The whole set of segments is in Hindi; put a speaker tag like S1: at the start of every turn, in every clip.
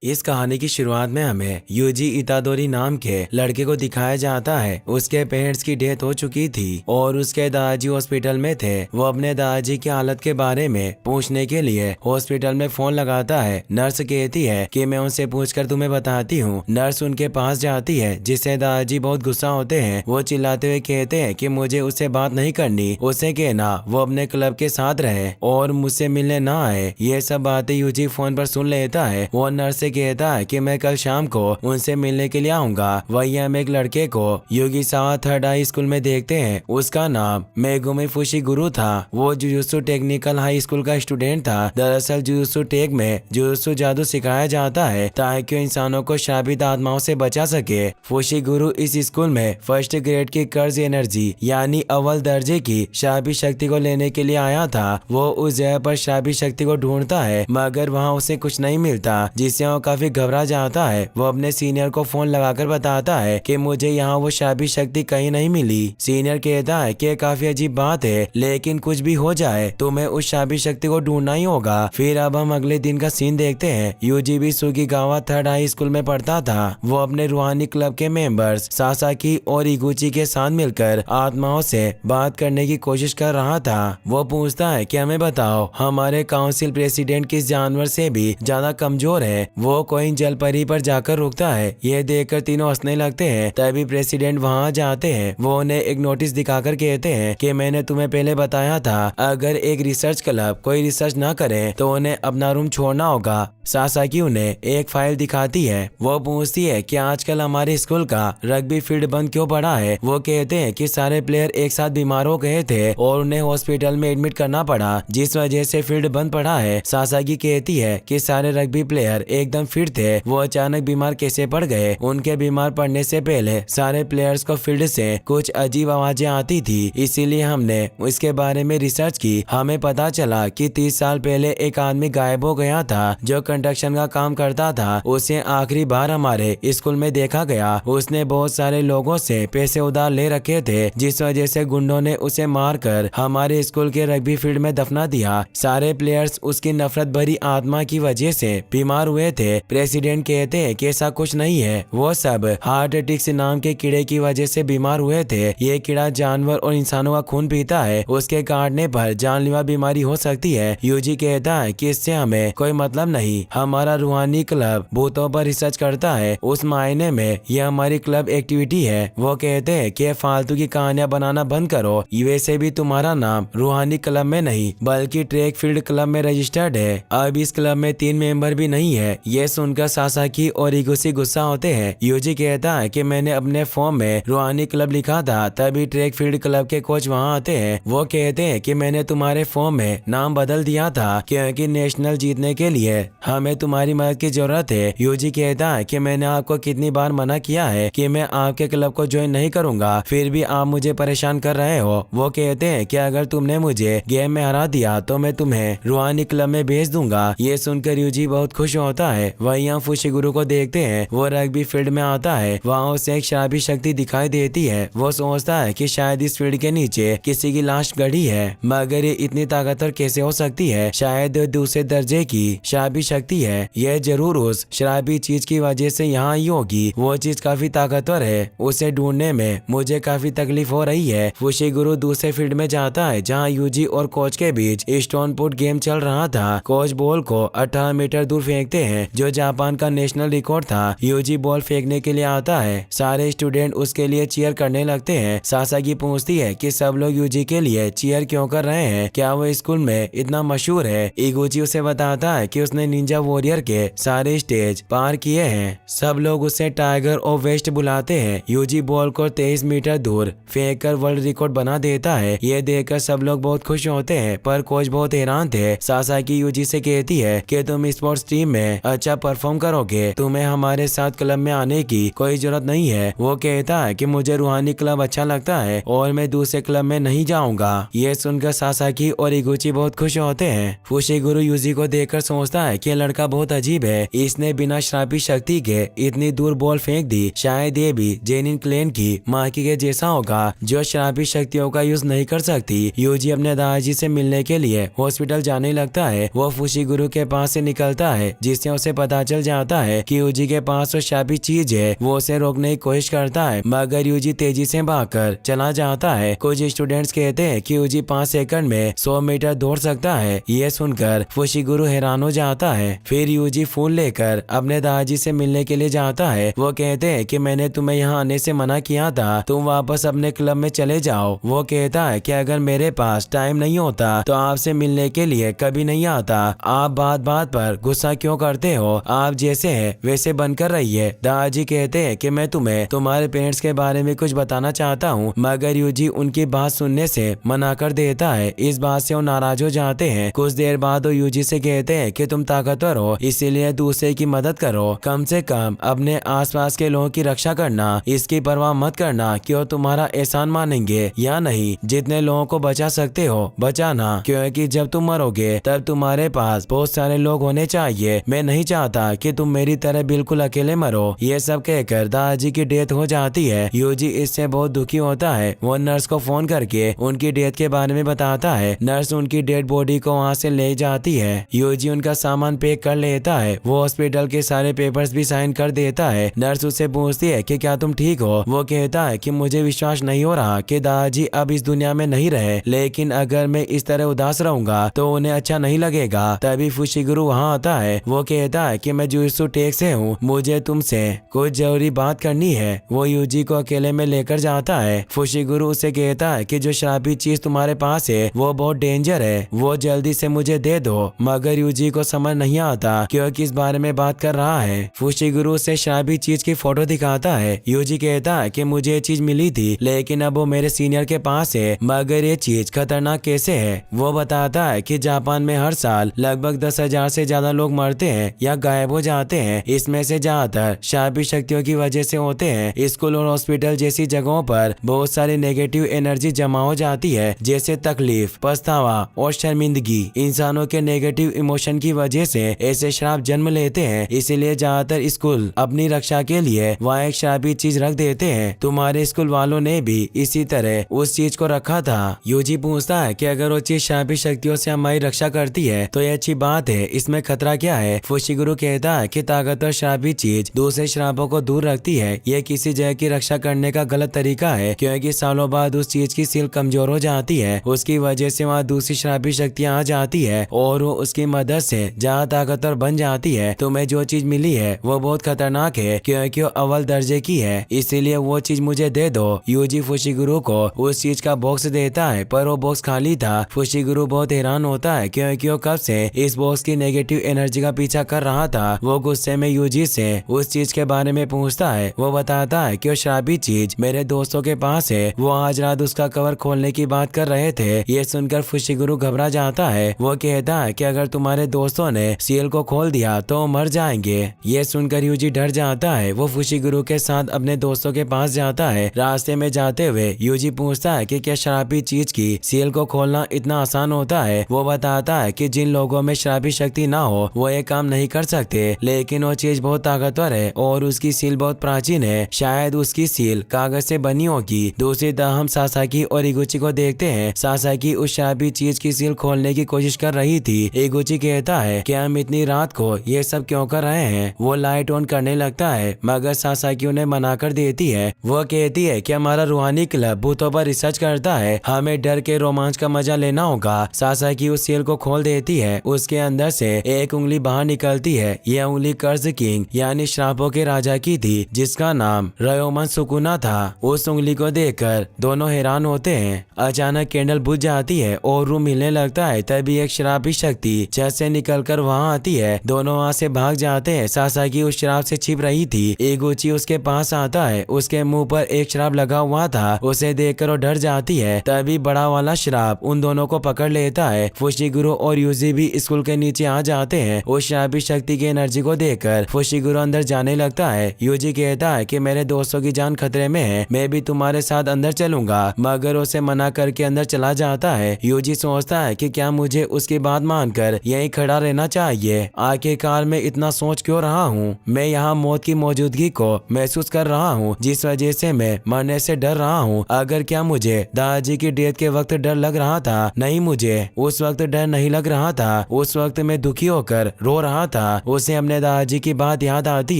S1: इस कहानी की शुरुआत में हमें यूजी इतादोरी नाम के लड़के को दिखाया जाता है। उसके पेरेंट्स की डेथ हो चुकी थी और उसके दादाजी हॉस्पिटल में थे। वो अपने दादाजी की हालत के बारे में पूछने के लिए हॉस्पिटल में फोन लगाता है। नर्स कहती है कि मैं उनसे पूछकर तुम्हें बताती हूँ। नर्स उनके पास जाती है, जिससे दादाजी बहुत गुस्सा होते हैं। वो चिल्लाते हुए कहते हैं कि मुझे उससे बात नहीं करनी, उसे कहना वो अपने क्लब के साथ रहे और मुझसे मिलने ना आए। ये सब बातें यूजी फोन पर सुन लेता है। वो नर्स कहता है कि मैं कल शाम को उनसे मिलने के लिए आऊंगा। वहीं हम एक लड़के को योगिसावा थर्ड हाई स्कूल में देखते हैं। उसका नाम मेगुमी फुशिगुरु था। वो जुजुत्सु टेक्निकल हाई स्कूल का स्टूडेंट था। दरअसल जुजुत्सु टेक में जुजुत्सु जादू सिखाया जाता है ताकि वो इंसानों को शापित आत्माओं से बचा सके। फुशिगुरु इस स्कूल में फर्स्ट ग्रेड की कर्ज एनर्जी यानी अव्वल दर्जे की शापित शक्ति को लेने के लिए आया था। वो उस जगह पर शापित शक्ति को ढूंढता है, मगर वहाँ उसे कुछ नहीं मिलता, जिससे वो काफी घबरा जाता है। वो अपने सीनियर को फोन लगाकर बताता है कि मुझे यहाँ वो शापित शक्ति कहीं नहीं मिली। सीनियर कहता है कि काफी अजीब बात है, लेकिन कुछ भी हो जाए तुम्हें उस शापित शक्ति को ढूंढना ही होगा। फिर अब हम अगले दिन का सीन देखते हैं। यूजी भी सुगिगावा थर्ड हाई स्कूल में पढ़ता था। वो अपने रूहानी क्लब के मेंबर्स सासाकी और इगुची के साथ मिलकर आत्माओं से बात करने की कोशिश कर रहा था। वो पूछता है कि हमें बताओ, हमारे काउंसिल प्रेसिडेंट किस जानवर से भी ज्यादा कमजोर है। वो कोई जल परी पर जाकर रुकता है। ये देखकर तीनों हंसने लगते हैं। तभी प्रेसिडेंट वहाँ जाते हैं। वो उन्हें एक नोटिस दिखाकर कहते हैं कि मैंने तुम्हें पहले बताया था, अगर एक रिसर्च क्लब कोई रिसर्च ना करे तो उन्हें अपना रूम छोड़ना होगा। सासाकी उन्हें एक फाइल दिखाती है। वो पूछती है कि आजकल हमारे स्कूल का रग्बी फील्ड बंद क्यों पड़ा है। वो कहते हैं कि सारे प्लेयर एक साथ बीमार हो गए थे और उन्हें हॉस्पिटल में एडमिट करना पड़ा, जिस वजह से फील्ड बंद पड़ा है। सासाकी कहती है कि सारे रग्बी प्लेयर एकदम फिट थे, वो अचानक बीमार कैसे पड़ गए। उनके बीमार पड़ने से पहले सारे प्लेयर्स को फील्ड से कुछ अजीब आवाजें आती थी, इसीलिए हमने इसके बारे में रिसर्च की। हमें पता चला कि 30 साल पहले एक आदमी गायब हो गया था जो कंस्ट्रक्शन का काम करता था। उसे आखिरी बार हमारे स्कूल में देखा गया। उसने बहुत सारे लोगों से पैसे उधार ले रखे थे, जिस वजह से गुंडों ने उसे मारकर हमारे स्कूल के रग्बी फील्ड में दफना दिया। सारे प्लेयर्स उसकी नफरत भरी आत्मा की वजह से बीमार हुए थे। प्रेसिडेंट कहते हैं कि ऐसा कुछ नहीं है, वो सब हार्ट टिक्स नाम के कीड़े की वजह से बीमार हुए थे। ये कीड़ा जानवर और इंसानों का खून पीता है, उसके काटने पर जानलेवा बीमारी हो सकती है। यूजी कहता है कि इससे हमें कोई मतलब नहीं, हमारा रूहानी क्लब भूतों पर रिसर्च करता है, उस मायने में यह हमारी क्लब एक्टिविटी है। वो कहते हैं कि फालतू की कहानियां बनाना बंद करो। वैसे भी तुम्हारा नाम रूहानी क्लब में नहीं बल्कि ट्रैक फील्ड क्लब में रजिस्टर्ड है। अब इस क्लब में 3 मेंबर भी नहीं है। ये सुनकर सासाकी और इगुची गुस्सा होते हैं। यूजी कहता है कि मैंने अपने फॉर्म में रूहानी क्लब लिखा था। तभी ट्रैक फील्ड क्लब के कोच वहाँ आते हैं। वो कहते हैं कि मैंने तुम्हारे फॉर्म में नाम बदल दिया था क्योंकि नेशनल जीतने के लिए हमें तुम्हारी मदद की जरूरत है। यूजी कहता है कि मैंने आपको कितनी बार मना किया है कि मैं आपके क्लब को ज्वाइन नहीं करूंगा, फिर भी आप मुझे परेशान कर रहे हो। वो कहते हैं कि अगर तुमने मुझे गेम में हरा दिया तो मैं तुम्हें रूहानी क्लब में भेज दूंगा। ये सुनकर यूजी बहुत खुश होता है। वहीं हम फुशिगुरु को देखते हैं। वो रग्बी फील्ड में आता है। वहाँ उसे एक शराबी शक्ति दिखाई देती है। वो सोचता है कि शायद इस फील्ड के नीचे किसी की लाश गड़ी है, मगर ये इतनी ताकतवर कैसे हो सकती है। शायद दूसरे दर्जे की शराबी शक्ति है। यह जरूर उस शराबी चीज की वजह से यहाँ आई होगी। वो चीज काफी ताकतवर है, उसे ढूंढने में मुझे काफी तकलीफ हो रही है। फुशिगुरु दूसरे फील्ड में जाता है जहाँ यूजी और कोच के बीच स्टोन पुट गेम चल रहा था। कोच बॉल को 18 मीटर दूर फेंकते हैं, जो जापान का नेशनल रिकॉर्ड था। यूजी बॉल फेंकने के लिए आता है। सारे स्टूडेंट उसके लिए चीयर करने लगते हैं। सासाकी पूछती है कि सब लोग यूजी के लिए चीयर क्यों कर रहे हैं, क्या वो स्कूल में इतना मशहूर है। इगुची उसे बताता है कि उसने निंजा वॉरियर के सारे स्टेज पार किए हैं। सब लोग उसे टाइगर ऑफ वेस्ट बुलाते हैं। यूजी बॉल को 23 मीटर दूर फेंककर वर्ल्ड रिकॉर्ड बना देता है। ये देखकर सब लोग बहुत खुश होते हैं, पर कोच बहुत हैरान थे। सासाकी यूजी से कहती है कि तुम स्पोर्ट्स टीम में अच्छा परफॉर्म करोगे, तुम्हें हमारे साथ क्लब में आने की कोई जरूरत नहीं है। वो कहता है कि मुझे रूहानी क्लब अच्छा लगता है और मैं दूसरे क्लब में नहीं जाऊंगा। ये सुनकर सासाकी और इगुची बहुत खुश होते हैं। फुशिगुरु यूजी को देखकर सोचता है कि लड़का बहुत अजीब है, इसने बिना शराबी शक्ति के इतनी दूर बॉल फेंक दी। शायद ये भी जेनिन क्लेन की माँ के जैसा होगा, जो शराबी शक्तियों का यूज नहीं कर सकती। यूजी अपने दादाजी से मिलने के लिए हॉस्पिटल जाने लगता है। वो फुशिगुरु के पास से निकलता है, जिससे उसे उसे पता चल जाता है कि यूजी के पास वो शाबी चीज है। वो उसे रोकने की कोशिश करता है मगर यूजी तेजी से भागकर चला जाता है। कुछ स्टूडेंट्स कहते हैं कि यूजी 5 सेकंड में 100 मीटर दौड़ सकता है। ये सुनकर फुशिगुरु हैरान हो जाता है। फिर यूजी फूल लेकर अपने दादाजी से मिलने के लिए जाता है। वो कहते हैं कि मैंने तुम्हें यहाँ आने से मना किया था, तुम वापस अपने क्लब में चले जाओ। वो कहता है कि अगर मेरे पास टाइम नहीं होता तो आपसे मिलने के लिए कभी नहीं आता। आप बात बात पर गुस्सा क्यों करते हो? आप जैसे हैं वैसे बनकर रहिए। दादाजी कहते हैं कि मैं तुम्हें तुम्हारे पेरेंट्स के बारे में कुछ बताना चाहता हूँ मगर यूजी उनकी बात सुनने से मना कर देता है। इस बात से वो नाराज हो जाते हैं। कुछ देर बाद वो यूजी से कहते हैं कि तुम ताकतवर हो इसीलिए दूसरे की मदद करो, कम से कम अपने आसपास के लोगों की रक्षा करना। इसकी परवाह मत करना कि वो तुम्हारा एहसान मानेंगे या नहीं। जितने लोगों को बचा सकते हो बचाना, क्योंकि जब तुम मरोगे तब तुम्हारे पास बहुत सारे लोग होने चाहिए। मैं नहीं चाहता कि तुम मेरी तरह बिल्कुल अकेले मरो। ये सब कहकर दादाजी की डेथ हो जाती है। यूजी इससे बहुत दुखी होता है। वो नर्स को फोन करके उनकी डेथ के बारे में बताता है। नर्स उनकी डेड बॉडी को वहाँ से ले जाती है। यूजी उनका सामान पैक कर लेता है। वो हॉस्पिटल के सारे पेपर्स भी साइन कर देता है। नर्स उससे पूछती है कि क्या तुम ठीक हो? वो कहता है कि मुझे विश्वास नहीं हो रहा कि दादाजी अब इस दुनिया में नहीं रहे, लेकिन अगर मैं इस तरह उदास रहूंगा तो उन्हें अच्छा नहीं लगेगा। तभी फुशिगुरु वहाँ आता है। वो कहता है कि मैं जुजुत्सु टेक से हूँ, मुझे तुमसे कुछ जरूरी बात करनी है। वो यूजी को अकेले में लेकर जाता है। फुशिगुरु उसे कहता है कि जो शराबी चीज तुम्हारे पास है वो बहुत डेंजर है, वो जल्दी से मुझे दे दो। मगर यूजी को समझ नहीं आता क्योंकि इस बारे में बात कर रहा है। फुशिगुरु उसे शराबी चीज की फोटो दिखाता है। यूजी कहता है कि मुझे ये चीज मिली थी लेकिन अब वो मेरे सीनियर के पास है, मगर ये चीज खतरनाक कैसे है? वो बताता है कि जापान में हर साल लगभग 10,000 से ज्यादा लोग मरते हैं या गायब हो जाते हैं। इसमें से ज्यादातर शराबी शक्तियों की वजह से होते हैं। स्कूल और हॉस्पिटल जैसी जगहों पर बहुत सारी नेगेटिव एनर्जी जमा हो जाती है, जैसे तकलीफ, पछतावा और शर्मिंदगी। इंसानों के नेगेटिव इमोशन की वजह से ऐसे शराब जन्म लेते हैं। इसीलिए ज्यादातर स्कूल अपनी रक्षा के लिए वहाँ एक शराबी चीज रख देते हैं। तुम्हारे स्कूल वालों ने भी इसी तरह उस चीज को रखा था। यूजी पूछता है कि अगर वो चीज शराबी शक्तियों से हमारी रक्षा करती है तो ये अच्छी बात है, इसमें खतरा क्या है? फुशिगुरु कहता है कि ताकतवर शराबी चीज दूसरे शराबों को दूर रखती है। ये किसी जगह की रक्षा करने का गलत तरीका है, क्योंकि सालों बाद उस चीज की सील कमजोर हो जाती है। उसकी वजह से वहाँ दूसरी शराबी शक्तियाँ आ जाती है और वो उसकी मदद से ज्यादा ताकतवर बन जाती है। तुम्हें जो चीज मिली है वो बहुत खतरनाक है क्योंकि वो अव्वल दर्जे की है, इसीलिए वो चीज मुझे दे दो। यूजी फुशिगुरु को उस चीज का बॉक्स देता है पर वो बॉक्स खाली था। फुशिगुरु बहुत हैरान होता है क्योंकि वो कब से इस बॉक्स की नेगेटिव एनर्जी का पीछा कर रहा था। वो गुस्से में यूजी से उस चीज के बारे में पूछता है। वो बताता है कि वो शराबी चीज मेरे दोस्तों के पास है, वो आज रात उसका कवर खोलने की बात कर रहे थे। ये सुनकर फुशिगुरु घबरा जाता है। वो कहता है कि अगर तुम्हारे दोस्तों ने सील को खोल दिया तो मर जाएंगे। ये सुनकर यूजी डर जाता है। वो फुशिगुरु के साथ अपने दोस्तों के पास जाता है। रास्ते में जाते हुए यूजी पूछता है कि क्या शराबी चीज की सील को खोलना इतना आसान होता है? वो बताता है कि जिन लोगों में शराबी शक्ति ना हो वो ये काम नहीं कर सकते, लेकिन वो चीज बहुत ताकतवर है और उसकी सील बहुत प्राचीन है। शायद उसकी सील कागज से बनी होगी। दूसरी तरफ हम सासाकी और इगुची को देखते हैं। सासाकी उस शराबी चीज की सील खोलने की कोशिश कर रही थी। इगुची कहता है कि हम इतनी रात को ये सब क्यों कर रहे हैं? वो लाइट ऑन करने लगता है मगर सासाकी उन्हें मना कर देती है। वो कहती है कि हमारा रूहानी क्लब भूतों पर रिसर्च करता है, हमें डर के रोमांच का मजा लेना होगा। सासाकी उस सील को खोल देती है। उसके अंदर से एक उंगली बाहर निकलती है। यह उंगली कर्ज किंग यानी श्रापों के राजा की थी, जिसका नाम रयोमन सुकुना था। उस उंगली को देखकर दोनों हैरान होते हैं। अचानक कैंडल बुझ जाती है और रूम हिलने लगता है। तभी एक शराबी शक्ति छत से निकलकर वहाँ आती है। दोनों वहाँ से भाग जाते हैं। सासाकी उस शराब से छिप रही थी। इगुची उसके पास आता है। उसके मुंह पर एक शराब लगा हुआ था। उसे देखकर वो डर जाती है। तभी बड़ा वाला शराब उन दोनों को पकड़ लेता है। फुशिगुरु और यूजी भी स्कूल के नीचे आ जाते हैं। उस शराबी शक्ति की एनर्जी को देखकर फुशिगुरु अंदर जाने लगता है। यूजी कहता है कि मेरे दोस्तों की जान खतरे में है, मैं भी तुम्हारे साथ अंदर चलूंगा, मगर उसे मना करके अंदर चला जाता है। यूजी सोचता है कि क्या मुझे उसकी बात मानकर यहीं खड़ा रहना चाहिए? आखिरकार मैं इतना सोच क्यों रहा हूँ? मैं यहाँ मौत की मौजूदगी को महसूस कर रहा हूँ, जिस वजह से मैं मरने से डर रहा हूँ। अगर क्या मुझे दादाजी की डेथ के वक्त डर लग रहा था? नहीं, मुझे उस वक्त डर नहीं लग रहा था। उस वक्त मैं दुखी होकर रो रहा था। था उसे अपने दादाजी की बात याद आती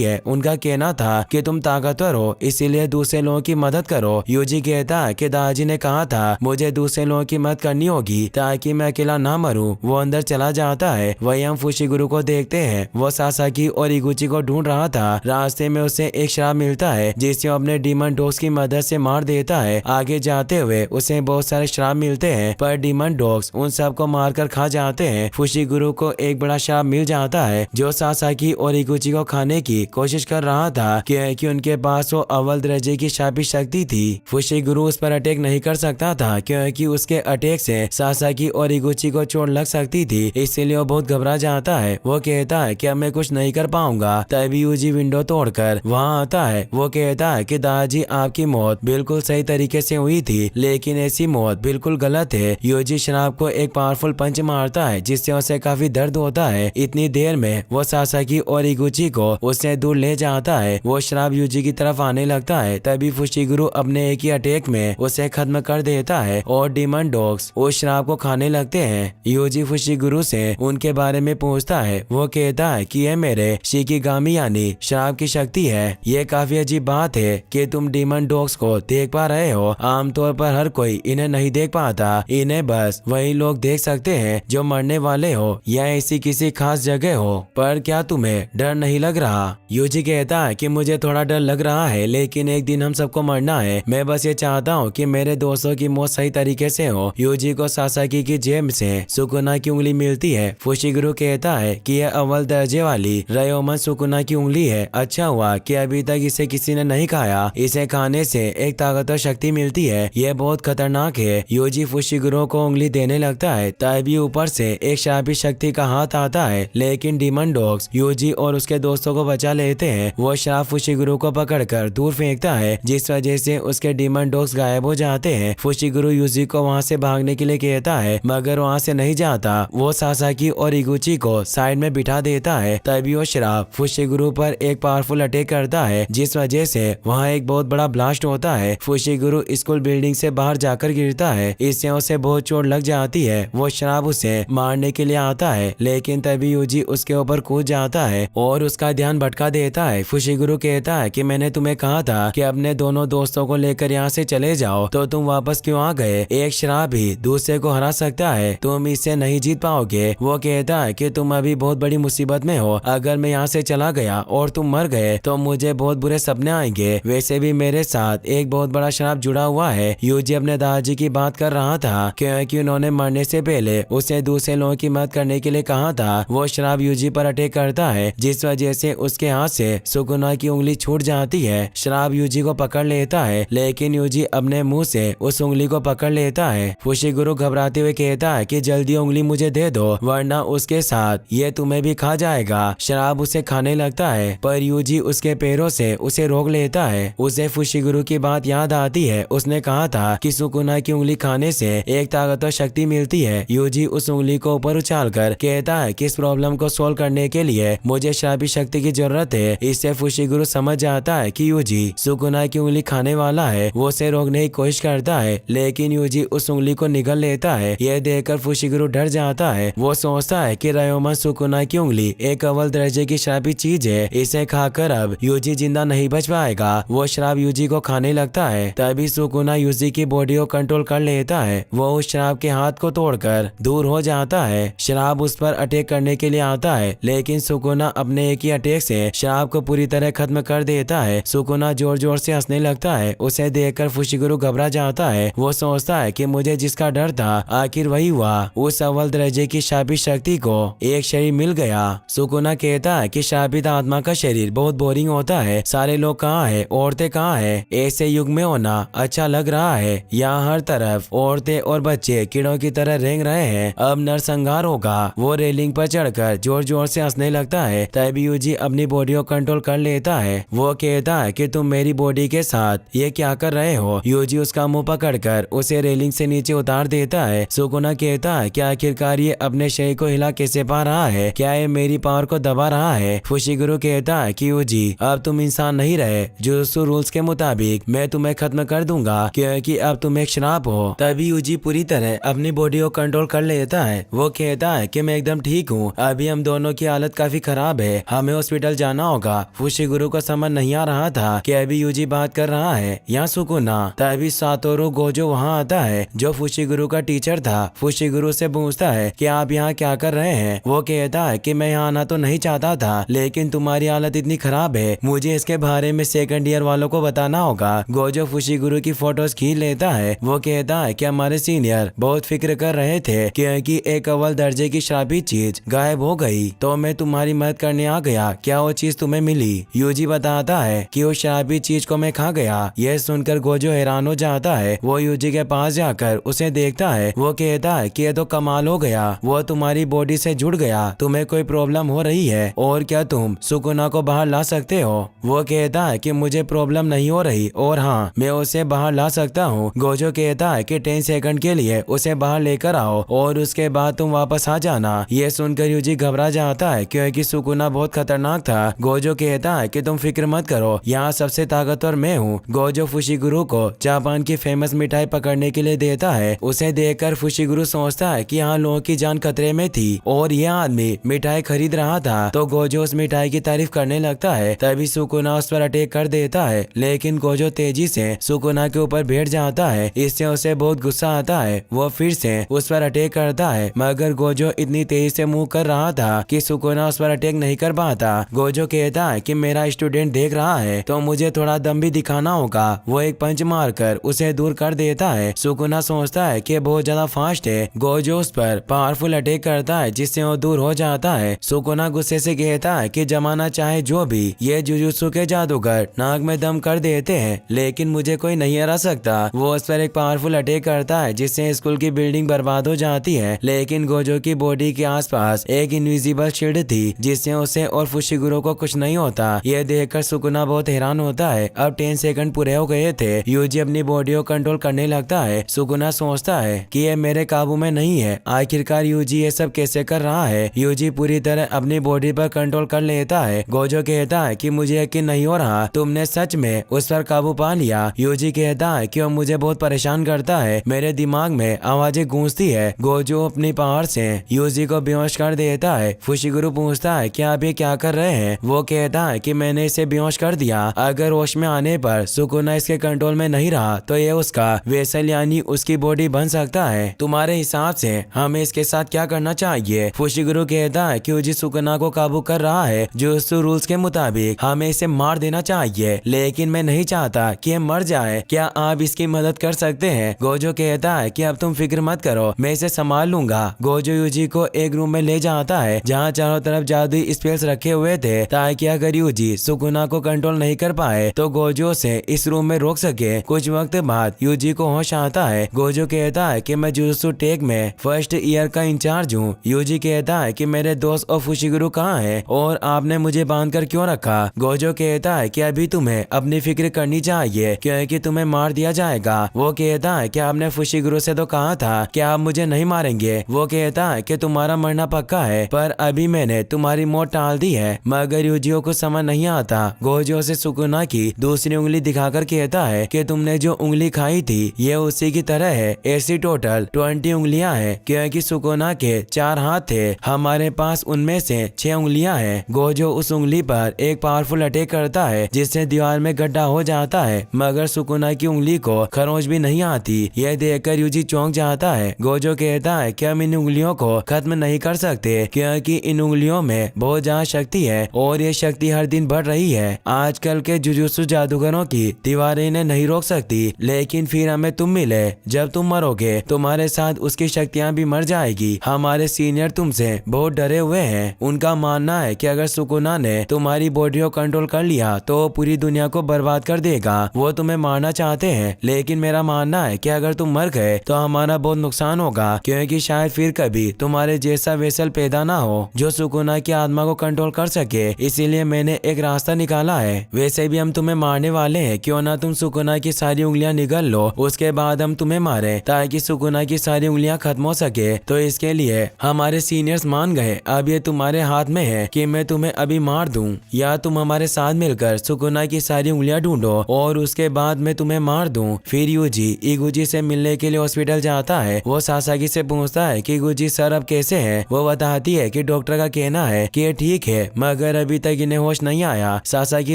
S1: है। उनका कहना था कि तुम ताकतवर हो इसीलिए दूसरे लोगों की मदद करो। यूजी कहता है कि दादाजी ने कहा था मुझे दूसरे लोगों की मदद करनी होगी ताकि मैं अकेला ना मरूं। वो अंदर चला जाता है। वही हम फुशिगुरु को देखते हैं। वो सासाकी और इगुची को ढूंढ रहा था। रास्ते में उसे एक शराब मिलता है जिसे वो अपने डीमन डॉग्स की मदद से मार देता है। आगे जाते हुए उसे बहुत सारे शराब मिलते हैं पर डीमन डॉग्स उन सबको मारकर खा जाते हैं। फुशिगुरु को एक बड़ा शराब मिल जाता है जो सासाकी और इगुची को खाने की कोशिश कर रहा था क्योंकि उनके पास वो अव्वल दर्जे की शापी शक्ति थी। फुशिगुरु उस पर अटैक नहीं कर सकता था क्योंकि उसके अटैक से सासाकी और इगुची को चोट लग सकती थी, इसलिए वो बहुत घबरा जाता है। वो कहता है कि अब मैं कुछ नहीं कर पाऊंगा। तभी यूजी विंडो तोड़कर वहाँ आता है। वो कहता है कि दादाजी आपकी मौत बिल्कुल सही तरीके से हुई थी लेकिन ऐसी मौत बिल्कुल गलत है। यूजी शराब को एक पावरफुल पंच मारता है जिससे उसे काफी दर्द होता है। इतनी देर में वो सासाकी और इगुची को उससे दूर ले जाता है। वो शराब यूजी की तरफ आने लगता है। तभी फुशिगुरु अपने एक ही अटैक में उसे खत्म कर देता है और डीमन डॉग्स उस शराब को खाने लगते हैं। यूजी फुशिगुरु से उनके बारे में पूछता है। वो कहता है कि यह मेरे शिकिगामी यानी शराब की शक्ति है। ये काफी अजीब बात है कि तुम डीमन डॉग्स को देख पा रहे हो। आमतौर पर हर कोई इन्हें नहीं देख पाता। इन्हें बस वही लोग देख सकते हैं जो मरने वाले हो या ऐसी किसी खास जगह हो। पर क्या तुम्हें डर नहीं लग रहा? यूजी कहता है कि मुझे थोड़ा डर लग रहा है लेकिन एक दिन हम सबको मरना है। मैं बस ये चाहता हूँ कि मेरे दोस्तों की मौत सही तरीके से हो। यूजी को सासाकी की जेब से सुकुना की उंगली मिलती है। फुशिगुरु कहता है कि यह अव्वल दर्जे वाली रयोमन सुकुना की उंगली है। अच्छा हुआ कि अभी तक इसे किसी ने नहीं खाया। इसे खाने से एक ताकतवर शक्ति मिलती है। यह बहुत खतरनाक है। यूजी फुशिगुरु को उंगली देने लगता है तभी ऊपर से एक शापी शक्ति का हाथ आता है लेकिन डीमन डॉग्स यूजी और उसके दोस्तों को बचा लेते हैं। वो श्राप फुशिगुरु को पकड़कर दूर फेंकता है जिस वजह से उसके डीमन डॉग्स गायब हो जाते हैं। फुशिगुरु यूजी को वहाँ से भागने के लिए कहता है मगर वहाँ से नहीं जाता। वो सासाकी और इगुची को साइड में बिठा देता है। तभी वो श्राप फुशिगुरु पर एक पावरफुल अटैक करता है जिस वजह से वहाँ एक बहुत बड़ा ब्लास्ट होता है। फुशिगुरु स्कूल बिल्डिंग से बाहर जाकर गिरता है। इससे उसे बहुत चोट लग जाती है। वो श्राप उसे मारने के लिए आता है लेकिन तभी यूजी उसके ऊपर कूद जाता है और उसका ध्यान भटका देता है। फुशिगुरु कहता है कि मैंने तुम्हें कहा था कि अपने दोनों दोस्तों को लेकर यहाँ से चले जाओ तो तुम वापस क्यों आ गए? एक श्राप ही दूसरे को हरा सकता है, तुम इससे नहीं जीत पाओगे। वो कहता है कि तुम अभी बहुत बड़ी मुसीबत में हो। अगर मैं यहाँ से चला गया और तुम मर गए तो मुझे बहुत बुरे सपने आएंगे। वैसे भी मेरे साथ एक बहुत बड़ा श्राप जुड़ा हुआ है। यूजी अपने दादाजी की बात कर रहा था क्योंकि उन्होंने मरने से पहले उसे दूसरे लोगों की मदद करने के लिए कहा था। वो श्राप यूजी पर अटैक करता है जिस वजह से उसके हाथ से सुकुना की उंगली छूट जाती है। श्राप यूजी को पकड़ लेता है लेकिन यूजी अपने मुंह से उस उंगली को पकड़ लेता है। फुशिगुरु घबराते हुए कहता है कि जल्दी उंगली मुझे दे दो वरना उसके साथ ये तुम्हें भी खा जाएगा। श्राप उसे खाने लगता है पर यूजी उसके पैरों से उसे रोक लेता है। उसे फुशिगुरु की बात याद आती है। उसने कहा था कि सुकुना की उंगली खाने से एक ताकतवर शक्ति मिलती है। यूजी उस उंगली को ऊपर उछालकर कहता है कि इस प्रॉब्लम को सोल्व करने के लिए मुझे श्रापी शक्ति की जरूरत है। इससे फुशिगुरु समझ जाता है कि यूजी सुकुना की उंगली खाने वाला है। वो उसे रोकने की कोशिश करता है लेकिन यूजी उस उंगली को निगल लेता है। यह देखकर फुशिगुरु डर जाता है। वो सोचता है कि रयोमन सुकुना की उंगली एक अव्वल दर्जे की श्रापी चीज है। इसे खाकर अब यूजी जिंदा नहीं बच पाएगा। वो श्राप यूजी को खाने लगता है। तभी सुकुना यूजी की बॉडी को कंट्रोल कर लेता है। वो उस श्राप के हाथ को तोड़कर दूर हो जाता है। श्राप उस पर अटैक करने के लिए आता है लेकिन सुकुना अपने एक ही अटैक से श्राप को पूरी तरह खत्म कर देता है। सुकुना जोर जोर से हंसने लगता है। उसे देखकर फुशिगुरु घबरा जाता है। वो सोचता है कि मुझे जिसका डर था आखिर वही हुआ। उस अव्वल दर्जे की शापी शक्ति को एक शरीर मिल गया। सुकुना कहता है कि शापित आत्मा का शरीर बहुत बोरिंग होता है। सारे लोग कहाँ है, औरतें कहाँ है? ऐसे युग में होना अच्छा लग रहा है। यहाँ हर तरफ औरतें और बच्चे कीड़ों की तरह रेंग रहे हैं। अब नरसंहार होगा। वो रेलिंग पर चढ़कर जोर जोर से हंसने लगता है। तभी यूजी अपनी बॉडी को कंट्रोल कर लेता है। वो कहता है कि तुम मेरी बॉडी के साथ ये क्या कर रहे हो? यूजी उसका मुंह पकड़कर उसे रेलिंग से नीचे उतार देता है। सुकुना कहता है कि आखिरकार ये अपने शरीर को हिला कैसे पा रहा है? क्या ये मेरी पावर को दबा रहा है? फुशिगुरु कहता है कि यूजी अब तुम इंसान नहीं रहे। जुजुत्सु रूल्स के मुताबिक मैं तुम्हें खत्म कर दूंगा क्योंकि अब तुम एक श्राप हो। तभी यूजी पूरी तरह अपनी बॉडी को कंट्रोल कर लेता है। वो कहता है कि मैं एकदम ठीक हूँ। अभी हम दोनों दोनों की हालत काफी खराब है, हमें हॉस्पिटल जाना होगा। फुशिगुरु को समझ नहीं आ रहा था कि अभी यूजी बात कर रहा है या सुकुना। तभी सातोरू गोजो वहाँ आता है जो फुशिगुरु का टीचर था। फुशिगुरु से पूछता है कि आप यहाँ क्या कर रहे हैं। वो कहता है कि मैं यहाँ आना तो नहीं चाहता था, लेकिन तुम्हारी हालत इतनी खराब है, मुझे इसके बारे में सेकंड ईयर वालों को बताना होगा। गोजो फुशिगुरु की फोटोज खींच लेता है। वो कहता है कि हमारे सीनियर बहुत फिक्र कर रहे थे क्योंकि एक अव्वल दर्जे की श्रापित चीज गायब हो गई, तो मैं तुम्हारी मदद करने आ गया। क्या वो चीज तुम्हें मिली? यूजी बताता है कि उस श्रापित चीज को मैं खा गया। यह सुनकर गोजो हैरान हो जाता है। वो यूजी के पास जाकर उसे देखता है। वो कहता है कि ये तो कमाल हो गया, वो तुम्हारी बॉडी से जुड़ गया। तुम्हें कोई प्रॉब्लम हो रही है और क्या तुम सुकुना को बाहर ला सकते हो? वो कहता है कि मुझे प्रॉब्लम नहीं हो रही और हाँ, मैं उसे बाहर ला सकता हूँ। गोजो कहता है कि 10 सेकंड के लिए उसे बाहर लेकर आओ और उसके बाद तुम वापस आ जाना। ये सुनकर यूजी घबरा जाता है क्योंकि सुकुना बहुत खतरनाक था। गोजो कहता है कि तुम फिक्र मत करो, यहाँ सबसे ताकतवर मैं हूँ। गोजो फुशिगुरु को जापान की फेमस मिठाई पकड़ने के लिए देता है। उसे देखकर फुशिगुरु सोचता है कि यहाँ लोगों की जान खतरे में थी और यह आदमी मिठाई खरीद रहा था, तो गोजो उस मिठाई की तारीफ करने लगता है। तभी सुकुना उस पर अटैक कर देता है, लेकिन गोजो तेजी से सुकुना के ऊपर बैठ जाता है। इससे उसे बहुत गुस्सा आता है। वो फिर से उस पर अटैक करता है, मगर गोजो इतनी तेजी से मूव कर रहा था कि सुकुना उस पर अटैक नहीं कर पाता। गोजो कहता है कि मेरा स्टूडेंट देख रहा है तो मुझे थोड़ा दम भी दिखाना होगा। वो एक पंच मारकर उसे दूर कर देता है। सुकुना सोचता है कि बहुत ज्यादा फास्ट है। गोजो उस पर पावरफुल अटैक करता है जिससे वो दूर हो जाता है। सुकुना गुस्से से कहता है कि जमाना चाहे जो भी, ये जुजुत्सु के जादूगर नाक में दम कर देते हैं, लेकिन मुझे कोई नहीं हरा सकता। वो उस पर एक पावरफुल अटैक करता है जिससे स्कूल की बिल्डिंग बर्बाद हो जाती है, लेकिन गोजो की बॉडी के आसपास एक इनविजिबल शील्ड थी जिससे उसे और फुशिगुरु को कुछ नहीं होता। ये देखकर सुकुना बहुत हैरान होता है। अब 10 सेकंड पूरे हो गए थे। यूजी अपनी बॉडी को कंट्रोल करने लगता है। सुकुना सोचता है कि ये मेरे काबू में नहीं है। आखिरकार यूजी ये सब कैसे कर रहा है? यूजी पूरी तरह अपनी बॉडी पर कंट्रोल कर लेता है। गोजो कहता है कि मुझे यकीन नहीं हो रहा, तुमने सच में उस पर काबू पा लिया। यूजी कहता है कि वो मुझे बहुत परेशान करता है, मेरे दिमाग में आवाजें गूंजती है। गोजो अपनी पावर से यूजी को बेहोश कर देता है। फुशिगुरु पूछता है कि आप ये क्या कर रहे हैं? वो कहता है कि मैंने इसे बेहोश कर दिया। अगर होश में आने पर सुकुना इसके कंट्रोल में नहीं रहा तो ये उसका वेसल यानी उसकी बॉडी बन सकता है। तुम्हारे हिसाब से हमें इसके साथ क्या करना चाहिए? फुशिगुरु कहता है कि यूजी सुकुना को काबू कर रहा है, जुजुत्सु रूल्स के मुताबिक हमें इसे मार देना चाहिए, लेकिन मैं नहीं चाहता कि ये मर जाए। क्या आप इसकी मदद कर सकते हैं? गोजो कहता है कि अब तुम फिक्र मत करो, मैं इसे संभाल लूंगा। गोजो यूजी को एक रूम में ले जाता है जहाँ चारों तरफ जादुई स्पेल्स रखे हुए थे, ताकि अगर यूजी सुकुना को कंट्रोल नहीं कर पाए तो गोजो से इस रूम में रोक सके। कुछ वक्त बाद यूजी को होश आता है। गोजो कहता है कि मैं जुजुत्सु टेक में फर्स्ट ईयर का इंचार्ज हूँ। यूजी कहता है कि मेरे दोस्त और फुशिगुरु कहाँ है और आपने मुझे बांध कर क्यों रखा? गोजो कहता है कि अभी तुम्हें अपनी फिक्र करनी चाहिए क्योंकि तुम्हें मार दिया जाएगा। वो कहता है कि आपने फुशिगुरु से तो कहा था कि आप मुझे नहीं मारेंगे। वो कहता है कि तुम्हारा मरना पक्का है, पर अभी मैंने तुम्हारी मौत टाल दी है। मगर यूजियो को समझ नहीं आता। गोजो से सुकुना की दूसरी उंगली दिखाकर कहता है कि तुमने जो उंगली खाई थी ये उसी की तरह है। ऐसी टोटल 20 उंगलियां हैं क्योंकि सुकुना के 4 हाथ थे, हमारे पास उनमें से 6 उंगलियां हैं। गोजो उस उंगली पर एक पावरफुल अटैक करता है जिससे दीवार में गड्ढा हो जाता है, मगर सुकुना की उंगली को खरोंच भी नहीं आती। यह देखकर यूजी चौंक जाता है। गोजो कहता है कि हम इन उंगलियों को खत्म नहीं कर सकते क्योंकि इन उंगलियों में बहुत ज्यादा शक्ति है और ये शक्ति हर दिन बढ़ रही है। आजकल के जुजुत्सु जादूगरों की दीवारें इन्हें नहीं रोक सकती, लेकिन फिर हमें तुम मिले। जब तुम मरोगे तुम्हारे साथ उसकी शक्तियाँ भी मर जाएगी। हमारे सीनियर तुमसे बहुत डरे हुए हैं। उनका मानना है कि अगर सुकुना ने तुम्हारी बॉडी को कंट्रोल कर लिया तो पूरी दुनिया को बर्बाद कर देगा। वो तुम्हें मारना चाहते हैं, लेकिन मेरा मानना है कि अगर तुम मर गए तो हमारा बहुत नुकसान होगा क्योंकि शायद फिर कभी तुम्हारे जैसा वेसल पैदा ना हो जो सुकुना की आत्मा को कंट्रोल कर सके। इसीलिए मैंने एक रास्ता निकाला है। वैसे भी हम तुम्हें मारने वाले हैं, क्यों ना तुम सुकुना की सारी उंगलियां निगल लो, उसके बाद हम तुम्हें मारे ताकि सुकुना की सारी उंगलियां खत्म हो सके। तो इसके लिए हमारे सीनियर्स मान गए। अब ये तुम्हारे हाथ में है कि मैं तुम्हें अभी मार दूं या तुम हमारे साथ मिलकर सुकुना की सारी उंगलियां ढूंढो और उसके बाद मैं तुम्हें मार दूं। फिर यूजी इगुजी से मिलने के लिए हॉस्पिटल जाता है। वो सासागी से पूछता है कि इगुजी सर अब कैसे है? वो बताती है कि डॉक्टर का कहना है कि ये ठीक है, मगर अभी तक इन्हें होश नहीं आया। सासाकी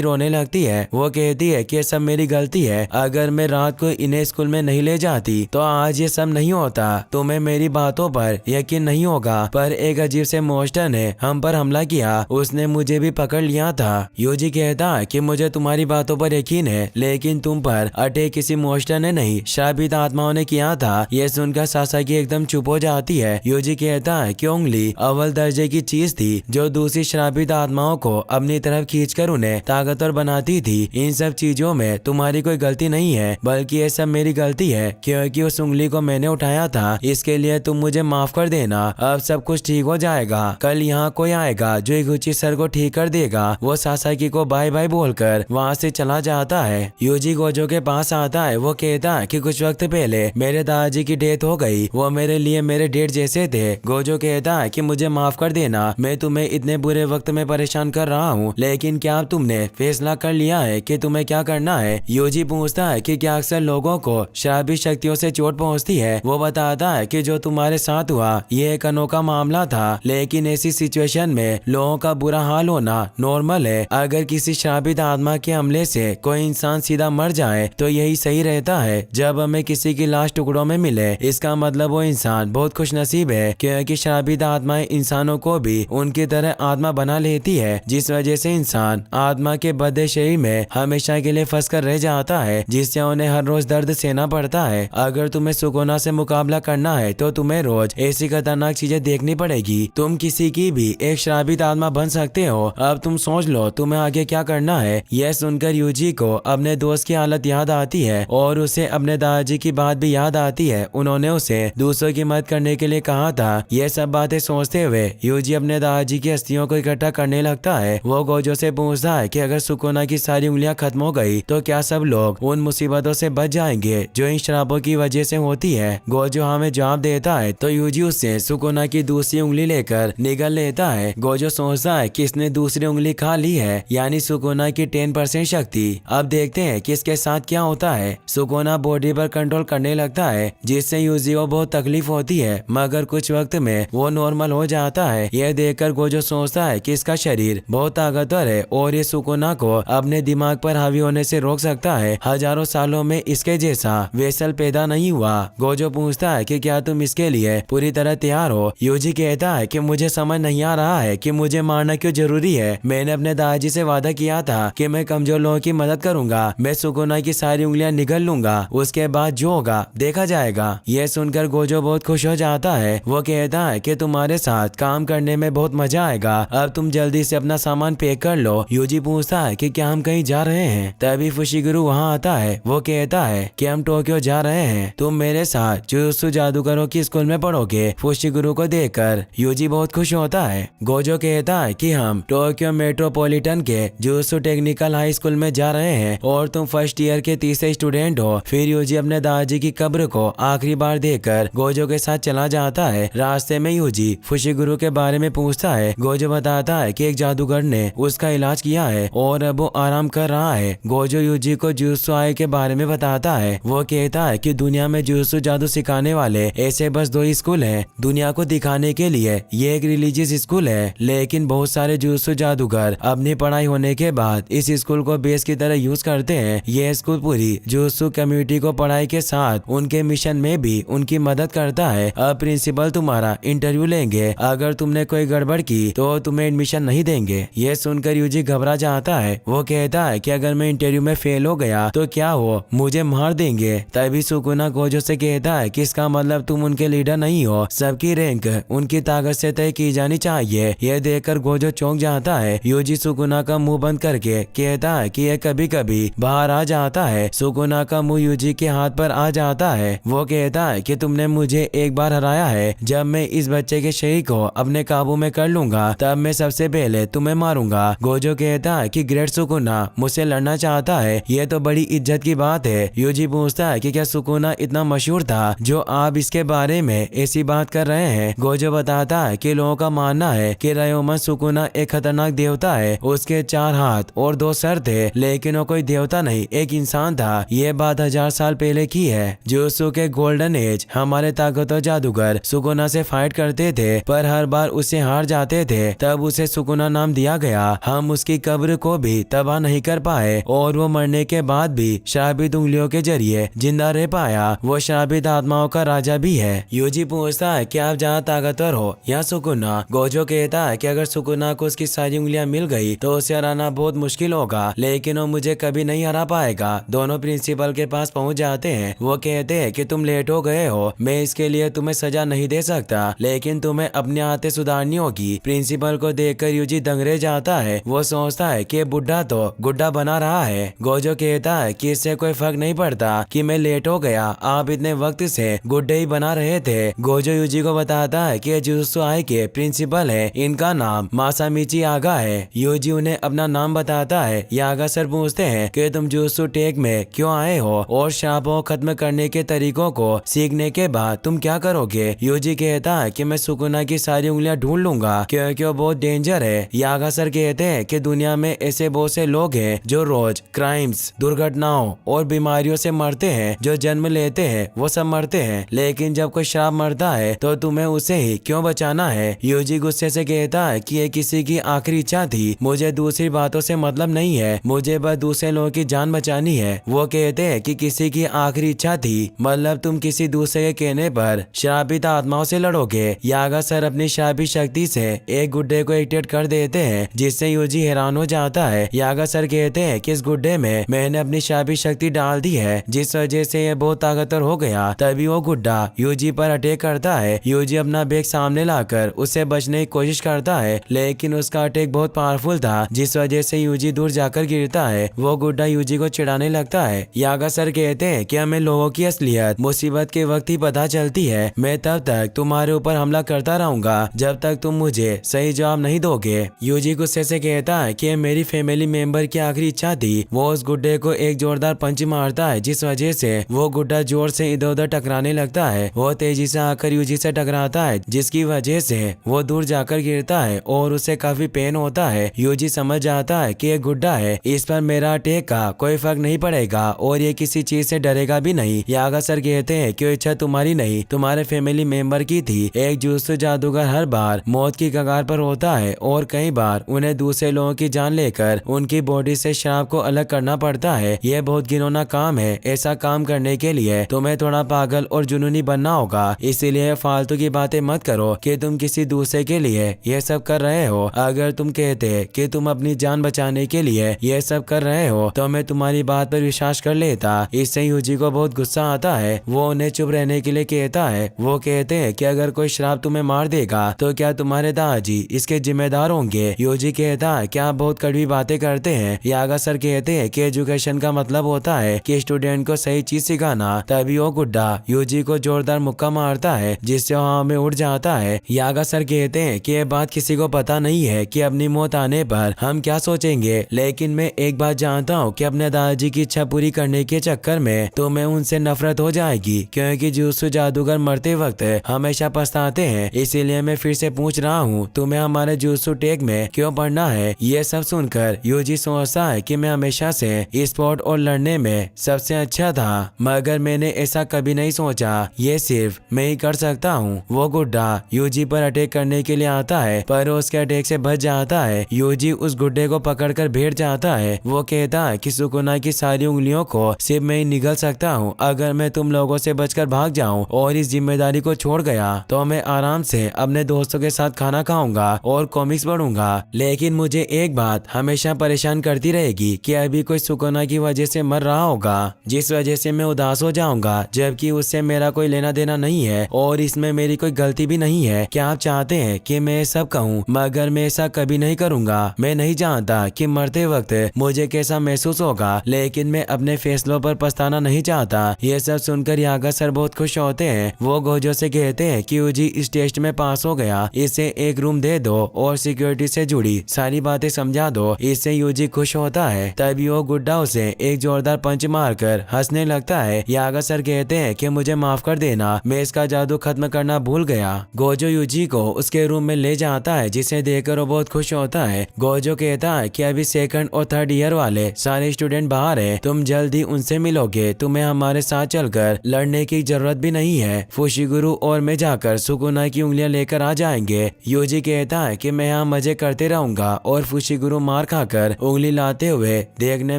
S1: रोने लगती है। वो कहती है कि सब मेरी गलती है, अगर मैं रात को इन्हें स्कूल में नहीं ले जाती तो आज ये सब नहीं होता। तुम्हें मेरी बातों पर यकीन नहीं होगा, पर एक अजीब से मॉन्स्टर ने हम पर हमला किया, उसने मुझे भी पकड़ लिया था। यूजी कहता है कि मुझे तुम्हारी बातों पर यकीन है, लेकिन तुम पर अटैक किसी मॉन्स्टर ने नहीं, श्रापित आत्माओं ने किया था। ये सुनकर सासाकी एकदम चुप हो जाती है। यूजी कहता है कि उंगली अव्वल दर्जे की चीज थी जो दूसरी श्रापित आत्माओं को अपनी तरफ खींचकर उन्हें ताकतवर बनाती थी। इन सब चीजों में तुम्हारी कोई गलती नहीं है, बल्कि ये सब मेरी गलती है, क्योंकि उस उंगली को मैंने उठाया था। इसके लिए तुम मुझे माफ कर देना। अब सब कुछ ठीक हो जाएगा। कल यहाँ कोई आएगा जो इगुची सर को ठीक कर देगा। वो सासाकी को बाय बाय बोलकर वहाँ से चला जाता है। यूजी गोजो के पास आता है। वो कहता है कि कुछ वक्त पहले मेरे दादाजी की डेथ हो गई, वो मेरे लिए मेरे डेड जैसे थे। गोजो कहता है कि मुझे माफ कर देना, मैं तुम्हें इतने बुरे वक्त में परेशान कर रहा हूँ, लेकिन क्या अब तुमने फैसला कर लिया है कि तुम्हें क्या करना है? यूजी पूछता है कि क्या अक्सर लोगों को श्रापित शक्तियों से चोट पहुंचती है? वो बताता है कि जो तुम्हारे साथ हुआ ये एक अनोखा मामला था, लेकिन ऐसी सिचुएशन में लोगों का बुरा हाल होना नॉर्मल है। अगर किसी श्रापित आत्मा के हमले से कोई इंसान सीधा मर जाए तो यही सही रहता है। जब हमें किसी की लाश टुकड़ों में मिले, इसका मतलब वो इंसान बहुत खुशनसीब है, क्योंकि श्रापित आत्माएं इंसानों को भी उनकी तरह आत्मा बना लेती है, जिस वजह से इंसान आत्मा के बदे शरीर में हमेशा के लिए फंस कर रह जाता है, जिससे उन्हें हर रोज दर्द सहना पड़ता है। अगर तुम्हें सुकोना से मुकाबला करना है तो तुम्हें रोज ऐसी खतरनाक चीजें देखनी पड़ेगी। तुम किसी की भी एक श्रापित आत्मा बन सकते हो। अब तुम सोच लो तुम्हें आगे क्या करना है। यह सुनकर यूजी को अपने दोस्त की हालत याद आती है और उसे अपने दादाजी की बात भी याद आती है। उन्होंने उसे दूसरों की मदद करने के लिए कहा था। यह सब बातें सोचते हुए यूजी अपने दादाजी की अस्थियों को इकट्ठा करने लगता है। वो गोजो से पूछता है कि अगर सुकोना की सारी उंगलियां खत्म हो गई तो क्या सब लोग उन मुसीबतों से बच जाएंगे जो इन शराबों की वजह से होती है? गोजो हमें जवाब देता है तो यूजी उससे सुकोना की दूसरी उंगली लेकर निगल लेता है। गोजो सोचता है कि इसने दूसरी उंगली खा ली है, यानी सुकोना की 10% शक्ति। अब देखते हैं कि इसके साथ क्या होता है। सुकोना बॉडी पर कंट्रोल करने लगता है, जिससे यूजी को बहुत तकलीफ होती है, मगर कुछ वक्त में वो नॉर्मल हो जाता है। यह देखकर गोजो सोचता है कि इसका शरीर बहुत ताकतवर है और ये सुकोना को अपने दिमाग पर हावी होने से रोक सकता है। हजारों सालों में इसके जैसा वेसल पैदा नहीं हुआ। गोजो पूछता है कि क्या तुम इसके लिए पूरी तरह तैयार हो? यूजी कहता है कि मुझे समझ नहीं आ रहा है कि मुझे मारना क्यों जरूरी है। मैंने अपने दादाजी से वादा किया था कि मैं कमजोर लोगों की मदद करूंगा। मैं सुकोना की सारी उंगलियां निगल लूंगा, उसके बाद जो होगा देखा जाएगा। यह सुनकर गोजो बहुत खुश हो जाता है। वो कहता है कि तुम्हारे साथ काम करने में बहुत मजा आएगा। अब तुम जल्दी से अपना सामान पैक कर लो। यूजी पूछता है कि क्या हम कहीं जा रहे हैं? तभी फुशिगुरु वहाँ आता है। वो कहता है कि हम टोक्यो जा रहे हैं, तुम मेरे साथ जुजुत्सु जादूगरों की स्कूल में पढ़ोगे। फुशिगुरु को देखकर यूजी बहुत खुश होता है। गोजो कहता है कि हम टोक्यो मेट्रोपॉलिटन के जुजुत्सु टेक्निकल हाई स्कूल में जा रहे हैं और तुम फर्स्ट ईयर के तीसरे स्टूडेंट हो। फिर यूजी अपने दादाजी की कब्र को आखिरी बार देखकर गोजो के साथ चला जाता है। रास्ते में यूजी फुशिगुरु के बारे में पूछता है। गोजो बताता है कि एक जादूगर ने उसका इलाज किया है और अब वो आराम कर रहा है। गोजो यूजी को जुजुत्सु आय के बारे में बताता है। वो कहता है कि दुनिया में जुजुत्सु जादू सिखाने वाले ऐसे बस 2 स्कूल हैं। दुनिया को दिखाने के लिए ये एक रिलीजियस स्कूल है, लेकिन बहुत सारे जुजुत्सु जादूगर अपनी पढ़ाई होने के बाद इस स्कूल को बेस की तरह यूज करते हैं। ये स्कूल पूरी जुजुत्सु कम्युनिटी को पढ़ाई के साथ उनके मिशन में भी उनकी मदद करता है। अब प्रिंसिपल तुम्हारा इंटरव्यू लेंगे, अगर तुमने कोई गड़बड़ की तो तुम्हें एडमिशन नहीं देंगे। ये सुनकर यूजी घबरा जाता है। वो कहता है कि अगर मैं इंटरव्यू में फेल हो गया तो क्या हो, मुझे मार देंगे। तभी सुकुना गोजो से कहता है कि इसका मतलब तुम उनके लीडर नहीं हो, सबकी रैंक उनकी ताकत से तय की जानी चाहिए। यह देखकर गोजो चौंक जाता है। यूजी सुकुना का मुंह बंद करके कहता है कि यह कभी कभी बाहर आ जाता है। सुकुना का मुंह यूजी के हाथ पर आ जाता है। वो कहता है कि तुमने मुझे एक बार हराया है, जब मैं इस बच्चे के शरीर को अपने काबू में कर लूंगा तब मैं सबसे पहले तुम्हें मारूंगा। गोजो कहता है कि ग्रेट सुकुना मुझसे लड़ना चाहता है, यह तो बड़ी इज्जत की बात है। यूजी पूछता है कि क्या सुकुना इतना मशहूर था जो आप इसके बारे में ऐसी बात कर रहे हैं? गोजो बताता है कि लोगों का मानना है कि रयोमा सुकुना एक खतरनाक देवता है। उसके 4 हाथ और 2 सर थे, लेकिन वो कोई देवता नहीं, एक इंसान था। ये बात 1000 साल पहले की है। जुजुत्सु के गोल्डन एज हमारे ताकतवर जादूगर सुकुना से फाइट करते थे, पर हर बार बार उसे हार जाते थे तब उसे सुकुना नाम दिया गया। हम उसकी कब्र को भी तबाह नहीं कर पाए और वो मरने के बाद भी श्रापित उंगलियों के जरिए जिंदा रह पाया। वो श्रापित आत्माओं का राजा भी है। यूजी पूछता है कि आप ज्यादा ताकतवर हो या सुकुना। गोजो कहता है कि अगर सुकुना को उसकी सारी उंगलियां मिल गई तो उसे हराना बहुत मुश्किल होगा, लेकिन वो मुझे कभी नहीं हरा पाएगा। दोनों प्रिंसिपल के पास पहुंच जाते हैं। वो कहते हैं कि तुम लेट हो गए हो, मैं इसके लिए तुम्हें सजा नहीं दे सकता, लेकिन तुम्हें अपनी आदतें सुधारनी होगी। प्रिंसिपल को देखकर यूजी दंग रह जाता है। वो सोचता है कि बुढ़ा तो गुड्डा बना रहा है। गोजो कहता है कि इससे कोई फर्क नहीं पड़ता कि मैं लेट हो गया, आप इतने वक्त से गुड्डे ही बना रहे थे। गोजो यूजी को बताता है कि जुजुत्सु आई के प्रिंसिपल है, इनका नाम मासामिची यागा है। यूजी उन्हें अपना नाम बताता है। यागा सर पूछते हैं कि तुम जुजुत्सु टेक में क्यों आए हो और श्रापों खत्म करने के तरीकों को सीखने के बाद तुम क्या करोगे। यूजी कहता है कि मैं सुकुना की सारी उंगलियां ढूंढ लूंगा क्योंकि वो बहुत डेंजर है। यागा सर कहते हैं कि दुनिया में ऐसे बहुत से लोग हैं जो रोज क्राइम्स, दुर्घटनाओं और बीमारियों से मरते हैं। जो जन्म लेते हैं वो सब मरते हैं, लेकिन जब कोई श्राप मरता है तो तुम्हें उसे ही क्यों बचाना है। यूजी गुस्से से कहता है कि ये किसी की आखिरी इच्छा थी, मुझे दूसरी बातों से मतलब नहीं है, मुझे बस दूसरे लोगों की जान बचानी है। वो कहते हैं कि किसी की आखिरी इच्छा थी मतलब तुम किसी दूसरे के कहने पर श्रापित आत्माओं से लड़ोगे। यागा सर अपनी श्रापित शक्ति से एक गुड्डे को एक्टिवेट कर देते हैं, जिससे यूजी हैरान हो जाता है। यागा सर कहते हैं कि इस गुड्डे में मैंने अपनी श्रापित शक्ति डाल दी है, जिस वजह से ये बहुत ताकतवर हो गया। तभी वो गुड्डा यूजी पर अटैक करता है। यूजी अपना बैग सामने लाकर उससे बचने की कोशिश करता है, लेकिन उसका अटैक बहुत पावरफुल था, जिस वजह से यूजी दूर जाकर गिरता है। वो गुड्डा यूजी को चिढ़ाने लगता है। यागा सर कहते हैं कि हमें लोगों की असलियत मुसीबत के वक्त ही पता चलती है। मैं तब तक तुम्हारे ऊपर हमला करता रहूंगा जब तक तुम मुझे सही जवाब नहीं दोगे। यूजी गुस्से से कहता है कि मेरी फैमिली मेंबर की आखिरी इच्छा थी। वो उस गुड्डे को एक जोरदार पंच मारता है, जिस वजह से वो गुड्डा जोर से इधर उधर टकराने लगता है। वो तेजी से आकर यूजी से टकराता है, जिसकी वजह से वो दूर जाकर गिरता है और उसे काफी पेन होता है। यूजी समझ जाता है कि ये गुड्डा है, इस पर मेरा अटैक का कोई फर्क नहीं पड़ेगा और ये किसी चीज से डरेगा भी नहीं। यागा सर कहते हैं कि इच्छा तुम्हारी नहीं, तुम्हारे फैमिली मेंबर की थी। एक जुजुत्सु जादूगर हर बार मौत की कगार पर होता है और कई बार उन्हें दूसरे लोगों की जान लेकर उनकी बॉडी से श्राप को अलग करना पड़ता है। यह बहुत घिनौना काम है। ऐसा काम करने के लिए तुम्हें थोड़ा पागल और जुनूनी बनना होगा, इसीलिए फालतू की बातें मत करो कि तुम किसी दूसरे के लिए यह सब कर रहे हो। अगर तुम कहते कि तुम अपनी जान बचाने के लिए यह सब कर रहे हो तो मैं तुम्हारी बात पर विश्वास कर लेता। इससे यूजी को बहुत गुस्सा आता है। वो उन्हें चुप रहने के लिए कहता है। वो कहते हैं कि अगर कोई श्राप तुम्हें मार देगा तो क्या तुम्हारे दादाजी इसके जिम्मेदार होंगे। यूजी कहता है कि आप बहुत कड़वी बातें करते हैं। यागा सर कहते हैं कि एजुकेशन का मतलब होता है कि स्टूडेंट को सही चीज सिखाना। तभी वो गुड्डा यूजी को जोरदार मुक्का मारता है, जिससे वहाँ में उड़ जाता है। यागा सर कहते हैं कि ये बात किसी को पता नहीं है कि अपनी मौत आने पर हम क्या सोचेंगे, लेकिन मैं एक बात जानता हूँ कि अपने दादाजी की इच्छा पूरी करने के चक्कर में तुम्हें उनसे नफरत हो जाएगी, क्योंकि जुजुत्सु जादूगर मरते वक्त हमेशा पछताते हैं। इसीलिए मैं फिर से पूछ रहा हूँ तुम्हें हमारे जुजुत्सु टेक में क्यों पढ़ना है। ये सब सुनकर यूजी सोचता है कि मैं हमेशा से स्पोर्ट और लड़ने में सबसे अच्छा था, मगर मैंने ऐसा कभी नहीं सोचा ये सिर्फ मैं ही कर सकता हूँ। वो गुड्डा यूजी पर अटैक करने के लिए आता है, पर उसके अटैक से बच जाता है। यूजी उस गुड्डे को पकड़कर बैठ जाता है। वो कहता है कि सुकुना की सारी उंगलियों को सिर्फ मैं ही निगल सकता हूँ। अगर मैं तुम लोगों से बचकर भाग जाऊँ और इस जिम्मेदारी को छोड़ गया तो मैं आराम से अपने दोस्तों के साथ खाना खाऊंगा और कॉमिक्स पढ़ूंगा। लेकिन मुझे एक बात हमेशा परेशान करती रहेगी कि अभी कोई सुकुना की वजह से मर रहा होगा, जिस वजह से मैं उदास हो जाऊंगा, जबकि उससे मेरा कोई लेना देना नहीं है और इसमें मेरी कोई गलती भी नहीं है। क्या आप चाहते हैं कि मैं सब कहूँ, मगर मैं ऐसा कभी नहीं करूंगा। मैं नहीं जानता कि मरते वक्त मुझे कैसा महसूस होगा, लेकिन मैं अपने फैसलों पर पछताना नहीं चाहता। ये सब सुनकर यागा सर बहुत खुश होते हैं। वो गोजो से कहते हैं कि यूजी इस टेस्ट में पास हो गया, इसे एक रूम दे दो और सिक्योरिटी से जुड़ी सारी बातें समझा दो। इससे यूजी खुश होता है। तभी वो गुड्डा उसे एक जोरदार पंच मारकर हंसने लगता है। यागा सर कहते हैं कि मुझे माफ कर देना, मैं इसका जादू खत्म करना भूल गया। गोजो यूजी को उसके रूम में ले जाता है, जिसे देखकर वो बहुत खुश होता है। गोजो कहता है कि अभी सेकंड और थर्ड ईयर वाले सारे स्टूडेंट बाहर हैं, तुम जल्दी उनसे मिलोगे। तुम्हें हमारे साथ चलकर लड़ने की जरूरत भी नहीं है। फुशिगुरु और मैं जाकर सुकुना की उंगलियां लेकर आ जाएंगे। यूजी कहता है कि मैं यहाँ मजे करते रहूंगा और फुशिगुरु मार खाकर उंगली लाते हुए देखने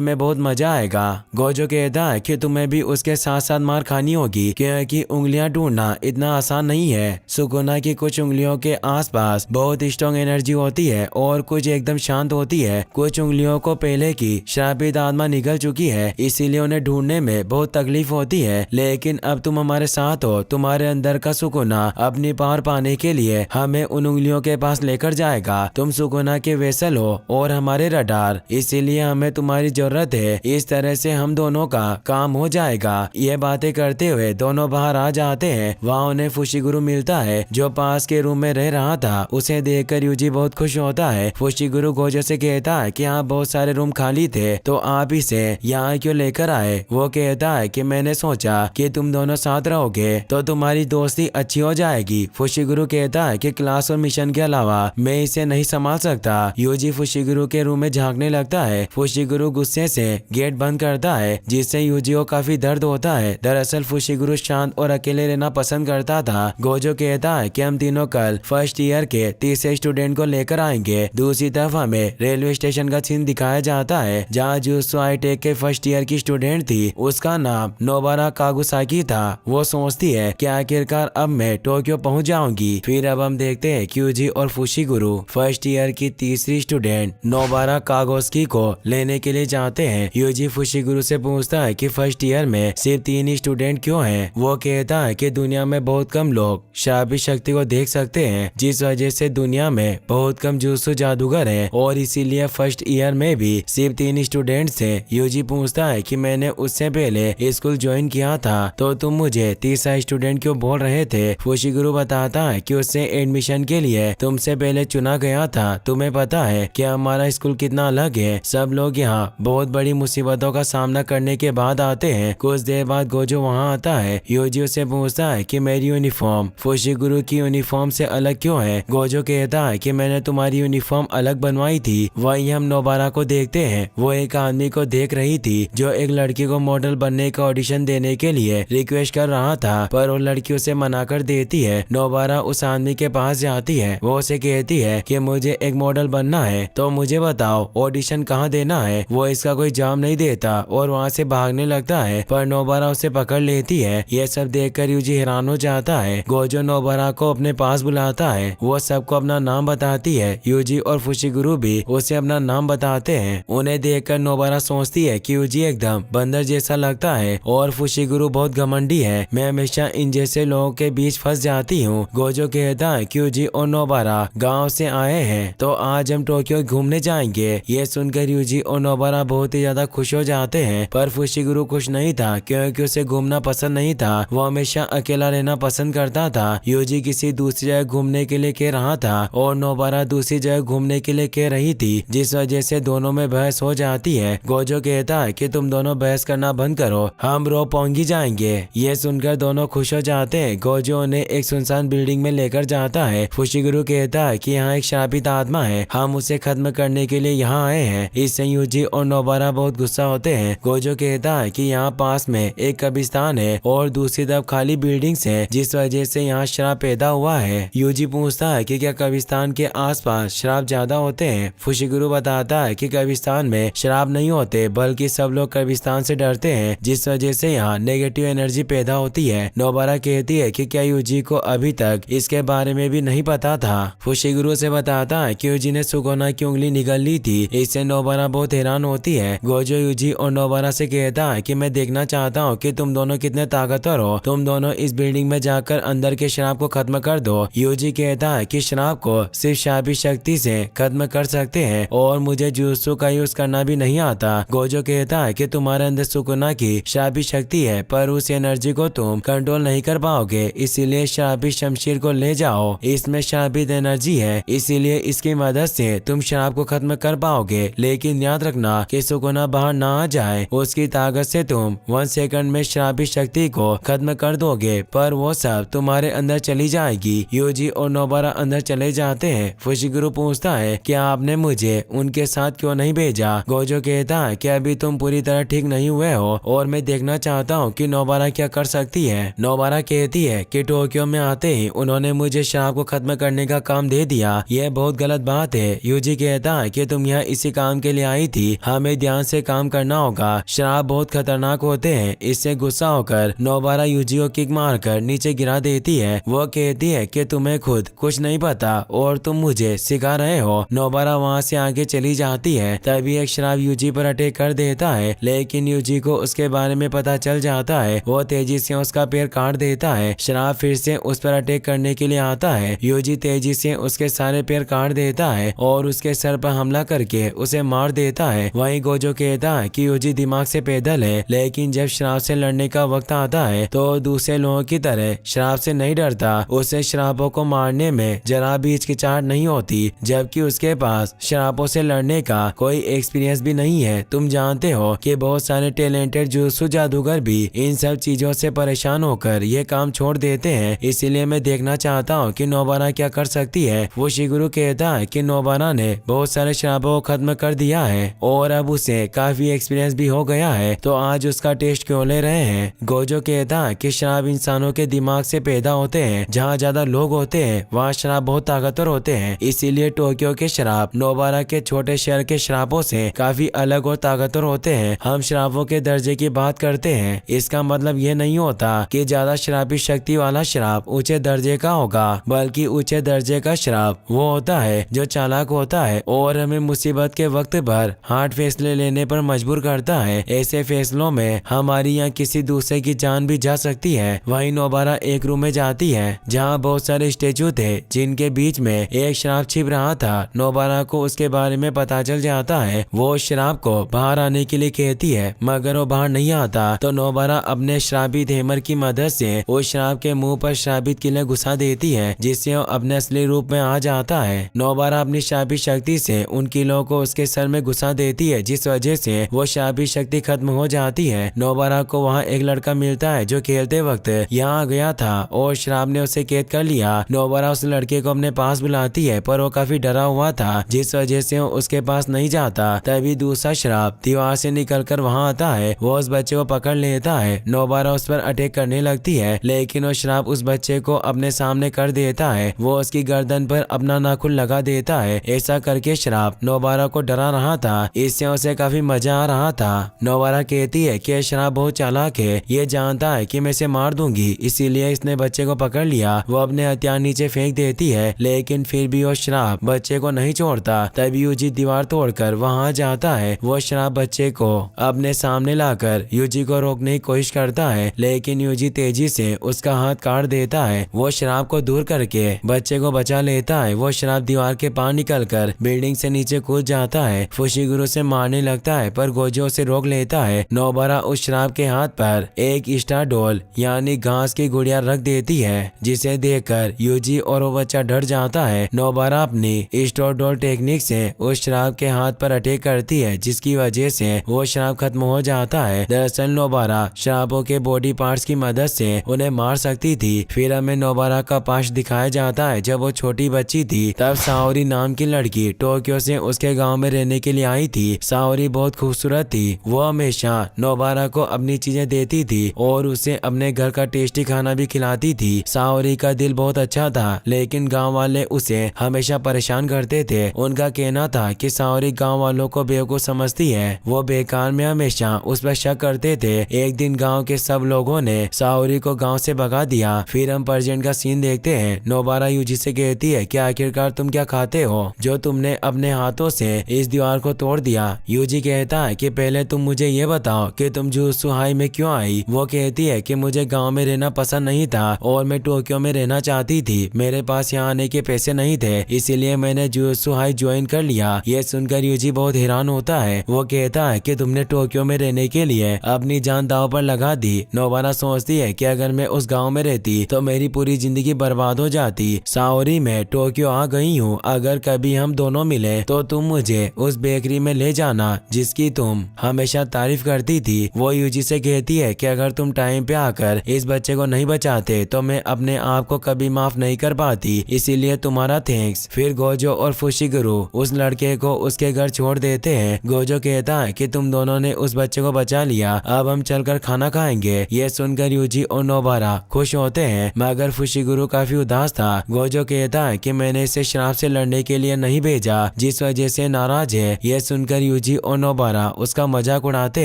S1: में बहुत मजा आएगा। गोजो कहता है कि तुम्हें भी उसके साथ साथ मार खानी होगी क्योंकि उंगलियां ढूंढना इतना आसान नहीं है। सुकुना की कुछ उंगलियों के आसपास बहुत स्ट्रॉन्ग एनर्जी होती है और कुछ एकदम शांत होती है। कुछ उंगलियों को पहले की श्रापित आत्मा निकल चुकी है, इसीलिए उन्हें ढूंढने में बहुत तकलीफ होती है। लेकिन अब तुम हमारे साथ हो, तुम्हारे अंदर का सुकुना अपनी पावर पाने के लिए हमें उन उंगलियों के पास लेकर जाएगा। तुम सुकुना के वेसल हो और हमारे रडार, इसीलिए हमें तुम्हारी जरूरत है। इस तरह से हम दोनों का काम हो जाएगा। ये बातें करते हुए दोनों बाहर आ जाते हैं। वहाँ उन्हें फुशिगुरु मिलता है जो पास के रूम में रह रहा था। उसे देखकर यूजी बहुत खुश होता है। फुशिगुरु गोजो से कहता है कि यहाँ बहुत सारे रूम खाली थे तो आप इसे यहाँ क्यों लेकर आए। वो कहता है कि मैंने सोचा कि तुम दोनों साथ रहोगे तो तुम्हारी दोस्ती अच्छी हो जाएगी। फुशिगुरु कहता है कि क्लास और मिशन के अलावा मैं इसे नहीं संभाल सकता। यूजी फुशिगुरु के रूम में झांकने लगता है। फुशिगुरु गुस्से से गेट बंद करता है जिससे यूजी को काफी दर्द होता है। दरअसल फुशिगुरु शांत और अकेले रहना पसंद करता था। गोजो कहता है कि हम तीनों कल फर्स्ट ईयर के तीसरे स्टूडेंट को लेकर आएंगे। दूसरी तरफ हमें रेलवे स्टेशन का सीन दिखाया जाता है जहाँ जुत्सु हाईटेक के फर्स्ट ईयर की स्टूडेंट थी। उसका नाम नोबारा कागुसाकी था। वो सोचती है कि आखिरकार अब मैं टोक्यो पहुंच जाऊंगी। फिर अब हम देखते हैं कि यूजी और फुशिगुरु फर्स्ट ईयर की तीसरी स्टूडेंट नोबारा कागोस्की को लेने के लिए जाते हैं। यूजी फुशिगुरु से पूछता है कि फर्स्ट ईयर में सिर्फ 3 ही स्टूडेंट क्यों हैं। वो कहता है कि दुनिया में बहुत कम लोग शाबी शक्ति को देख सकते हैं, जिस वजह से दुनिया में बहुत कम जुत्सु जादूगर हैं और इसीलिए फर्स्ट ईयर में भी सिर्फ 3 स्टूडेंट्स थे। यूजी पूछता है कि मैंने उससे पहले स्कूल ज्वाइन किया था तो तुम मुझे तीसरा स्टूडेंट क्यों बोल रहे थे। फुशिगुरु बताता है कि उससे एडमिशन के लिए तुमसे पहले चुना गया था। तुम्हें पता है कि हमारा स्कूल कितना अलग है। सब लोग यहाँ बहुत बड़ी मुसीबतों का सामना करने के बाद आते हैं। कुछ देर बाद गोजो वहाँ आता है। यूजी उससे पूछता है कि मेरी यूनिफॉर्म फुशिगुरु की यूनिफॉर्म से अलग क्यों है। गोजो कहता है कि मैंने तुम्हारी यूनिफॉर्म अलग बनवाई थी। वहीं हम नोबारा को देखते हैं। वो एक आदमी को देख रही थी जो एक लड़की को मॉडल बनने का ऑडिशन देने के लिए रिक्वेस्ट कर रहा था, पर वो लड़की उसे मना कर देती है। नोबारा उस आदमी के पास जाती है। वो उसे कहती है कि मुझे एक मॉडल बनना है तो मुझे बताओ ऑडिशन कहाँ देना है। वो इसका कोई जवाब नहीं देता और वहाँ से भागने लगता है, पर नोबारा उसे पकड़ लेती है। ये सब देखकर यूजी हैरान हो जाता है। गोजो नोबारा को अपने पास बुलाता है। वो सबको अपना नाम बताती है। यूजी और फुशिगुरु भी उसे अपना नाम बताते हैं। उन्हें देखकर नोबारा सोचती है कि यूजी एकदम बंदर जैसा लगता है और फुशिगुरु बहुत घमंडी है। मैं हमेशा इन जैसे लोगों के बीच फंस जाती हूँ। गोजो कहता है कि यूजी और नोबारा गांव से आए हैं तो आज हम टोक्यो घूमने जाएंगे। ये सुनकर यूजी और नोबारा बहुत ही ज्यादा खुश हो जाते हैं, पर फुशिगुरु खुश नहीं था क्योंकि उसे घूमना पसंद नहीं था। वो हमेशा अकेला रहना पसंद करता था। यूजी किसी दूसरी जगह घूमने के लिए कह रहा था और नोबारा दूसरी जगह घूमने के लिए कह रही थी, जिस वजह से दोनों में बहस हो जाती है। गोजो कहता है कि तुम दोनों बहस करना बंद करो, हम रोपोंगी जाएंगे। ये सुनकर दोनों खुश हो जाते हैं। गोजो उन्हें एक सुनसान बिल्डिंग में लेकर जाता है। फुशिगुरु कहता है कि यहाँ एक श्रापित आत्मा है, हम उसे खत्म करने के लिए यहाँ आए हैं। इससे यूजी और नोबारा बहुत गुस्सा होते हैं। गोजो कहता है कि यहाँ पास में एक कब्रिस्तान है और दूसरी तरफ खाली बिल्डिंग्स है, जिस वजह से यहाँ श्राप पैदा हुआ है। यूजी पूछता है कि क्या कब्रिस्तान के आसपास श्राप ज्यादा होते हैं। फुशिगुरु बताता है कि कब्रिस्तान में श्राप नहीं होते, बल्कि सब लोग कब्रिस्तान से डरते हैं, जिस वजह से यहाँ नेगेटिव एनर्जी पैदा होती है। नोबारा कहती है कि क्या यूजी को अभी तक इसके बारे में भी नहीं पता था। फुशिगुरु से बताता है कि यूजी ने सुकोना की उंगली निगल ली थी। इससे नोबारा बहुत हैरान होती है। गोजो यूजी और नोबारा से कहता है कि मैं देखना चाहता हूँ कि तुम दोनों कितने ताकतवर हो। तुम दोनों इस बिल्डिंग में जाकर अंदर के श्राप को खत्म कर दो। यूजी कहता है कि श्राप को सिर्फ शाबी शक्ति से खत्म कर सकते हैं और मुझे जुत्सु का यूज करना भी नहीं आता। गोजो कहता है कि तुम्हारे अंदर सुकुना की शाबी शक्ति है, पर उस एनर्जी को तुम कंट्रोल नहीं कर पाओगे, इसीलिए शाबी शमशीर को ले जाओ। इसमें शाबित एनर्जी है, इसीलिए इसकी मदद से तुम श्राप को खत्म कर पाओगे। लेकिन याद रखना कि सुकुना बाहर ना आ जाए। उसकी ताकत से तुम 1 सेकंड में श्रापित शक्ति को खत्म कर दोगे, पर वो सब तुम्हारे अंदर चली जाएगी। यूजी और नोबारा अंदर चले जाते हैं। फुशिगुरु पूछता है कि आपने मुझे उनके साथ क्यों नहीं भेजा। गोजो कहता है कि अभी तुम पूरी तरह ठीक नहीं हुए हो और मैं देखना चाहता हूँ कि नोबारा क्या कर सकती है। नोबारा कहती है कि टोक्यो में आते ही उन्होंने मुझे शराब को खत्म करने का काम दे दिया, यह बहुत गलत बात है। यूजी कहता है कि तुम यहाँ इसी काम के लिए आई थी, हमें ध्यान से काम करना होगा, शराब बहुत खतरनाक होते हैं। इससे गुस्सा होकर नोबारा यूजी को किक मारकर नीचे गिरा देती है। वो कहती है कि तुम्हें खुद कुछ नहीं पता और तुम मुझे सिखा रहे हो। नोबारा वहाँ से आगे चली जाती है। तभी एक शराब यूजी पर अटैक कर देता है, लेकिन यूजी को उसके बारे में पता चल जाता है। वो तेजी से उसका पैर काट देता है। शराब फिर से उस पर अटैक करने के लिए आता है। यूजी तेजी से उसके सारे पैर काट देता है और उसके सर पर हमला करके उसे मार देता है। वहीं गोजो कहता है कि यूजी दिमाग से पैदल है, लेकिन जब शराब से लड़ने का वक्त आता है तो दूसरे लोगों की तरह शराब से नहीं डरता। उसे शराबों को मारने में जरा भी हिचकिचाहट नहीं होती, जबकि उसके पास शराबों से लड़ने का कोई एक्सपीरियंस भी नहीं है। तुम जानते हो कि बहुत सारे टैलेंटेड जुजुत्सु जादूगर भी इन सब चीजों से परेशान होकर ये काम छोड़ देते हैं, इसीलिए मैं देखना चाहता हूँ कि नोबारा क्या कर सकती है। वो शिगुरु कहता है कि नोबारा ने बहुत सारे शराबों को खत्म कर दिया है और अब उसे काफी एक्सपीरियंस भी हो गया है, तो आज उसका टेस्ट क्यों ले रहे हैं। गोजो कहता है कि शराब इंसानों के दिमाग से पैदा होते हैं, जहाँ ज्यादा लोग होते हैं वहाँ शराब बहुत ताकतवर होते हैं, इसीलिए टोक्यो के शराब नोबारा के छोटे शहर के शराबों से काफी अलग और ताकतवर होते हैं। हम शराबों के दर्जे की बात करते हैं, इसका मतलब ये नहीं होता कि ज्यादा शराबी शक्ति वाला शराब ऊंचे दर्जे का होगा, बल्कि ऊंचे दर्जे का शराब वो होता है जो चालाक होता है और हमें मुसीबत के वक्त पर हार्ड फैसले लेने पर मजबूर करता है। ऐसे फैसलों में हमारी या किसी दूसरे की जान भी जा सकती है। वहीं नोबारा एक रूम में जाती है जहाँ बहुत सारे स्टेचू थे, जिनके बीच में एक शराब छिप रहा था। नोबारा को उसके बारे में पता चल जाता है। वो शराब को बाहर आने के लिए कहती है, मगर वो बाहर नहीं आता तो नोबारा अपने शराबित हैमर की मदद से उस शराब के मुंह पर शराबित किले घुसा देती है, जिससे वो अपने असली रूप में आ जाता है। नोबारा अपनी शराबी शक्ति से उन किलों को उसके सर में घुसा देती है, जिस वजह से वो शराबी शक्ति खत्म हो जाती है। नोबारा को वहाँ एक लड़का मिलता है जो खेलते वक्त यहाँ गया था और शराब ने उसे कैद कर लिया। नोबारा उस लड़के को अपने पास बुलाती है, पर वो काफी डरा हुआ था, जिस वजह से वो उसके पास नहीं जाता। तभी दूसरा शराब दीवार से निकलकर वहाँ आता है। वो उस बच्चे को पकड़ लेता है। नोबारा उस पर अटैक करने लगती है, लेकिन वो शराब उस बच्चे को अपने सामने कर देता है। वो उसकी गर्दन पर अपना नाखून लगा देता है। ऐसा करके शराब नोबारा को डरा रहा था, इससे उसे काफी मजा आ रहा था। नोबारा कहती है कि शराब बहुत चालाक है, ये जानता है कि मैं इसे मार दूंगी, इसीलिए इसने बच्चे को पकड़ लिया। वो अपने हथियार नीचे फेंक देती है, लेकिन फिर भी वो शराब बच्चे को नहीं छोड़ता। तभी यूजी दीवार तोड़कर वहाँ जाता है। वो शराब बच्चे को अपने सामने लाकर यूजी को रोकने की कोशिश करता है, लेकिन यूजी तेजी से उसका हाथ काट देता है। वो शराब को दूर करके बच्चे को बचा लेता है। वो शराब दीवार के पार निकलकर बिल्डिंग से नीचे कूद जाता है। फुशिगुरु से मारने लगता है, पर गोजो उसे रोक लेता है। नोबारा उस शराब के हाथ पर एक स्टार डॉल यानी घास की गुड़िया रख देती है, जिसे देखकर यूजी और वो बच्चा डर जाता है। नोबारा अपनी स्टार डॉल टेक्निक से उस शराब के हाथ पर अटैक करती है, जिसकी वजह से वो शराब खत्म हो जाता है। दरअसल नोबारा शराबों के बॉडी पार्ट्स की मदद से उन्हें मार सकती थी। फिर हमें नोबारा का पास्ट दिखाया जाता है। जब वो छोटी बच्ची थी तब साओरी नाम की लड़की टोक्यो से उसके गांव में रहने के लिए आई थी। साओरी बहुत खूबसूरत थी। वो हमेशा नोबारा को अपनी चीजें देती थी और उसे अपने घर का टेस्टी खाना भी खिलाती थी। साओरी का दिल बहुत अच्छा था, लेकिन गांव वाले उसे हमेशा परेशान करते थे। उनका कहना था कि साओरी गांव वालों को बेवकूफ समझती है। वो बेकार में हमेशा उस पर शक करते थे। एक दिन गांव के सब लोगों ने साओरी को गांव से भगा दिया। फिर हम प्रेजेंट का सीन देखते हैं। नोबारा यूजी से कहती है कि आखिरकार तुम क्या खाते हो जो तुमने अपने हाथों से इस दीवार को तोड़ दिया। यूजी कहता है कि पहले तुम मुझे ये बताओ कि तुम जुजुत्सु हाई में क्यों आई। वो कहती है कि मुझे गांव में रहना पसंद नहीं था और मैं टोक्यो में रहना चाहती थी। मेरे पास यहाँ आने के पैसे नहीं थे, इसीलिए मैंने जुजुत्सु हाई ज्वाइन कर लिया। ये सुनकर यूजी बहुत हैरान होता है। वो कहता है कि तुमने टोक्यो में रहने के लिए अपनी जान दांव पर लगा दी। नोबारा सोचती है कि अगर मैं उस गांव में रहती तो मेरी पूरी जिंदगी बर्बाद हो जाती। साओरी मैं टोक्यो आ गई हूँ, अगर कभी हम दोनों मिले तो तुम मुझे उस बेकरी में ले जाना जिसकी तुम हमेशा तारीफ करती थी। वो यूजी से कहती है कि अगर तुम टाइम पे आकर इस बच्चे को नहीं बचाते तो मैं अपने आप को कभी माफ नहीं कर पाती, इसीलिए तुम्हारा थैंक्स। फिर गोजो और फुशिगुरु उस लड़के को उसके घर छोड़ देते हैं। गोजो कहता है कि तुम दोनों ने उस बच्चे को बचा लिया, अब हम चलकर खाना खाएंगे। ये सुनकर यूजी और नोबारा खुश होते हैं, मगर फुशिगुरु काफी काफी उदास था। गोजो कहता है कि मैंने इसे श्राप से लड़ने के लिए नहीं भेजा, जिस वजह से नाराज है। यह सुनकर यूजी और नोबारा उसका मजाक उड़ाते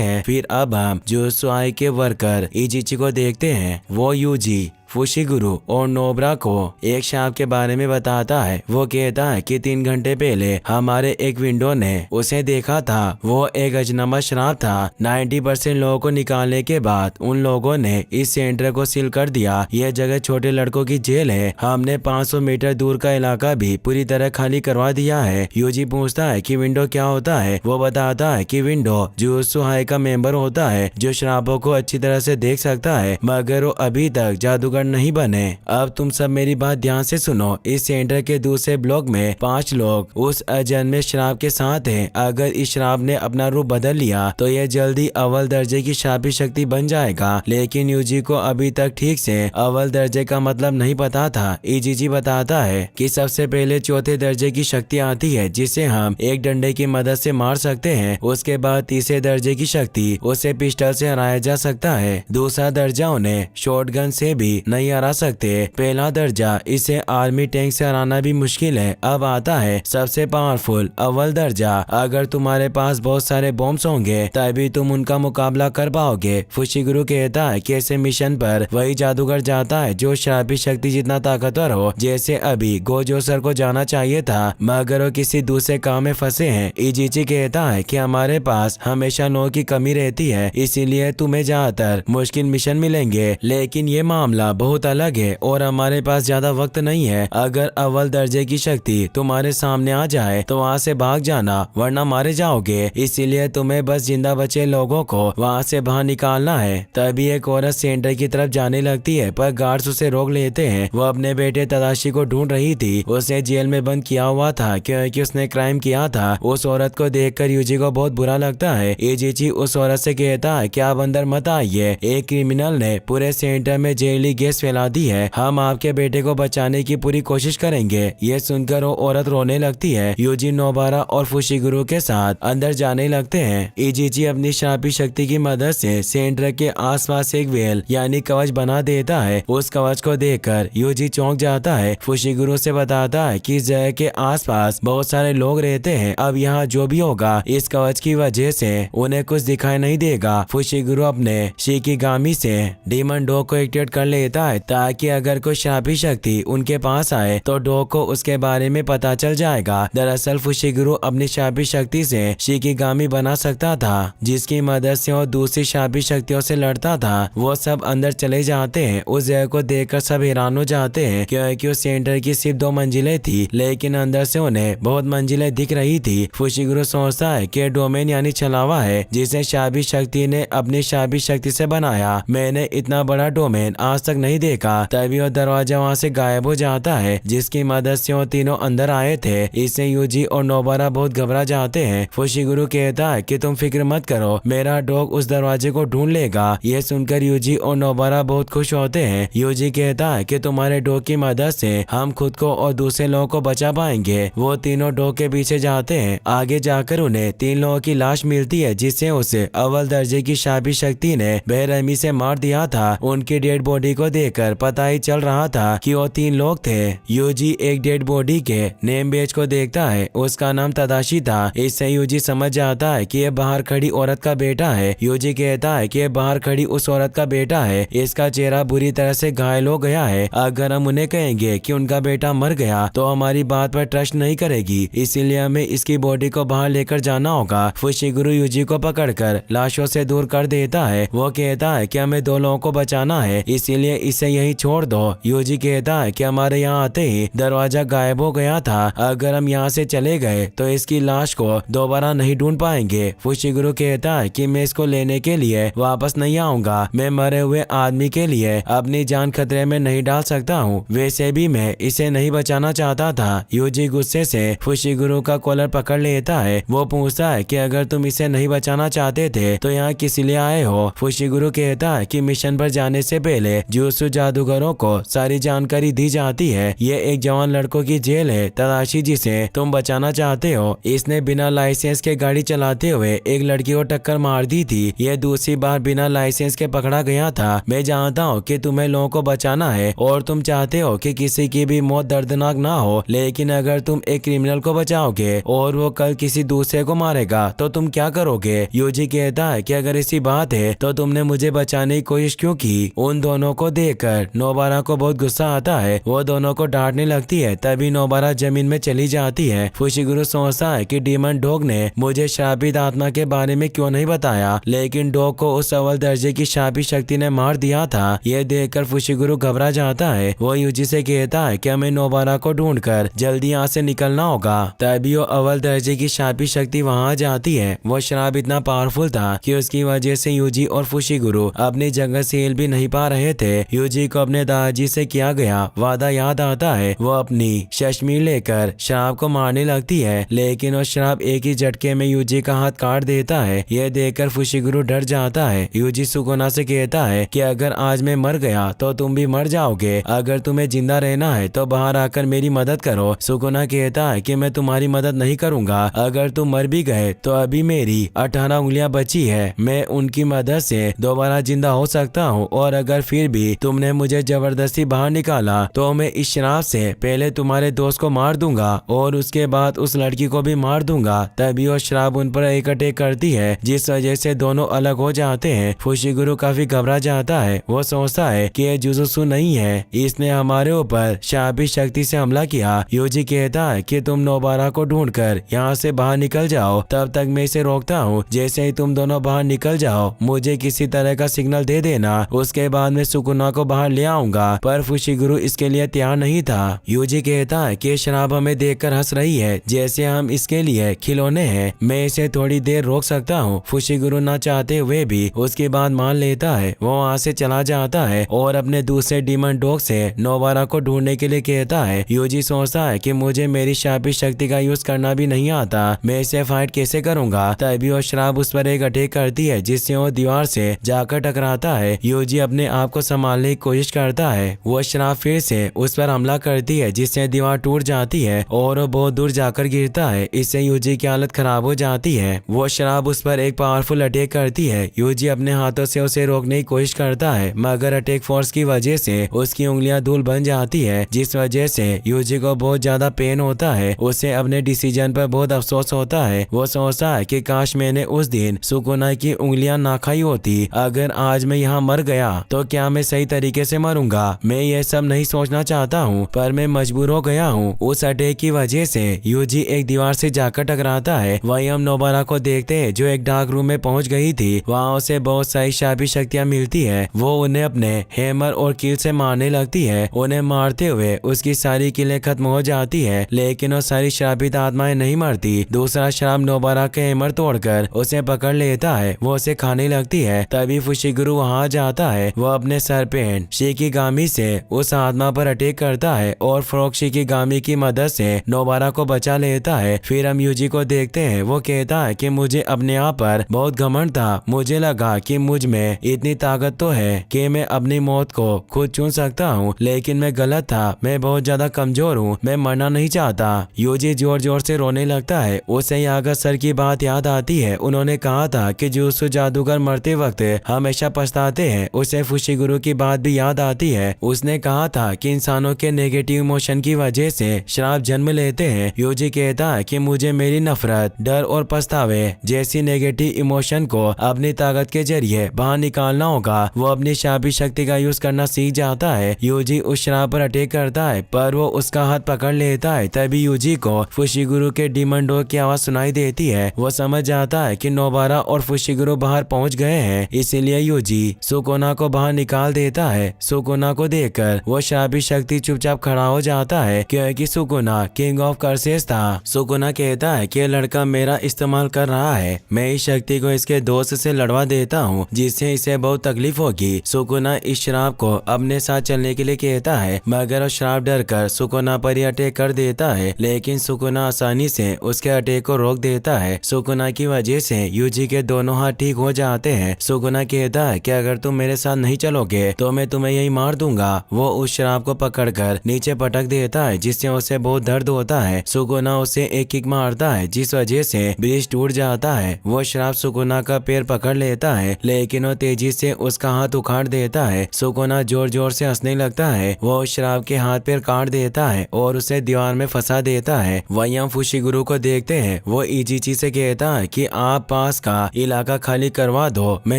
S1: हैं। फिर अब हम जुजुत्सु के वर्कर इजिची को देखते हैं। वो यूजी, फुशिगुरु और नोबरा को एक श्राप के बारे में बताता है। वो कहता है कि 3 घंटे पहले हमारे एक विंडो ने उसे देखा था। वो एक अजनबी श्राप था। 90% लोगों को निकालने के बाद उन लोगों ने इस सेंटर को सील कर दिया। यह जगह छोटे लड़कों की जेल है। हमने 500 मीटर दूर का इलाका भी पूरी तरह खाली करवा दिया है। यूजी पूछता है कि विंडो क्या होता है। वो बताता है कि विंडो जुजुत्सु का मेंबर होता है जो श्रापों को अच्छी तरह से देख सकता है, मगर वो अभी तक जादूगर नहीं बने। अब तुम सब मेरी बात ध्यान से सुनो। इस सेंटर के दूसरे ब्लॉक में 5 लोग उस अजन्मे श्राप के साथ हैं। अगर इस श्राप ने अपना रूप बदल लिया तो यह जल्दी अव्वल दर्जे की श्रापी शक्ति बन जाएगा। लेकिन यूजी को अभी तक ठीक से अव्वल दर्जे का मतलब नहीं पता था। इजिची बताता है कि सबसे पहले चौथे दर्जे की शक्ति आती है, जिसे हम एक डंडे की मदद से मार सकते हैं। उसके बाद तीसरे दर्जे की शक्ति, उसे पिस्टल से हराया जा सकता है। दूसरा दर्जा उन्हें शॉटगन से भी नहीं हरा सकते। पहला दर्जा, इसे आर्मी टैंक से हराना भी मुश्किल है। अब आता है सबसे पावरफुल अव्वल दर्जा। अगर तुम्हारे पास बहुत सारे बॉम्ब्स होंगे तभी तुम उनका मुकाबला कर पाओगे। फुशिगुरु कहता है कि ऐसे मिशन पर वही जादूगर जाता है जो श्रापी शक्ति जितना ताकतवर हो। जैसे अभी गोजो सर को जाना चाहिए था, मगर वो किसी दूसरे काम में फंसे हैं। इजिची कहता है कि हमारे पास हमेशा लोगों की कमी रहती है, इसीलिए तुम्हें ज्यादातर मुश्किल मिशन मिलेंगे। लेकिन ये मामला बहुत अलग है और हमारे पास ज्यादा वक्त नहीं है। अगर अव्वल दर्जे की शक्ति तुम्हारे सामने आ जाए तो वहाँ से भाग जाना, वरना मारे जाओगे। इसीलिए तुम्हें बस जिंदा बचे लोगों को वहाँ से बाहर निकालना है। तभी एक औरत सेंटर की तरफ जाने लगती है, पर गार्ड्स उसे रोक लेते हैं। वो अपने बेटे तदाशी को ढूंढ रही थी। उसे जेल में बंद किया हुआ था क्योंकि उसने क्राइम किया था। उस औरत को देखकर यूजी को बहुत बुरा लगता है। इजिची उस औरत से कहता है कि आप अंदर मत आइए, एक क्रिमिनल ने पूरे सेंटर में जहरीली गैस फैला दी है। हम आपके बेटे को बचाने की पूरी कोशिश करेंगे। ये सुनकर वो औरत रोने लगती है। यूजी, नोबारा और फुशिगुरु के साथ अंदर जाने लगते हैं। इजिची अपनी श्रापी शक्ति की मदद से सेंटर के आसपास एक वेल यानी कवच बना देता है। उस कवच को देखकर यूजी चौंक जाता है। फुशिगुरु से बताता है कि इस जगह के आसपास बहुत सारे लोग रहते हैं। अब यहाँ जो भी होगा इस कवच की वजह से उन्हें कुछ दिखाई नहीं देगा। फुशिगुरु अपने शिकिगामी से डीमन डॉग को एक्टिवेट कर लेता है ताकि अगर कोई श्रापी शक्ति उनके पास आए तो डॉग को उसके बारे में पता चल जाएगा। दरअसल फुशिगुरु अपनी श्रापी शक्ति से शिकिगामी बना सकता था, जिसकी मदद से वो दूसरी श्रापी शक्तियों से लड़ता था। वो सब अंदर चले जाते हैं। उस जगह को देखकर सब हैरान हो जाते हैं क्योंकि उस सेंटर की सिर्फ 2 मंजिलें थी, लेकिन अंदर से उन्हें बहुत मंजिलें दिख रही थी। फुशिगुरु सोचता है कि डोमेन यानी छलावा है जिसे श्रापी शक्ति ने अपनी श्रापी शक्ति से बनाया। मैंने इतना बड़ा डोमेन आज तक नहीं देखा। तभी वो दरवाजा वहाँ से गायब हो जाता है, जिसकी मदद से वो तीनों अंदर आए थे। इससे यूजी और नोबारा बहुत घबरा जाते हैं। फुशिगुरु कहता है कि तुम फिक्र मत करो, मेरा डॉग उस दरवाजे को ढूंढ लेगा। ये सुनकर यूजी और नोबारा बहुत खुश होते हैं। यूजी कहता है कि तुम्हारे डॉग की मदद से हम खुद को और दूसरे लोगों को बचा पाएंगे। वो तीनों डॉग के पीछे जाते हैं। आगे जाकर उन्हें 3 लोगों की लाश मिलती है, जिससे उसे अव्वल दर्जे की श्रापी शक्ति ने बेरहमी से मार दिया था। उनकी डेड बॉडी को देखकर पता ही चल रहा था कि वो 3 लोग थे। यूजी एक डेड बॉडी के नेम बेच को देखता है। उसका नाम तदाशी था। इससे यूजी समझ जाता है कि ये बाहर खड़ी औरत का बेटा है। यूजी कहता है कि ये बाहर खड़ी उस औरत का बेटा है। इसका चेहरा बुरी तरह से घायल हो गया है। अगर हम उन्हें कहेंगे कि उनका बेटा मर गया तो हमारी बात पर ट्रस्ट नहीं करेगी, इसीलिए हमें इसकी बॉडी को बाहर लेकर जाना होगा। फुशिगुरु यूजी को पकड़कर लाशों से दूर कर देता है। वो कहता है कि हमें 2 लोगों को बचाना है, इसीलिए इसे यहीं छोड़ दो। यूजी कहता है कि हमारे यहाँ आते ही दरवाजा गायब हो गया था। अगर हम यहाँ से चले गए तो इसकी लाश को दोबारा नहीं ढूंढ पाएंगे। फुशिगुरु कहता है कि मैं इसको लेने के लिए वापस नहीं आऊंगा। मैं मरे हुए आदमी के लिए अपनी जान खतरे में नहीं डाल सकता हूँ। वैसे भी मैं इसे नहीं बचाना चाहता था। यूजी गुस्से से फुशिगुरु का कॉलर पकड़ लेता है। वो पूछता है कि अगर तुम इसे नहीं बचाना चाहते थे तो यहाँ किस लिए आए हो। फुशिगुरु कहता है कि मिशन पर जाने से पहले जुजुत्सु जादूगरों को सारी जानकारी दी जाती है। ये एक जवान लड़कों की जेल है तदाशी जिसे तुम बचाना चाहते हो। इसने बिना लाइसेंस के गाड़ी चलाते हुए एक लड़की को टक्कर मार दी थी। ये दूसरी बार बिना लाइसेंस के पकड़ा गया था। मैं जानता हूँ कि तुम्हें लोगों को बचाना है और तुम चाहते हो कि किसी की भी मौत दर्दनाक ना हो, लेकिन अगर तुम एक क्रिमिनल को बचाओगे और वो कल किसी दूसरे को मारेगा तो तुम क्या करोगे? यूजी कहता है कि अगर ऐसी बात है तो तुमने मुझे बचाने की कोशिश क्यों की? उन दोनों को देखकर नोबारा को बहुत गुस्सा आता है। वो दोनों को डांटने लगती है। तभी नोबारा जमीन में चली जाती है। फुशिगुरु सोचता है कि डीमन डॉग ने मुझे श्रापित आत्मा के बारे में क्यों नहीं बताया, लेकिन डॉग को उस अव्वल दर्जे की श्रापित शक्ति ने मार दिया था। ये देखकर फुशिगुरु घबरा जाता है। वो यूजी से कहता है कि हमें नोबारा को ढूंढकर जल्दी यहाँ से निकलना होगा। तभी वो अव्वल दर्जे की श्रापित शक्ति वहाँ जाती है। वो श्राप इतना पावरफुल था कि उसकी वजह से यूजी और फुशिगुरु अपनी जगह से हिल भी नहीं पा रहे थे। यूजी को अपने दादाजी से किया गया वादा याद आता है। वो अपनी शशमी लेकर श्राप को मारने लगती है, लेकिन वो श्राप एक ही झटके में यूजी का हाथ काट देता है। यह देखकर फुशिगुरु डर जाता है। यूजी सुकुना से कहता है कि अगर आज मैं मर गया तो तुम भी मर जाओगे। अगर तुम्हें जिंदा रहना है तो बाहर आकर मेरी मदद करो। सुकुना कहता है कि मैं तुम्हारी मदद नहीं करूंगा। अगर तुम मर भी गए तो अभी मेरी 18 उंगलियां बची है। मैं उनकी मदद से दोबारा जिंदा हो सकता हूँ, और अगर फिर भी तुमने मुझे जबरदस्ती बाहर निकाला तो मैं इस श्राप से पहले तुम्हारे दोस्त को मार दूंगा और उसके बाद उस लड़की को भी मार दूंगा। तभी वो श्राप उन पर एक अटैक करती है, जिस वजह से दोनों अलग हो जाते हैं। फुशिगुरु काफी घबरा जाता है। वो सोचता है कि ये जुजुत्सु नहीं है, इसने हमारे ऊपर शापित शक्ति से हमला किया। यूजी कहता है कि तुम नोबारा को ढूंढकर यहाँ से बाहर निकल जाओ, तब तक मैं इसे रोकता हूँ। जैसे ही तुम दोनों बाहर निकल जाओ मुझे किसी तरह का सिग्नल दे देना, उसके बाद मैं सुकुना को बाहर ले आऊंगा। पर फुशिगुरु इसके लिए तैयार नहीं था। यूजी कहता है कि शराब हमें देखकर हंस रही है, जैसे हम इसके लिए खिलौने हैं। मैं इसे थोड़ी देर रोक सकता हूँ। फुशिगुरु ना चाहते हुए भी उसकी बात मान लेता है। वो वहाँ से चला जाता है और अपने दूसरे डीमन डॉग से नोबारा को ढूंढने के लिए कहता है। यूजी सोचता है कि मुझे मेरी शापित शक्ति का यूज करना भी नहीं आता, मैं इसे फाइट कैसे करूंगा। तभी वो शराब उस पर एक अटैक करती है, जिससे वो दीवार से जाकर टकराता है। यूजी अपने आप को संभालने की कोशिश करता है। वो शराब फिर से उस पर हमला करती है, जिससे दीवार टूट जाती है और वो बहुत दूर जाकर गिरता है। इससे यूजी की हालत खराब हो जाती है। वो शराब उस पर एक पावरफुल अटैक करती है। यूजी अपने हाथों से उसे रोकने की कोशिश करता है, मगर अटैक फोर्स की वजह से उसकी उंगलियां धूल बन जाती है, जिस वजह से यूजी को बहुत ज्यादा पेन होता है। उसे अपने डिसीजन पर बहुत अफसोस होता है। वो सोचता है कि काश मैंने उस दिन सुकुना की उंगलियां ना खाई होती। अगर आज मैं यहाँ मर गया तो क्या मैं सही तरीके से मरूंगा? मैं ये सब नहीं सोचना चाहता हूँ, पर मैं मजबूर हो गया हूँ। उस अटैक की वजह से यूजी एक दीवार से जाकर टकराता है। वहीं हम नोबारा को देखते हैं, जो एक डार्क रूम में पहुंच गई थी। वहाँ उसे बहुत सारी शापित शक्तियाँ मिलती है। वो उन्हें अपने हैमर और कील से मारने लगती है। उन्हें मारते हुए उसकी सारी किलें खत्म हो जाती है, लेकिन वो सारी श्रापित आत्माएं नहीं मरती। दूसरा श्राप नोबारा के हैमर तोड़कर उसे पकड़ लेता है। वो उसे खाने लगती है। तभी फुशिगुरु वहाँ जाता है। वो अपने सरपेंट शिकिगामी से उस आत्मा पर अटैक करता है और फ्रॉग शिकिगामी की मदद से नोबारा को बचा लेता है। फिर हम यूजी को देखते हैं। वो कहता है कि मुझे अपने आप पर बहुत घमंड था। मुझे लगा कि मुझ में इतनी ताकत तो है कि मैं अपनी मौत को खुद चुन सकता हूँ, लेकिन मैं गलत था। मैं बहुत ज्यादा कमजोर हूँ। मैं मरना नहीं चाहता। यूजी जोर जोर से रोने लगता है। उसे यागा सर की बात याद आती है। उन्होंने कहा था कि जुजुत्सु जादूगर मरते वक्त हमेशा पछताते हैं। उसे फुशिगुरु की बात भी याद आती है। उसने कहा था कि इंसानों के नेगेटिव इमोशन की वजह से श्राप जन्म लेते हैं। यूजी कहता है कि मुझे मेरी नफरत, डर और पछतावे जैसी नेगेटिव इमोशन को अपनी ताकत के जरिए बाहर निकालना होगा। वो अपनी शापित शक्ति का यूज करना सीख जाता है। यूजी उस श्राप पर अटैक करता है, पर वो उसका हाथ पकड़ लेता है। तभी यूजी को फुशिगुरु के डीमन डॉग की आवाज सुनाई देती है। वो समझ जाता है कि नोबारा और फुशिगुरु बाहर पहुंच गए हैं, इसीलिए यूजी सुकुना को बाहर निकाल देता है। सुकुना को देखकर वो शापित शक्ति चुपचाप खड़ा हो जाता है, क्योंकि सुकुना किंग ऑफ कर्सेस था। सुकुना कहता है कि लड़का मेरा इस्तेमाल कर रहा है। मैं इस शक्ति को इसके दोस्त से लड़वा देता हूँ, जिससे इसे बहुत तकलीफ होगी। सुकुना इस श्राप को अपने साथ चलने के लिए कहता है, मगर वो श्राप डर कर सुकुना पर ही अटैक कर देता है, लेकिन सुकुना आसानी से उसके अटैक को रोक देता है। सुकुना की वजह से यूजी के दोनों हाथ ठीक हो जाते हैं। सुकुना कहता है कि अगर तुम मेरे साथ नहीं चलोगे तो मैं तुम्हें यही मार दूंगा। वो उस शराब को पकड़कर नीचे पटक देता है जिससे उसे बहुत दर्द होता है। सुकुना उसे एक किक मारता है जिस वजह से ब्रिज टूट जाता है। वो शराब सुकुना का पैर पकड़ लेता है लेकिन वो तेजी से उसका हाथ उखाड़ देता है। सुकुना जोर जोर से हंसने लगता है। वो शराब के हाथ पैर काट देता है और उसे दीवार में फंसा देता है। वहीं हम फुशिगुरु को देखते हैं। वो इजीची से कहता है कि आप पास का इलाका खाली करवा दो, मैं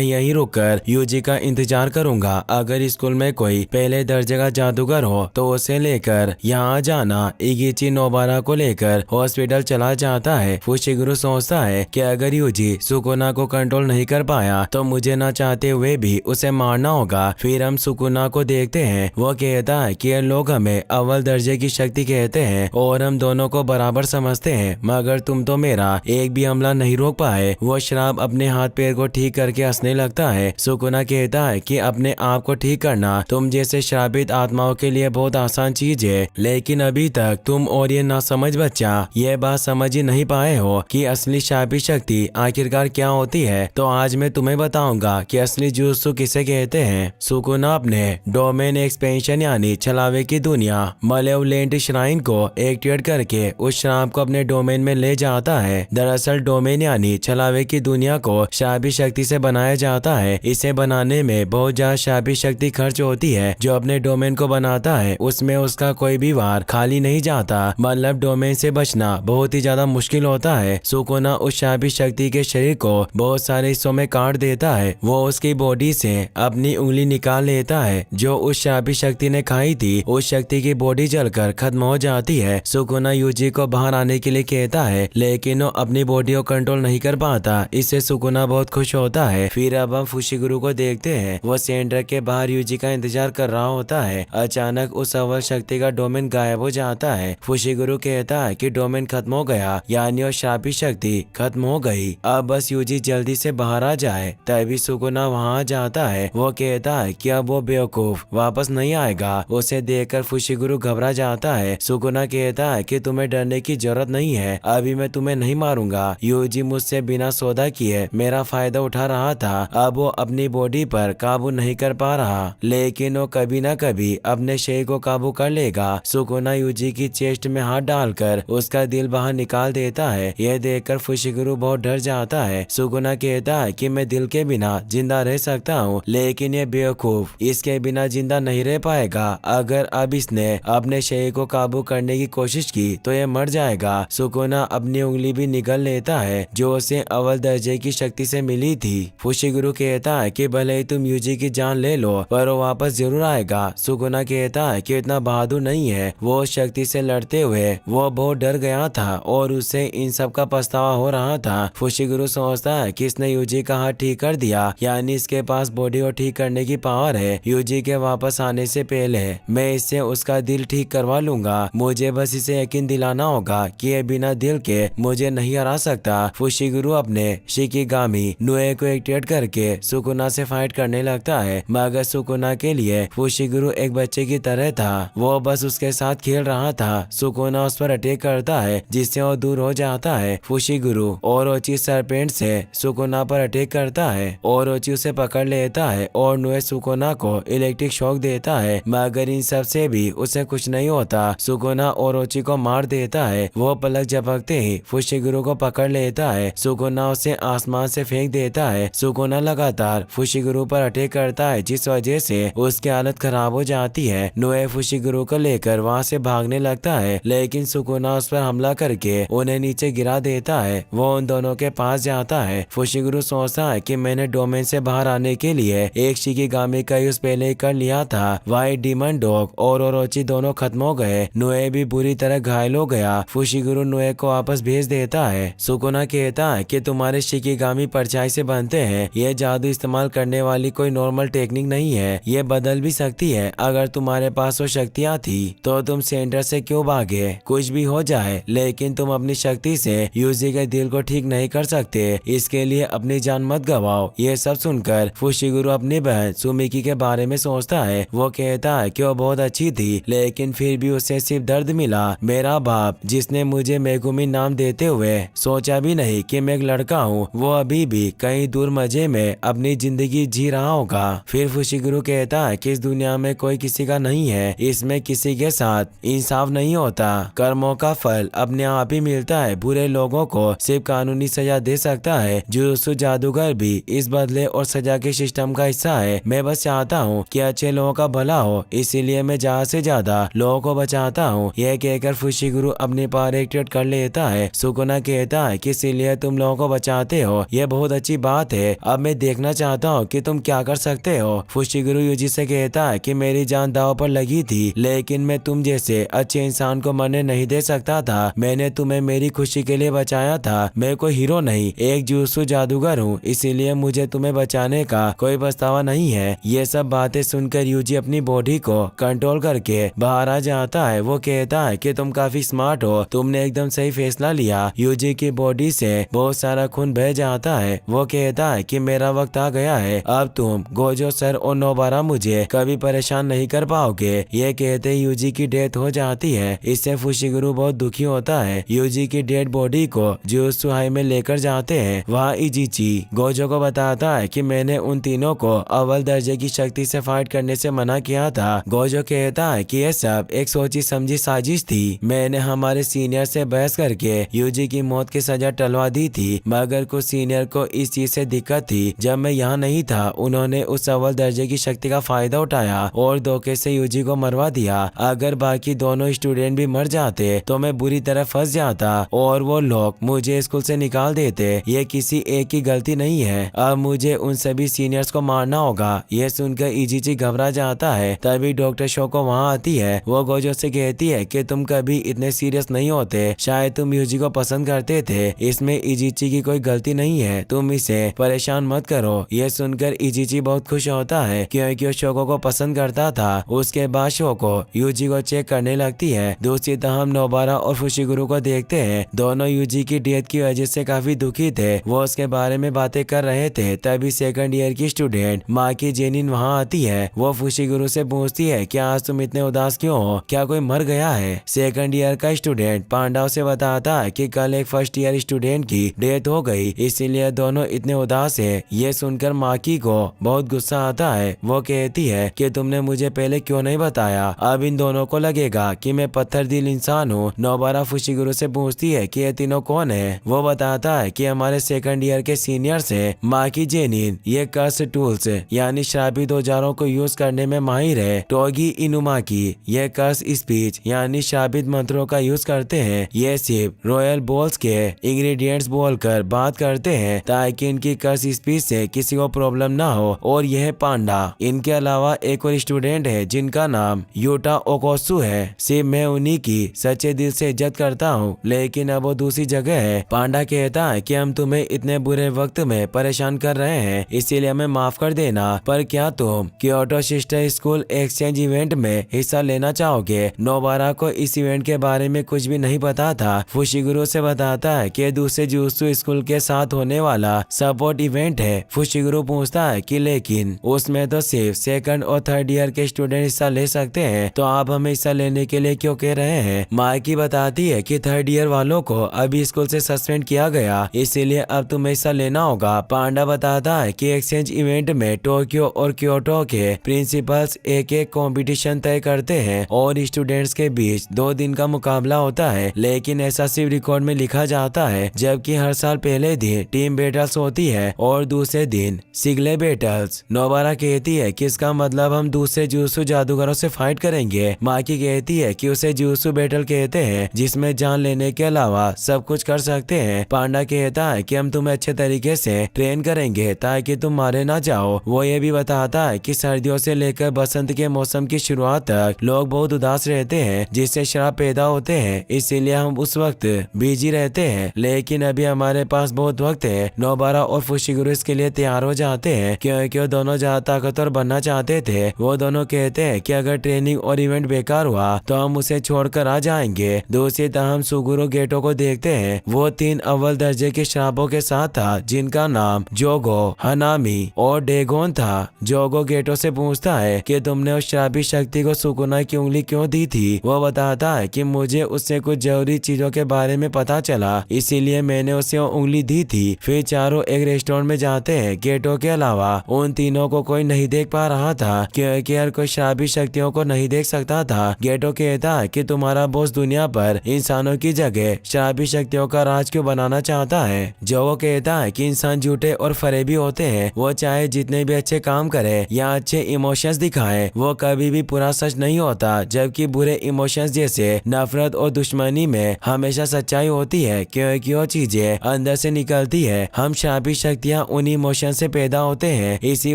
S1: यहीं रुककर यूजी का इंतजार करूंगा। अगर स्कूल में कोई पहले दर्जे का जादूगर हो तो उसे लेकर यहाँ जाना। इगीची नोबारा को लेकर हॉस्पिटल चला जाता है। फुशिगुरु सोचता है कि अगर यूजी सुकुना को कंट्रोल नहीं कर पाया तो मुझे न चाहते हुए भी उसे मारना होगा। फिर हम सुकुना को देखते हैं। वो कहता है कि ये लोग हमें अव्वल दर्जे की शक्ति कहते हैं और हम दोनों को बराबर समझते हैं, मगर तुम तो मेरा एक भी हमला नहीं रोक पाए। वो शराब अपने हाथ पैर को ठीक करके हंसने लगता है। सुकुना कहता है कि अपने आप को ठीक करना तुम जैसे श्रापित आत्माओं के लिए बहुत आसान चीज है, लेकिन अभी तक तुम और ये नासमझ बच्चा ये बात समझ ही नहीं पाए हो कि असली श्रापित शक्ति आखिरकार क्या होती है। तो आज मैं तुम्हें बताऊंगा कि असली जुजुत्सु किसे कहते हैं। सुकुना अपने डोमेन एक्सपेंशन यानी छलावे की दुनिया मलेवलेंट श्राइन को एक्टिवेट करके उस श्राप को अपने डोमेन में ले जाता है। दरअसल डोमेन यानी छलावे की दुनिया को श्रापित शक्ति से बनाया जाता है। इसे बनाने में बहुत ज्यादा श्रापित शक्ति खर्च होती है। जो अपने डोमेन को बनाता है उसमें उसका कोई भी वार खाली नहीं जाता, मतलब डोमेन से बचना बहुत ही ज्यादा मुश्किल होता है। सुकुना उस श्रापित शक्ति के शरीर को बहुत सारे हिस्सों में काट देता है। वो उसकी बॉडी से अपनी उंगली निकाल लेता है जो उस श्रापित शक्ति ने खाई थी। उस शक्ति की बॉडी जलकर खत्म हो जाती है। सुकुना यूजी को बाहर आने के लिए कहता है लेकिन वो अपनी बॉडी को कंट्रोल नहीं कर पाता। इससे सुकुना बहुत खुश होता है। फिर अब हम फुशिगुरु को देखते हैं। वो सेंटर के बाहर यूजी का इंतजार कर रहा होता है। अचानक उस अव्वल शक्ति का डोमेन गायब हो जाता है। फुशिगुरु कहता है कि डोमेन खत्म हो गया, यानी वो श्रापित शक्ति खत्म हो गई। अब बस यूजी जल्दी से बाहर आ जाए। तभी सुकुना वहाँ जाता है। वो कहता है कि अब वो बेवकूफ वापस नहीं आएगा। उसे देखकर फुशिगुरु घबरा जाता है। सुकुना कहता है कि तुम्हें डरने की जरूरत नहीं है, अभी मैं तुम्हें नहीं मारूंगा। यूजी मुझसे बिना सौदा किए मेरा फायदा उठा रहा था। अब वो अपनी बॉडी पर काबू नहीं कर पा रहा, लेकिन वो कभी न कभी अपने शरीर को काबू कर लेगा। सुकुना यूजी की चेस्ट में हाथ डालकर उसका दिल बाहर निकाल देता है। यह देखकर फुशिगुरु बहुत डर जाता है। सुकुना कहता है कि मैं दिल के बिना जिंदा रह सकता हूँ, लेकिन ये बेवकूफ इसके बिना जिंदा नहीं रह पाएगा। अगर अब इसने अपने शरीर को काबू करने की कोशिश की तो ये मर जाएगा। सुकुना अपनी उंगली भी निगल लेता है जो उसे अव्वल दर्जे की शक्ति से मिली थी। फुशिगुरु कहता है कि भले ही तुम यूजी की जान ले लो पर वो वापस जरूर आएगा। सुकुना कहता है कि इतना बहादुर नहीं है। वो शक्ति से लड़ते हुए वो बहुत डर गया था और उसे इन सब का पछतावा हो रहा था। फुशिगुरु सोचता है कि इसने यूजी का हाथ ठीक कर दिया, यानी इसके पास बॉडी को ठीक करने की पावर है। यूजी के वापस आने से पहले मैं इससे उसका दिल ठीक करवा लूंगा। मुझे बस इसे यकीन दिलाना होगा कि ये बिना दिल के मुझे नहीं हरा सकता। फुशिगुरु अपने शिकिगामी नुए को एक्टिवेट करके सुकुना से फाइट करने लगता है, मगर सुकुना के लिए फुशिगुरु एक बच्चे की तरह था। वो बस उसके साथ खेल रहा था। सुकुना उस पर अटैक करता है जिससे वो दूर हो जाता है। फुशिगुरु ओरोची सरपेंट से सुकुना पर अटैक करता है। ओरोची उसे पकड़ लेता है और नुए सुकुना को इलेक्ट्रिक शॉक देता है, मगर इन सब से भी उसे कुछ नहीं होता। सुकुना ओरोची को मार देता है। वो पलक झपकते ही फुशिगुरु को पकड़ लेता है। सुकुना उसे आसमान से फेंक देता है। सुकुना लगातार फुशिगुरु पर अटैक करता है जिस वजह से उसकी हालत खराब हो जाती है। नुए फुशिगुरु को लेकर वहाँ से भागने लगता है, लेकिन सुकुना उस पर हमला करके उन्हें नीचे गिरा देता है। वो उन दोनों के पास जाता है। फुशिगुरु सोचता है कि मैंने डोमेन से बाहर आने के लिए एक शिकिगामी का यूज पहले ही कर लिया था। वाइट डीमन डॉग और ओरोची दोनों खत्म हो गए। नुए भी बुरी तरह घायल हो गया। फुशिगुरु नुए को वापस भेज देता है। सुकुना कहता है कि तुम्हारे शिकिगामी परछाई से बनते हैं। ये जादू इस्तेमाल करने वाली कोई नॉर्मल टेक्निक नहीं है, ये बदल भी सकती है। अगर तुम्हारे पास वो शक्तियाँ थी तो तुम सेंटर से क्यों भागे? कुछ भी हो जाए, लेकिन तुम अपनी शक्ति से यूजी के दिल को ठीक नहीं कर सकते। इसके लिए अपनी जान मत गवाओ। ये सब सुनकर फुशिगुरु अपनी बहन सुमिकी के बारे में सोचता है। वो कहता है कि वो बहुत अच्छी थी, लेकिन फिर भी उसे सिर्फ दर्द मिला। मेरा बाप जिसने मुझे मेगुमी नाम देते हुए सोचा भी नहीं कि मैं एक लड़का हूँ, वो अभी भी कहीं दूर मजे में अपनी जिंदगी जी रहा होगा। फिर फुशिगुरु कहता है कि इस दुनिया में कोई किसी का नहीं है, इसमें किसी के साथ इंसाफ नहीं होता। कर्मों का फल अपने आप ही मिलता है। बुरे लोगों को सिर्फ कानूनी सजा दे सकता है। जुजुत्सु जादूगर भी इस बदले और सजा के सिस्टम का हिस्सा है। मैं बस चाहता हूँ कि अच्छे लोगों का भला हो, इसीलिए मैं ज्यादा से ज्यादा लोगों को बचाता हूँ। यह कहकर फुशिगुरु अपने पावर एक्टिवेट कर लेता है। सुकुना कहता है कि इसीलिए तुम लोगों को बचाते हो, यह बहुत अच्छी बात है। अब मैं देखना चाहता हूँ कि तुम क्या कर सकते हो। फुशिगुरु यूजी से कहता है कि मेरी जान दांव पर लगी थी, लेकिन मैं तुम जैसे अच्छे इंसान को मरने नहीं दे सकता था। मैंने तुम्हें मेरी खुशी के लिए बचाया था। मैं कोई हीरो नहीं, एक जुजुत्सु जादूगर हूँ, इसीलिए मुझे तुम्हें बचाने का कोई पछतावा नहीं है। ये सब बातें सुनकर यूजी अपनी बॉडी को कंट्रोल करके बाहर आ जाता है। वो कहता है कि तुम काफी स्मार्ट हो, तुमने एकदम सही फैसला लिया। यूजी की बॉडी से बहुत सारा खून बह जाता है। वो कहता है कि मेरा वक्त आ गया है, अब तुम गोजो सर और नोबारा मुझे कभी परेशान नहीं कर पाओगे। ये कहते यूजी की डेथ हो जाती है। इससे फुशिगुरु बहुत दुखी होता है। यूजी की डेड बॉडी को जुजुत्सु हाई में लेकर जाते हैं। वहाँ इजिची गोजो को बताता है कि मैंने उन तीनों को अव्वल दर्जे की शक्ति से फाइट करने से मना किया था। गोजो कहता है कि यह सब एक सोची समझी साजिश थी। मैंने हमारे सीनियर से बहस करके यूजी की मौत की सजा टलवा दी थी, मगर कुछ सीनियर को इस चीज से दिक्कत थी। जब मैं यहाँ नहीं था, उन्होंने उस अव्वल दर्जे की शक्ति का फायदा उठाया और धोखे से यूजी को मरवा दिया। अगर बाकी दोनों स्टूडेंट भी मर जाते तो मैं बुरी तरह फंस जाता और वो लोग मुझे स्कूल से निकाल देते। ये किसी एक की गलती नहीं है। अब मुझे उन सभी सीनियर्स को मारना होगा। यह सुनकर इजिची घबरा जाता है। तभी डॉक्टर शोको वहाँ आती है। वो गोजो से कहती है कि तुम कभी इतने सीरियस नहीं होते, शायद तुम यूजी को पसंद करते थे। इसमें इजिची की कोई गलती नहीं है, तुम इसे परेशान मत करो। यह सुनकर इजिची बहुत खुश होता है क्योंकि वो शोको को पसंद करता था। उसके बाद शोको यूजी को चेक करने लगती है। दूसरी तरफ हम नोबारा और फुशिगुरु को देखते हैं। दोनों यूजी की डेथ की वजह से काफी दुखी थे। वो उसके बारे में बातें कर रहे थे। तभी सेकंड ईयर की स्टूडेंट माकी जेनिन वहाँ आती है। वो फुशिगुरु से पूछती है कि आज तुम इतने उदास क्यों हो, क्या कोई मर गया है। सेकंड ईयर का स्टूडेंट पांडाव से बताता है कि कल एक फर्स्ट ईयर स्टूडेंट की डेथ हो गई, इसीलिए दोनों इतने उदास है। ये सुनकर माकी को बहुत गुस्सा आता है। वो कहती है कि तुमने मुझे पहले क्यों नहीं बताया। अब इन दोनों को लगेगा कि मैं पत्थर दिल इंसान हूँ। नोबारा फुशिगुरु से पूछती है कि ये तीनों कौन है। वो बताता है कि हमारे सेकंड ईयर के सीनियर्स है। माकी जेनिन ये कर्स टूल्स यानी श्रापित औजारों को यूज करने में माहिर है। टोगी इनुमाकी ये कर्स स्पीच यानी श्रापित मंत्रों का यूज करते हैं। ये सिर्फ रॉयल बॉल्स के इंग्रेडिएंट्स बोलकर बात करते हैं ताकि इनकी कर्स स्पीच से किसी को प्रॉब्लम ना हो। और यह पांडा, इनके अलावा एक और स्टूडेंट है जिनका नाम यूटा ओकोसु है। सिर्फ मैं उन्हीं की सच्चे दिल से इज्जत करता हूँ, लेकिन अब वो दूसरी जगह है। पांडा कहता है कि हम तुम्हें इतने बुरे वक्त में परेशान कर रहे हैं, इसीलिए हमें माफ कर देना। पर क्या तुम Kyoto sister school exchange event में हिस्सा लेना चाहोगे। नोबारा को इस इवेंट के बारे में कुछ भी नहीं पता था। फुशिगुरु से बताता है कि दूसरे जुजुत्सु स्कूल के साथ होने वाला सपोर्ट इवेंट है। फुशिगुरु पूछता है कि लेकिन उसमें तो सिर्फ सेकंड और थर्ड ईयर के स्टूडेंट हिस्सा ले सकते हैं, तो आप हमें हिस्सा लेने के लिए क्यों कह रहे हैं। माकी बताती है कि थर्ड ईयर वालों को अभी स्कूल से सस्पेंड किया गया, इसीलिए अब तुम्हें हिस्सा लेना होगा। पांडा बताता है कि एक्सचेंज इवेंट में टोक्यो और क्योटो के प्रिंसिपल्स एक एक कॉम्पिटिशन तय करते हैं और स्टूडेंट्स के बीच 2 दिन का मुकाबला होता है, लेकिन ऐसा सिर्फ रिकॉर्ड में लिखा जाता है। जबकि हर साल पहले दिन टीम बैटल्स होती है और दूसरे दिन सिगले बैटल्स। नोबारा कहती है कि इसका मतलब हम दूसरे जुजुत्सु जादूगरों से फाइट करेंगे। माकी कहती है कि उसे जुजुत्सु बैटल कहते हैं, जिसमें जान लेने के अलावा सब कुछ कर सकते हैं। पांडा कहता है कि हम तुम्हें अच्छे तरीके से ट्रेन करेंगे ताकि तुम मारे ना जाओ। वो ये भी बताता है कि सर्दियों से लेकर बसंत के मौसम की शुरुआत तक लोग बहुत उदास रहते हैं, जिससे श्राप पैदा होते हैं, इसीलिए हम उस वक्त बिजी रहते हैं। लेकिन अभी हमारे पास बहुत वक्त है। नोबारा और फुशिगुरु इसके लिए तैयार हो जाते हैं क्योंकि वो दोनों ज्यादा ताकतवर बनना चाहते थे। वो दोनों कहते हैं कि अगर ट्रेनिंग और इवेंट बेकार हुआ तो हम उसे छोड़कर आ जाएंगे। दूसरी तरफ हम सुगुरु गेटो को देखते हैं। वो 3 अव्वल दर्जे के श्रापों के साथ था, जिनका नाम जोगो, हनामी और डेगोन था। जोगो गेटो से पूछता है कि तुमने उस श्रापित शक्ति को सुकुना की उंगली क्यों दी थी। वो बताता है कि मुझे उससे कुछ जरूरी चीजों के बारे में पता चला, इसीलिए मैंने उसे उंगली दी थी। फिर चारों एक रेस्टोरेंट में जाते हैं। गेटो के अलावा उन तीनों को कोई कोई नहीं देख पा रहा था क्योंकि हर कोई शराबी शक्तियों को नहीं देख सकता था। गेटो कहता है कि तुम्हारा बॉस दुनिया पर इंसानों की जगह शराबी शक्तियों का राज क्यों बनाना चाहता है। जो वो कहता है कि इंसान झूठे और फरेबी होते हैं। वो चाहे जितने भी अच्छे काम करे या अच्छे इमोशंस दिखाए, वो कभी भी पूरा सच नहीं होता। जबकि बुरे इमोशंस जैसे नफरत और दुश्मनी में हमेशा सच्चाई होती है क्योंकि वो चीजें अंदर से निकलती है। हम शराबी शक्तियाँ उन इमोशन से पैदा होते हैं, इसी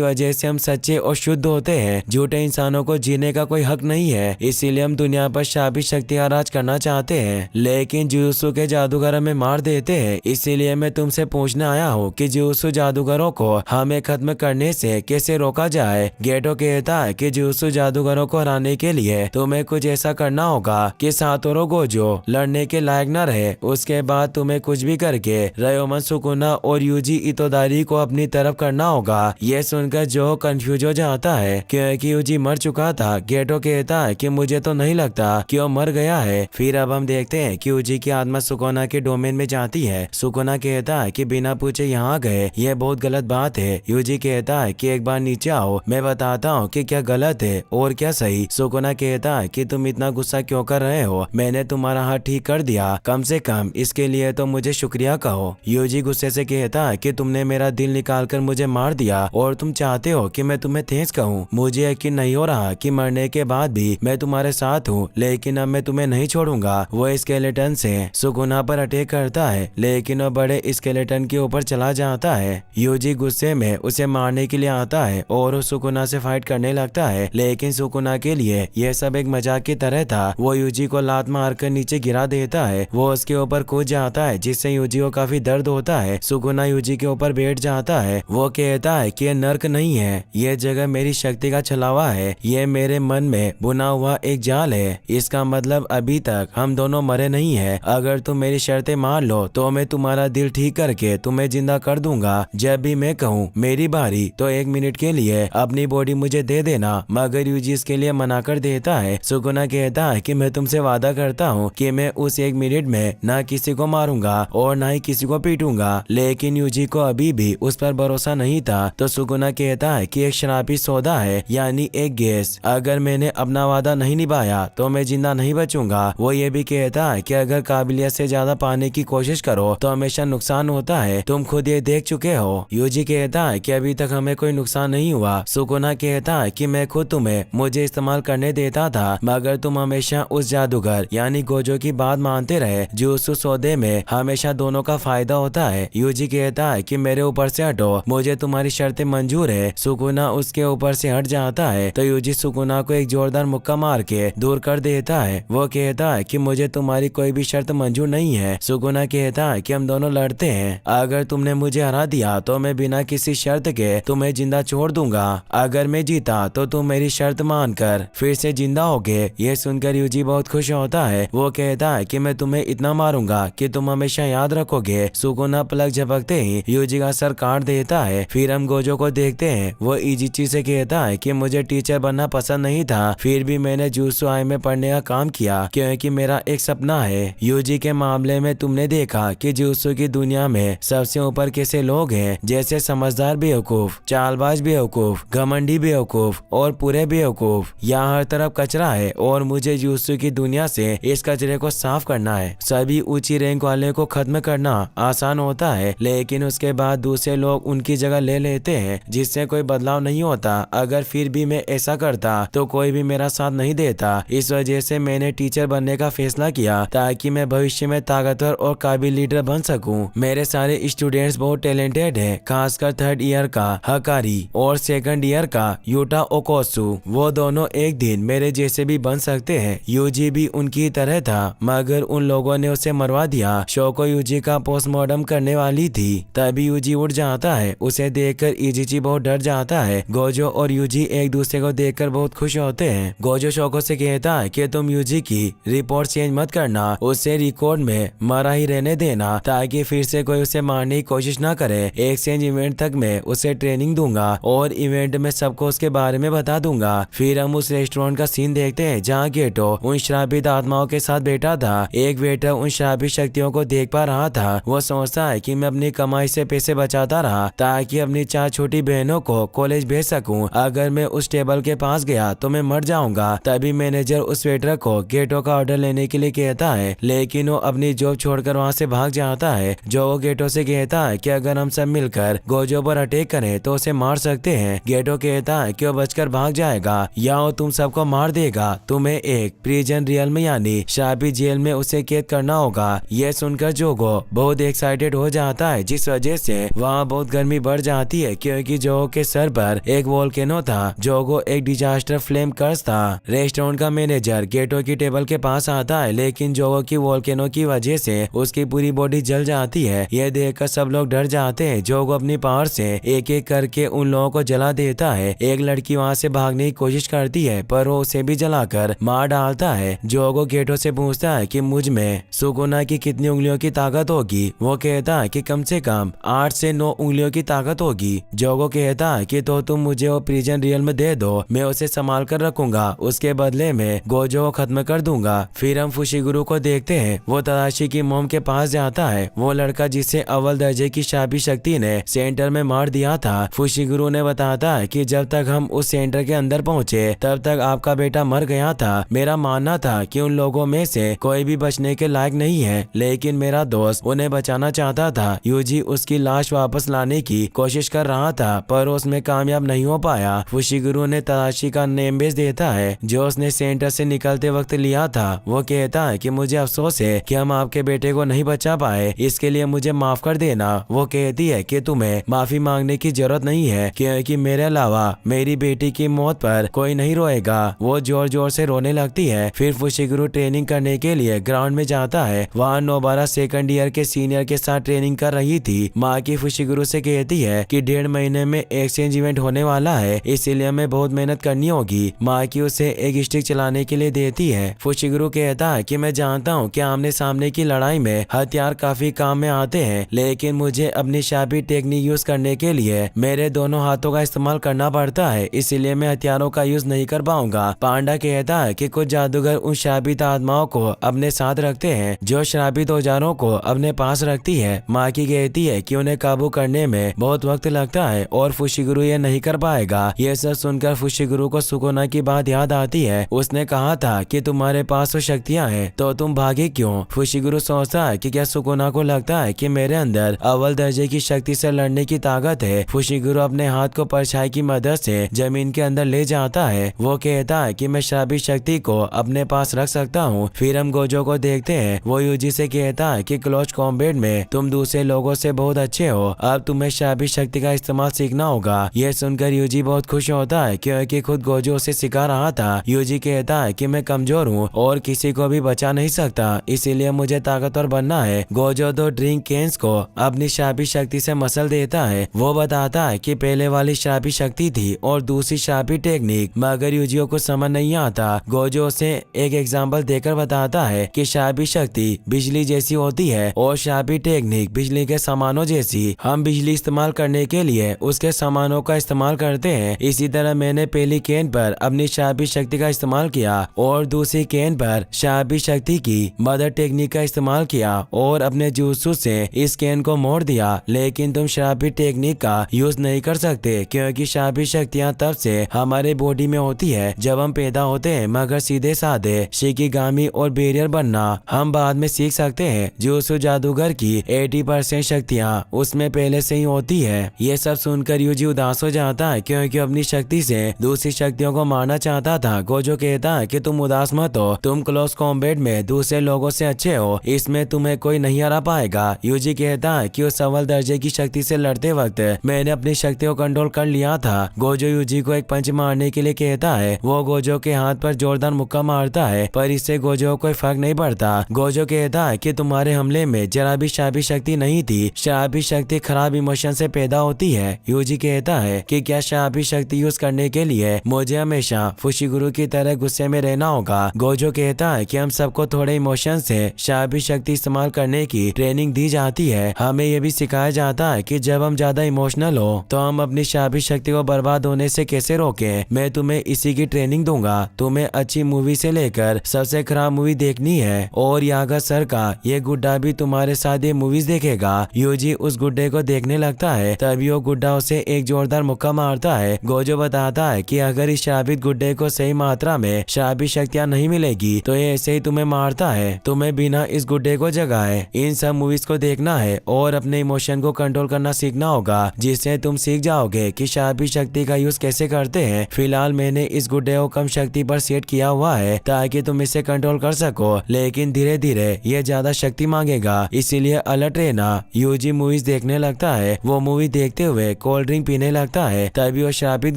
S1: वजह से हम सच्चे और शुद्ध होते हैं। झूठे इंसानों को जीने का कोई हक नहीं है, इसीलिए हम दुनिया पर शराबी शक्तियाँ राज करना चाहते हैं, लेकिन जुजुत्सु के जादूगर हमें मार देते हैं। इसीलिए मैं तुमसे पूछने आया हूँ कि जुजुत्सु जादूगरों को हमें खत्म करने से कैसे रोका जाए। गेटो कहता है कि जुजुत्सु जादूगरों को हराने के लिए तुम्हें कुछ ऐसा करना होगा कि सातोरू गोजो लड़ने के लायक न रहे। उसके बाद तुम्हें कुछ भी करके रयोमन सुकुना और यूजी इतोदारी को अपनी तरफ करना होगा। ये सुनकर जो कंफ्यूज हो जाता है क्योंकि यूजी मर चुका था। गेटो कहता है कि मुझे तो नहीं लगता कि वो मर गया है। फिर अब हम देखते हैं कि यूजी की आत्मा सुकुना के डोमेन में जाती है। सुकुना कहता है कि बिना पूछे यहाँ गए, यह बहुत गलत बात है। यूजी कहता है कि एक बार नीचे आओ, मैं बताता हूँ कि क्या गलत है और क्या सही। सुकुना कहता है कि तुम इतना गुस्सा क्यों कर रहे हो, मैंने तुम्हारा हाथ ठीक कर दिया, कम से कम इसके लिए तो मुझे शुक्रिया कहो। यूजी गुस्से से कहता है कि तुमने मेरा दिल निकालकर मुझे मार दिया और तुम चाहते हो कि मैं तुम्हें थैंक्स कहूँ। मुझे यकीन नहीं हो रहा कि मरने के बाद भी मैं तुम्हारे साथ हूँ, लेकिन अब मैं तुम्हें नहीं छोड़ूंगा। वो स्केलेटन से सुकुना पर अटैक करता है, लेकिन वो बड़े स्केलेटन के ऊपर चला जाता है। यूजी गुस्से में उसे मारने के लिए आता है और वो सुकुना से फाइट करने लगता है, लेकिन सुकुना के लिए यह सब एक मजाक की तरह था। वो यूजी को लात मारकर नीचे गिरा देता है। वो उसके ऊपर कूद जाता है, जिससे यूजी को काफी दर्द होता है। सुकुना यूजी के ऊपर बैठ जाता है। वो कहता है कि यह नर्क नहीं है, यह जगह मेरी शक्ति का छलावा है, यह मेरे मन में बुना हुआ एक जाल है। इसका मतलब अभी तक हम दोनों मरे नहीं है। अगर तुम मेरी शर्तें मान लो तो मैं तुम्हारा दिल ठीक करके तुम्हें जिंदा कर दूंगा। जब भी मैं कहूँ मेरी बारी तो 1 मिनट के लिए अपनी बॉडी मुझे दे देना। मगर यूजी इसके लिए मना कर देता है। सुकुना कहता है कि मैं तुमसे वादा करता हूँ कि मैं उस 1 मिनट में ना किसी को मारूंगा और ना ही किसी को पीटूंगा। लेकिन यूजी को अभी भी उस पर भरोसा नहीं था, तो सुकुना कहता है कि एक शराबी सौदा है, यानी एक गैस। अगर मैंने अपना वादा नहीं निभाया तो मैं जिंदा नहीं बचूंगा। वो ये भी कहता है कि अगर काबिलियत से ज्यादा पाने की कोशिश करो तो हमेशा नुकसान होता है, तुम खुद ये देख चुके हो। यूजी कहता है कि अभी तक हमें कोई नुकसान नहीं हुआ। सुकुना कहता है कि मैं खुद तुम्हें मुझे इस्तेमाल करने देता था, मगर तुम हमेशा उस जादूगर यानी गोजो की बात मानते रहे। जुजुत्सु सौदे में हमेशा दोनों का फायदा होता है। यूजी कहता है कि मेरे ऊपर से हटो, मुझे तुम्हारी शर्तें मंजूर है। सुकुना उसके ऊपर से हट जाता है तो यूजी सुकुना को एक जोरदार मुक्का मार के दूर कर देता है। वो कहता है कि मुझे तुम्हारी कोई भी शर्त मंजूर नहीं है। सुकुना कहता है कि हम दोनों लड़ते हैं, अगर तुमने मुझे हरा दिया तो मैं बिना किसी शर्त के तुम्हें जिंदा छोड़ दूंगा। अगर मैं जीता तो तुम मेरी शर्त मानकर फिर से जिंदा होगे। ये सुनकर यूजी बहुत खुश होता है। वो कहता है कि मैं तुम्हें इतना मारूंगा कि तुम हमेशा याद रखोगे। सुकुना पलक झपकते ही यूजी का सर काट देता है। फिर हम गोजो को देखते हैं। वो इजिची से कहता है कि मुझे टीचर बनना पसंद नहीं था, फिर भी मैंने जुजुत्सु आई में पढ़ने का काम किया क्योंकि मेरा एक सपना है। यूजी के मामले में तुमने देखा कि जुजुत्सु की दुनिया में सबसे ऊपर कैसे लोग हैं, जैसे समझदार बेवकूफ, चालबाज बेवकूफ, घमंडी बेवकूफ और पूरे बेवकूफ। यहाँ हर तरफ कचरा है और मुझे जुजुत्सु की दुनिया से इस कचरे को साफ करना है। सभी ऊंची रैंक वाले को खत्म करना आसान होता है, लेकिन उसके बाद दूसरे लोग उनकी जगह ले लेते हैं, जिससे कोई बदलाव नहीं होता। अगर फिर भी मैं ऐसा करता तो कोई भी मेरा साथ नहीं देता। इस वजह से मैंने टीचर बनने का फैसला किया ताकि मैं भविष्य में ताकतवर और काबिल लीडर बन सकूं। मेरे सारे स्टूडेंट्स बहुत टैलेंटेड हैं, खासकर 3rd ईयर का हकारी और 2nd ईयर का यूटा ओकोसु। वो दोनों एक दिन मेरे जैसे भी बन सकते हैं। यूजी भी उनकी तरह था, मगर उन लोगों ने उसे मरवा दिया। शोको यूजी का पोस्टमार्टम करने वाली थी, तभी यूजी उठ जाता है। उसे देखकर इजिची बहुत डर जाता है। गोजो और यूजी एक दूसरे को देखकर बहुत खुश होते हैं। गोजो शोको से कहता है कि तुम यूजी की रिपोर्ट चेंज मत करना, उसे रिकॉर्ड में मरा ही रहने देना ताकि फिर से कोई उसे मारने की कोशिश ना करे। एक्सचेंज इवेंट तक मैं उसे ट्रेनिंग दूंगा और इवेंट में सबको उसके बारे में बता दूंगा। फिर हम उस रेस्टोरेंट का सीन देखते हैं जहाँ गेटो उन श्रापित आत्माओं के साथ बैठा था। एक वेटर उन श्रापित शक्तियों को देख पा रहा था। वो सोचता है कि मैं अपनी कमाई से पैसे बचाता रहा ताकि अपनी 4 छोटी बहनों को कॉलेज भेज सकूं। अगर मैं उस टेबल के पास गया तो मैं मर जाऊंगा। तभी मैनेजर उस वेटर को गेटो का ऑर्डर लेने के लिए कहता है, लेकिन वो अपनी जॉब छोड़कर वहाँ से भाग जाता है। जो वो गेटो से कहता है कि अगर हम सब मिलकर गोजो पर अटैक करें तो उसे मार सकते हैं। गेटो कहता है कि वो बचकर भाग जाएगा या वो तुम सबको मार देगा। तुम्हें एक प्रिजन रियल में यानी शाबी जेल में उसे कैद करना होगा। यह सुनकर जोगो बहुत एक्साइटेड हो जाता है, जिस वजह से वहाँ बहुत गर्मी बढ़ जाती है क्योंकि जोगो के सर पर एक वोल्केनो था। जोगो एक डिजास्टर फ्लेम कर्स था। रेस्टोरेंट का मैनेजर गेटो की टेबल के पास आता है, लेकिन जोगो की वोल्केनो की वजह से उसकी पूरी बॉडी जल जाती है। यह देखकर सब लोग डर जाते हैं। जोगो अपनी पावर से एक एक करके उन लोगों को जला देता है। एक लड़की वहाँ से भागने की कोशिश करती है पर वो उसे भी जलाकर मार डालता है। जोगो गेटो से पूछता है कि मुझ में सुकुना की कितनी उंगलियों की ताकत होगी। वो कहता है कि कम से कम 8 से 9 उंगलियों की ताकत होगी। जोगो कहता है कि तो तुम मुझे वो प्रिजन रियल में दे दो, मैं उसे संभाल कर रखूंगा। उसके बदले में गोजो को खत्म कर दूंगा। फिर हम फुशिगुरु को देखते हैं। वो तदाशी की मोम के पास जाता है। वो लड़का जिसे अव्वल दर्जे की शाबी शक्ति ने सेंटर में मार दिया था। फुशिगुरु ने बताता है कि जब तक हम उस सेंटर के अंदर पहुंचे तब तक आपका बेटा मर गया था। मेरा मानना था कि उन लोगों में से कोई भी बचने के लायक नहीं है, लेकिन मेरा दोस्त उन्हें बचाना चाहता था। यूजी उसकी लाश वापस लाने की कोशिश कर रहा था पर उसमें कामयाब नहीं हो पाया। फुशिगुरु ने तदाशी का नेम बेच देता है जो उसने सेंटर से निकलते वक्त लिया था। वो कहता है कि मुझे अफसोस है कि हम आपके बेटे को नहीं बचा पाए, इसके लिए मुझे माफ कर देना। वो कहती है कि तुम्हें माफी मांगने की जरूरत नहीं है क्योंकि मेरे अलावा मेरी बेटी की मौत पर कोई नहीं रोएगा। वो जोर जोर से रोने लगती है। फिर फुशिगुरु ट्रेनिंग करने के लिए ग्राउंड में जाता है। वहाँ नोबारा सेकंड ईयर के सीनियर के साथ ट्रेनिंग कर रही थी। माँ की फुशिगुरु से कहती है कि 1.5 महीने में एक्सचेंज इवेंट होने वाला है, इसीलिए हमें बहुत मेहनत करनी होगी। माँ की उसे एक स्टिक चलाने के लिए देती है। फुशिगुरु कहता है कि मैं जानता हूँ कि आमने सामने की लड़ाई में हथियार काफी काम में आते हैं, लेकिन मुझे अपनी शाबी टेक्निक यूज करने के लिए मेरे दोनों हाथों का इस्तेमाल करना पड़ता है, इसीलिए मैं हथियारों का यूज नहीं कर पाऊंगा। पांडा कहता है कि कुछ जादूगर उन शाबित आत्माओं को अपने साथ रखते हैं जो श्रापित औजारों को अपने पास रखती है। माँ की कहती है कि उन्हें काबू करने में बहुत वक्त लगता है और फुशिगुरु ये नहीं कर पाएगा। यह सब सुनकर फुशिगुरु को सुकुना की बात याद आती है। उसने कहा था कि तुम्हारे पास तो शक्तियाँ हैं तो तुम भागे क्यों। फुशिगुरु सोचता है कि क्या सुकुना को लगता है कि मेरे अंदर अव्वल दर्जे की शक्ति से लड़ने की ताकत है। फुशिगुरु अपने हाथ को परछाई की मदद से जमीन के अंदर ले जाता है। वो कहता है कि मैं शाबी शक्ति को अपने पास रख सकता हूँ। फिर हम गोजो को देखते हैं। वो यूजी से कहता है कि क्लोज कॉम्बैट में तुम दूसरे लोगों से बहुत अच्छे हो, अब तुम्हें शाबी शक्ति का इस्तेमाल सीखना होगा। यह सुनकर यूजी बहुत खुश होता है क्योंकि खुद गोजो उसे सिखा रहा था। यूजी कहता है कि मैं कमजोर हूँ और किसी को भी बचा नहीं सकता, इसीलिए मुझे ताकतवर बनना है। गोजो दो ड्रिंक केन्स को अपनी शाबी शक्ति से मसल देता है। वो बताता है कि पहले वाली शाबी शक्ति थी और दूसरी शाबी टेक्निक, मगर यूजियो को समझ नहीं आता। गोजो उसे एक एग्जाम्पल देकर बताता है कि शाबी शक्ति बिजली जैसी होती है और शाबी टेक्निक बिजली के सामानों जैसी। हम बिजली इस्तेमाल करने के लिए उसके सामानों का इस्तेमाल करते हैं। इसी तरह मैंने पहली केन पर अपनी शाबी शक्ति का इस्तेमाल किया और दूसरी केन पर शाबी शक्ति की मदर टेक्निक का इस्तेमाल किया और अपने जूसू से इस केन को मोड़ दिया। लेकिन तुम शाबी टेक्निक का यूज नहीं कर सकते क्योंकि शाबी शक्तियाँ तब से हमारे बॉडी में होती है जब हम पैदा होते हैं, मगर सीधे साधे शिकिगामी और बैरियर बनना हम बाद में सीख सकते हैं। जूसू जादूगर की 80% शक्तियाँ उसमें पहले से ही होती है। ये सब सुनकर यूजी उदास हो जाता है क्योंकि अपनी शक्ति से दूसरी शक्तियों को मारना चाहता था। गोजो कहता है कि तुम उदास मत हो, तुम क्लोज कॉम्बैट में दूसरे लोगों से अच्छे हो, इसमें तुम्हें कोई नहीं हरा पाएगा। यूजी कहता है कि उस अव्वल दर्जे की शक्ति से लड़ते वक्त मैंने अपनी शक्ति को कंट्रोल कर लिया था। गोजो यूजी को एक पंच मारने के लिए कहता है। वो गोजो के हाथ पर जोरदार मुक्का मारता है पर इससे गोजो को कोई फर्क नहीं पड़ता। गोजो कहता है कि तुम्हारे हमले में जरा भी शाबी शक्ति नहीं थी, शाबी शक्ति खराब इमोशन से पैदा होती है। यूजी कहता है कि क्या शाबी शक्ति यूज करने के लिए मुझे हमेशा फुशिगुरु की तरह गुस्से में रहना होगा। गोजो कहता है कि हम सबको थोड़े इमोशन से शाबी शक्ति इस्तेमाल करने की ट्रेनिंग दी जाती है। हमें यह भी सिखाया जाता है कि जब हम ज्यादा इमोशनल हो तो हम अपनी शाबी शक्ति को बर्बाद होने से कैसे रोकें। मैं तुम्हें इसी की ट्रेनिंग दूंगा। तुम्हें अच्छी मूवी से लेकर सबसे खराब मूवी देखनी है और यागा सर का ये गुड्डा भी तुम्हारे साथ ये मूवीज देखेगा। यूजी उस गुड्डे को देखने लगता है। तभी वो गुड्डा उसे एक जोड़ी जोरदार मुक्का मारता है। गोजो बताता है कि अगर इस श्रापित गुड्डे को सही मात्रा में श्रापित शक्तियाँ नहीं मिलेगी तो ये ऐसे ही तुम्हें मारता है। तुम्हें बिना इस गुड्डे को जगाए इन सब मूवीज को देखना है और अपने इमोशन को कंट्रोल करना सीखना होगा, जिससे तुम सीख जाओगे कि श्रापित शक्ति का यूज कैसे करते हैं। फिलहाल मैंने इस गुड्डे को कम शक्ति पर सेट किया हुआ है ताकि तुम इसे कंट्रोल कर सको, लेकिन धीरे धीरे ये ज्यादा शक्ति मांगेगा, इसीलिए अलर्ट रहना। यूजी मूवीज देखने लगता है। वो मूवी देखते हुए कोल्ड ड्रिंक पीने लगता है। तभी वो श्रापित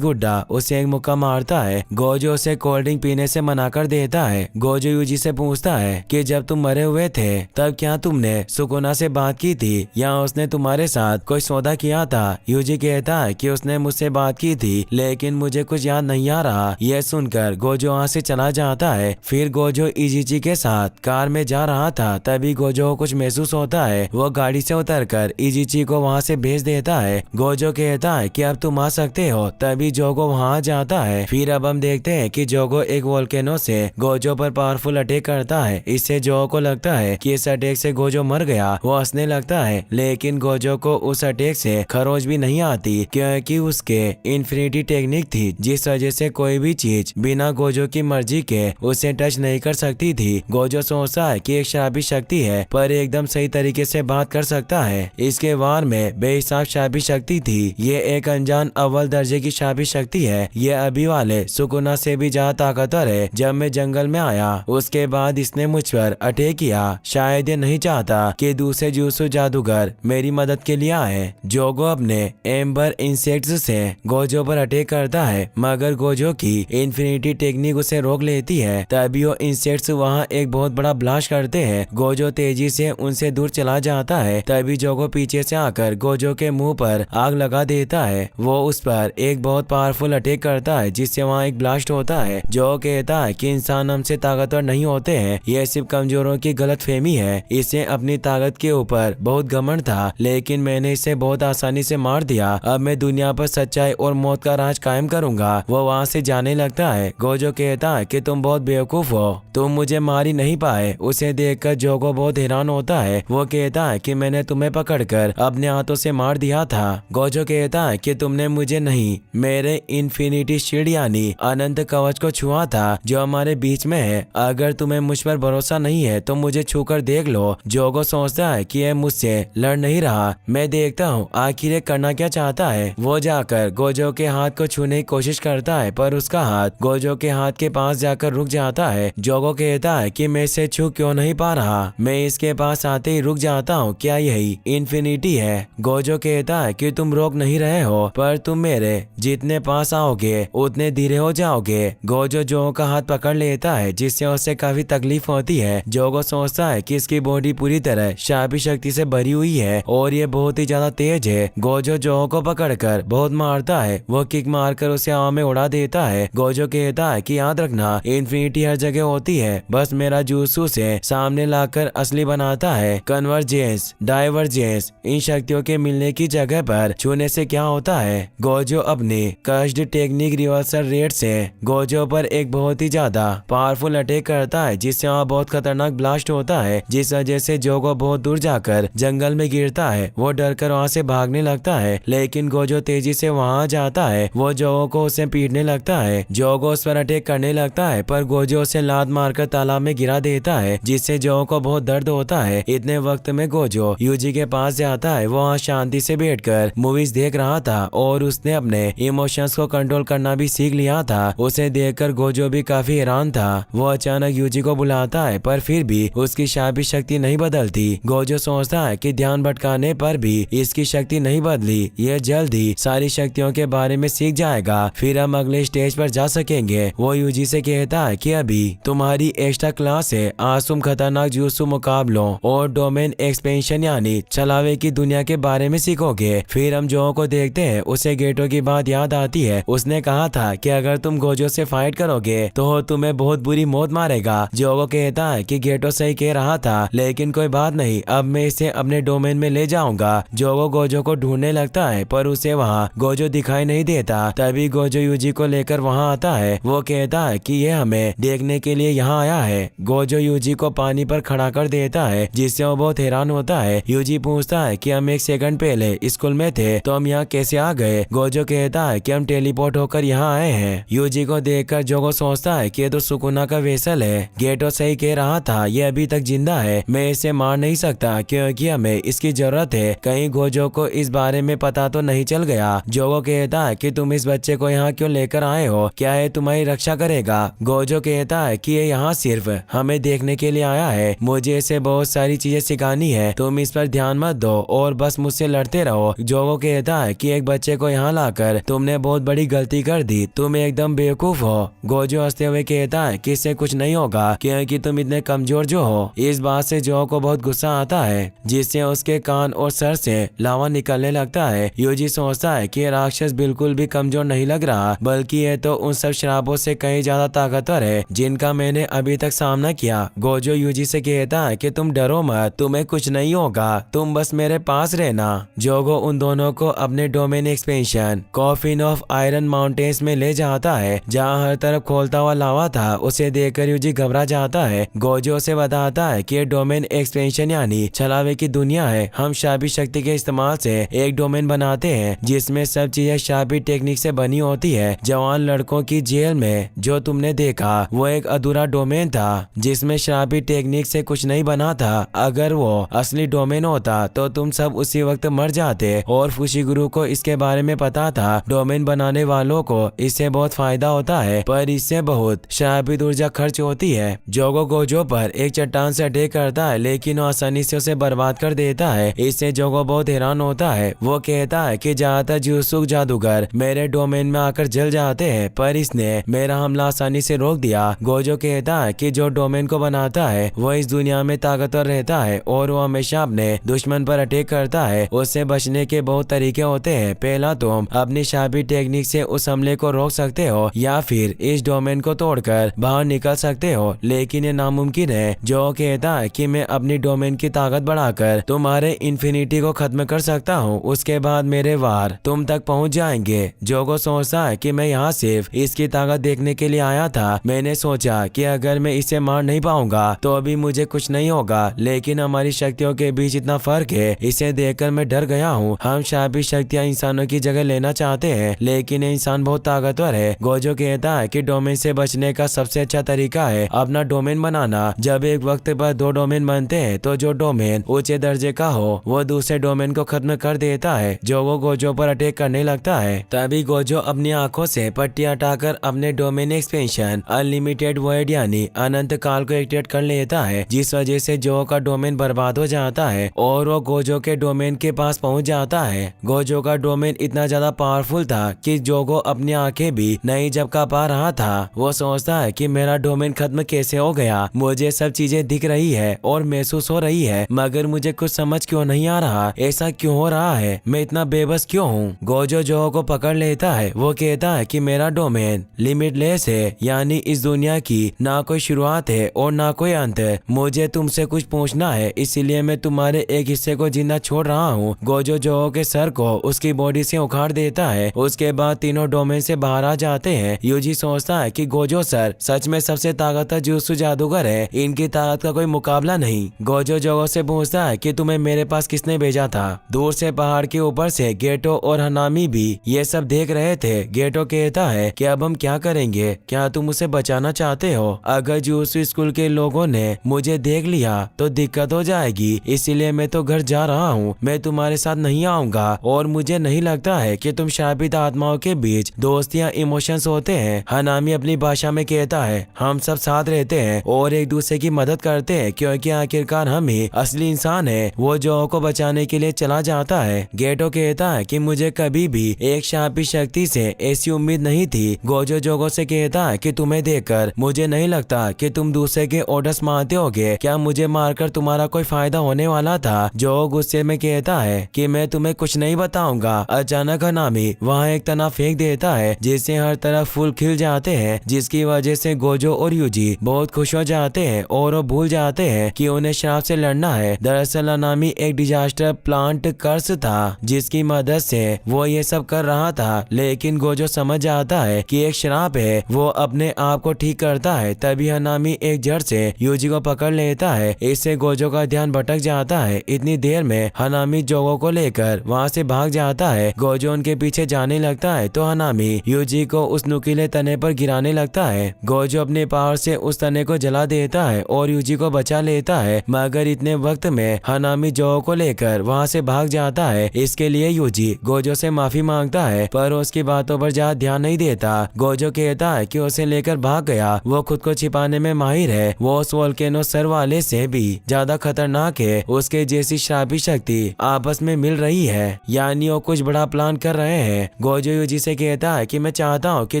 S1: गुड्डा उसे एक मुक्का मारता है। गोजो उसे कोल्ड ड्रिंक पीने से मना कर देता है। गोजो यूजी से पूछता है कि जब तुम मरे हुए थे तब क्या तुमने सुकुना से बात की थी या उसने तुम्हारे साथ कोई सौदा किया था। यूजी कहता है कि उसने मुझसे बात की थी लेकिन मुझे कुछ याद नहीं आ रहा। यह सुनकर गोजो वहाँ से चला जाता है। फिर गोजो इजिची के साथ कार में जा रहा था। तभी गोजो को कुछ महसूस होता है। वो गाड़ी से उतरकर इजिची को वहाँ से भेज देता है। गोजो कहता है कि अब तुम आ सकते हो। तभी जोगो वहाँ जाता है। फिर अब हम देखते हैं कि जोगो एक वोल्केनो से गोजो पर पावरफुल अटैक करता है। इससे जोगो को लगता है कि इस अटैक से गोजो मर गया। वो हंसने लगता है, लेकिन गोजो को उस अटैक से खरोच भी नहीं आती क्योंकि उसके इन्फिनिटी टेक्निक थी, जिस वजह से कोई भी चीज बिना गोजो की मर्जी के उसे टच नहीं कर सकती थी। गोजो सोचता है कि एक श्रापित शक्ति है पर एकदम सही तरीके से बात कर सकता है। इसके वार में बेहिसाब श्रापित शक्ति थी। ये एक अनजान अव्वल दर्जे की श्रापित शक्ति है। ये अभी वाले सुकुना से भी ज्यादा ताकतवर है। जब मैं जंगल में आया उसके बाद इसने मुझ पर अटैक किया। शायद ये नहीं चाहता कि दूसरे जुत्सु जादूगर मेरी मदद के लिए आए। जोगो अपने एम्बर इंसेक्ट्स से गोजो पर अटैक करता है, मगर गोजो की इन्फिनिटी टेक्निक उसे रोक लेती है। तभी वो इंसेक्ट्स वहाँ एक बहुत बड़ा ब्लास्ट करते हैं। गोजो तेजी से उनसे दूर चला जाता है। तभी जोगो पीछे से आकर गोजो के मुंह पर आग लगा देता है। वो उस पर एक बहुत पावरफुल अटैक करता है, जिससे वहाँ एक ब्लास्ट होता है। जो कहता है कि इंसान हमसे ताकतवर नहीं होते हैं, यह सिर्फ कमजोरों की गलतफहमी है। इसे अपनी ताकत के ऊपर बहुत घमंड था, लेकिन मैंने इसे बहुत आसानी से मार दिया। अब मैं दुनिया पर सच्चाई और मौत का राज कायम करूंगा। वो वहाँ से जाने लगता है। गोजो कहता है कि तुम बहुत बेवकूफ हो, तुम मुझे मार ही नहीं पाए। उसे देखकर जोगो बहुत हैरान होता है। वो कहता है कि मैंने तुम्हें पकड़कर अपने हाथों से मार दिया था। गोजो कहता है कि तुमने मुझे नहीं, मेरे इन्फिनिटी शील्ड यानी अनंत कवच को छुआ था जो हमारे बीच में है। अगर तुम्हें मुझ पर भरोसा नहीं है तो मुझे छूकर देख लो। जोगो सोचता है कि यह मुझसे लड़ नहीं रहा, मैं देखता हूँ आखिर ये करना क्या चाहता है। वो जाकर गोजो के हाथ को छूने की कोशिश करता है, पर उसका हाथ गोजो के हाथ के पास जाकर रुक जाता है। जोगो कहता है कि मैं इसे छू क्यों नहीं पा रहा, मैं इसके पास आते ही रुक जाता हूँ। क्या यही इन्फिनिटी है? गोजो कहता है कि तुम रोक नहीं रहे हो, पर तुम मेरे जितने पास आओगे उतने धीरे हो जाओगे। गोजो जोगो का हाथ पकड़ लेता है, जिससे उसे काफी तकलीफ होती है। जोगो सोचता है कि इसकी बॉडी पूरी तरह श्रापित शक्ति से भरी हुई है और ये बहुत ही ज्यादा तेज है। गोजो जोगो को पकड़कर बहुत मारता है। वो किक मारकर उसे हवा में उड़ा देता है। गोजो कहता है कि याद रखना, इन्फिनिटी हर जगह होती है, बस मेरा जुत्सु से सामने लाकर असली बनाता है। कन्वर्जेंस, डाइवर्जेंस, इन शक्तियों के मिलने की जगह पर छूने से क्या होता है? गोजो अपनी कस्ड टेक्निक रिवर्सल रेट से गोजो पर एक बहुत ही ज्यादा पावरफुल अटैक करता है, जिससे वहाँ बहुत खतरनाक ब्लास्ट होता है, जिस वजह से जोगो बहुत दूर जाकर जंगल में गिरता है। वो डरकर वहाँ से भागने लगता है, लेकिन गोजो तेजी से वहाँ जाता है। वो जोगो को उसे पीटने लगता है। जोगो उस पर अटैक करने लगता है, पर गोजो उसे लात मारकर तालाब में गिरा देता है, जिससे जोगो को बहुत दर्द होता है। इतने वक्त में गोजो यूजी के पास जाता है। वो वहाँ शांति से बैठकर मूवीज देख रहा था और उसने अपने इमोशंस को कंट्रोल करना भी सीख लिया था। उसे देखकर गोजो भी काफी हैरान था। वो अचानक यूजी को बुलाता है, पर फिर भी उसकी श्रापित शक्ति नहीं बदलती। गोजो सोचता है कि ध्यान भटकाने पर भी इसकी शक्ति नहीं बदली, यह जल्द ही सारी शक्तियों के बारे में सीख जाएगा, फिर हम अगले स्टेज पर जा सकेंगे। वो यूजी से कहता है कि अभी तुम्हारी एक्स्ट्रा क्लास है, आज तुम खतरनाक जुत्सु मुकाबलों और डोमेन एक्सपेंशन यानी छलावे की दुनिया के बारे में सीखोगे। फिर हम जोगो को देखते हैं। उसे गेटो की बात याद आती है। उसने कहा था कि अगर तुम गोजो से फाइट करोगे तो तुम्हें बहुत बुरी मौत मारेगा। जोगो कहता है कि गेटो सही कह रहा था, लेकिन कोई बात नहीं, अब मैं इसे अपने डोमेन में ले जाऊंगा। जोगो गोजो को ढूंढने लगता है, पर उसे वहाँ गोजो दिखाई नहीं देता। तभी गोजो यूजी को लेकर वहाँ आता है। वो कहता है कि ये हमें देखने के लिए यहाँ आया है। गोजो यूजी को पानी पर खड़ा कर देता है, जिससे वो बहुत हैरान होता है। यूजी पूछता है कि हम एक सेकंड पहले स्कूल में थे तो हम यहाँ कैसे कैसे आ गए? गोजो कहता है कि हम टेलीपोर्ट होकर यहाँ आए हैं। यूजी को देखकर जोगो सोचता है कि ये तो सुकुना का वेसल है। गेटो सही कह रहा था, ये अभी तक जिंदा है। मैं इसे मार नहीं सकता क्योंकि हमें इसकी जरूरत है। कहीं गोजो को इस बारे में पता तो नहीं चल गया। जोगो कहता है कि तुम इस बच्चे को यहाँ क्यों लेकर आए हो? क्या ये तुम्हारी रक्षा करेगा? गोजो कहता है कि ये यहाँ सिर्फ हमें देखने के लिए आया है। मुझे इसे बहुत सारी चीजें सिखानी है। तुम इस पर ध्यान मत दो और बस मुझसे लड़ते रहो। जोगो कहता है कि एक बच्चे को यहाँ लाकर तुमने बहुत बड़ी गलती कर दी। तुम एकदम बेवकूफ हो। गोजो हंसते हुए कहता है कि इससे कुछ नहीं होगा क्योंकि तुम इतने कमजोर जो हो। इस बात से जोगो को बहुत गुस्सा आता है, जिससे उसके कान और सर से लावा निकलने लगता है। यूजी सोचता है कि राक्षस बिल्कुल भी कमजोर नहीं लग रहा, बल्कि ये तो उन सब शराबों से कहीं ज्यादा ताकतवर है जिनका मैंने अभी तक सामना किया। गोजो यूजी से कहता है कि तुम डरो मत, तुम्हें कुछ नहीं होगा, तुम बस मेरे पास रहना। जोगो उन दोनों को अपने domain expansion coffin of iron mountains में ले जाता है, जहाँ हर तरफ खोलता हुआ लावा था। उसे देखकर यूजी घबरा जाता है। गोजो से बताता है कि डोमेन एक्सपेंशन यानी छलावे की दुनिया है। हम शाबी शक्ति के इस्तेमाल से एक डोमेन बनाते हैं जिसमें सब चीजें शाबी टेक्निक से बनी होती है। जवान लड़कों की जेल में जो तुमने देखा वो एक अधूरा डोमेन था जिसमें शाबी टेक्निक से कुछ नहीं बना था। अगर वो असली डोमेन होता तो तुम सब उसी वक्त मर जाते। और फुशिगुरु को इसके बारे में पता था। डोमेन बनाने वालों को इससे बहुत फायदा होता है, पर इससे बहुत शाबी ऊर्जा खर्च होती है। जोगो गोजो पर एक चट्टान से अटैक करता है, लेकिन वो आसानी से उसे बर्बाद कर देता है। इससे जोगो बहुत हैरान होता है। वो कहता है कि ज्यादातर जुत्सु जादूगर मेरे डोमेन में आकर जल जाते हैं, पर इसने मेरा हमला आसानी से रोक दिया। गोजो कहता है कि जो डोमेन को बनाता है वो इस दुनिया में ताकतवर रहता है और वो हमेशा अपने दुश्मन पर अटैक करता है। उससे बचने के बहुत तरीके होते हैं। पहला, तुम अपनी शाबी टेक्निक से उस हमले को रोक सकते हो या फिर इस डोमेन को तोड़कर बाहर निकल सकते हो, लेकिन ये नामुमकिन है। जो कहता है कि मैं अपनी डोमेन की ताकत बढ़ाकर तुम्हारे इन्फिनिटी को खत्म कर सकता हूँ, उसके बाद मेरे वार तुम तक पहुँच जाएंगे। जोगो सोचता है कि मैं यहाँ सिर्फ इसकी ताकत देखने के लिए आया था। मैंने सोचा कि अगर मैं इसे मार नहीं पाऊंगा तो अभी मुझे कुछ नहीं होगा, लेकिन हमारी शक्तियों के बीच इतना फर्क है, इसे देखकर मैं डर गया हूँ। हम शाबी शक्तियाँ इंसानों की जगह लेना चाहते हैं, लेकिन ये इंसान बहुत ताकतवर है। गोजो कहता है कि डोमेन से बचने का सबसे अच्छा तरीका है अपना डोमेन बनाना। जब एक वक्त पर दो डोमेन बनते हैं तो जो डोमेन ऊंचे दर्जे का हो वो दूसरे डोमेन को खत्म कर देता है। जोगो गोजो पर अटैक करने लगता है। तभी गोजो अपनी आंखों से पट्टी हटाकर अपने डोमेन एक्सपेंशन अनलिमिटेड वर्ड यानी अनंत काल को एक्टिवेट कर लेता है, जिस वजह से जोगो का डोमेन बर्बाद हो जाता है और वो गोजो के डोमेन के पास पहुंच जाता है। गोजो का डोमेन इतना ज्यादा पावरफुल था कि जोगो अपनी आंखें भी नहीं झपका पा रहा था। वो सोचता है कि मेरा डोमेन खत्म कैसे हो गया, मुझे सब चीजें दिख रही है और महसूस हो रही है, मगर मुझे कुछ समझ क्यों नहीं आ रहा, ऐसा क्यों हो रहा है, मैं इतना बेबस क्यों हूँ। गोजो जोगो को पकड़ लेता है। वो कहता है कि मेरा डोमेन लिमिटलेस है, यानी इस दुनिया की ना कोई शुरुआत है और ना कोई अंत है। मुझे तुमसे कुछ पूछना है, इसीलिए मैं तुम्हारे एक हिस्से को जिंदा छोड़ रहा हूँ। गोजो जोगो के सर को उसकी बॉडी से उखाड़ देता है। उसके बाद तीनों डोमेन से बाहर आ जाते हैं। यूजी सोचता है कि गोजो सर सच में सबसे ताकतवर जुत्सु जादूगर है, इनकी ताकत का कोई मुकाबला नहीं। गोजो जोगो से पूछता है कि तुम्हें मेरे पास किसने भेजा था। दूर से पहाड़ के ऊपर से गेटो और हनामी भी ये सब देख रहे थे। गेटो कहता है कि अब हम क्या करेंगे, क्या तुम उसे बचाना चाहते हो? अगर जुत्सु स्कूल के लोगों ने मुझे देख लिया तो दिक्कत हो जाएगी, इसीलिए मैं तो घर जा रहा हूँ, मैं तुम्हारे साथ नहीं आऊंगा। और मुझे नहीं लगता है कि तुम शाबित आत्माओं के बीच दोस्त या इमोशंस होते हैं। हनामी अपनी भाषा में कहता है हम सब साथ रहते हैं और एक दूसरे की मदद करते हैं क्योंकि आखिरकार हम ही असली इंसान है। वो जोगो को बचाने के लिए चला जाता है। गेटो कहता है कि मुझे कभी भी एक शाबी शक्ति से ऐसी उम्मीद नहीं थी। गोजो जोगो से कहता है कि तुम्हें देखकर मुझे नहीं लगता कि तुम दूसरे के ऑर्डर्स मानते होगे, क्या मुझे मारकर तुम्हारा कोई फायदा होने वाला था? जोगो गुस्से में कहता है कि मैं तुम्हें कुछ नहीं बताऊंगा। अचानक हनामी वहाँ एक तना फेंक देता है जिससे हर तरफ फूल खिल जाते हैं, जिसकी वजह से गोजो और यूजी बहुत खुश हो जाते हैं और वो भूल जाते हैं कि उन्हें श्राप से लड़ना है। दरअसल हनामी एक डिजास्टर प्लांट कर्स था जिसकी मदद से वो ये सब कर रहा था, लेकिन गोजो समझ जाता है कि एक श्राप है, वो अपने आप को ठीक करता है। तभी हनामी एक जड़ से यूजी को पकड़ लेता है। इससे गोजो का ध्यान भटक जाता है। इतनी देर में हनामी जोगो को लेकर वहाँ से भाग जाता आता है। गोजो उनके पीछे जाने लगता है तो हनामी यूजी को उस नुकीले तने पर गिराने लगता है। गोजो अपने पावर से उस तने को जला देता है और यूजी को बचा लेता है, मगर इतने वक्त में हनामी जो को लेकर वहाँ से भाग जाता है। इसके लिए यूजी गोजो से माफी मांगता है, पर उसकी बातों पर ज्यादा ध्यान नहीं देता। गोजो कहता है कि उसे लेकर भाग गया, वो खुद को छिपाने में माहिर है, वो उस वोल्केनो सर वाले से भी ज्यादा खतरनाक है। उसके जैसी श्रापी शक्ति आपस में मिल रही है, यानी वो कुछ बड़ा प्लान कर रहे हैं। गोजो यूजी से कहता है कि मैं चाहता हूँ कि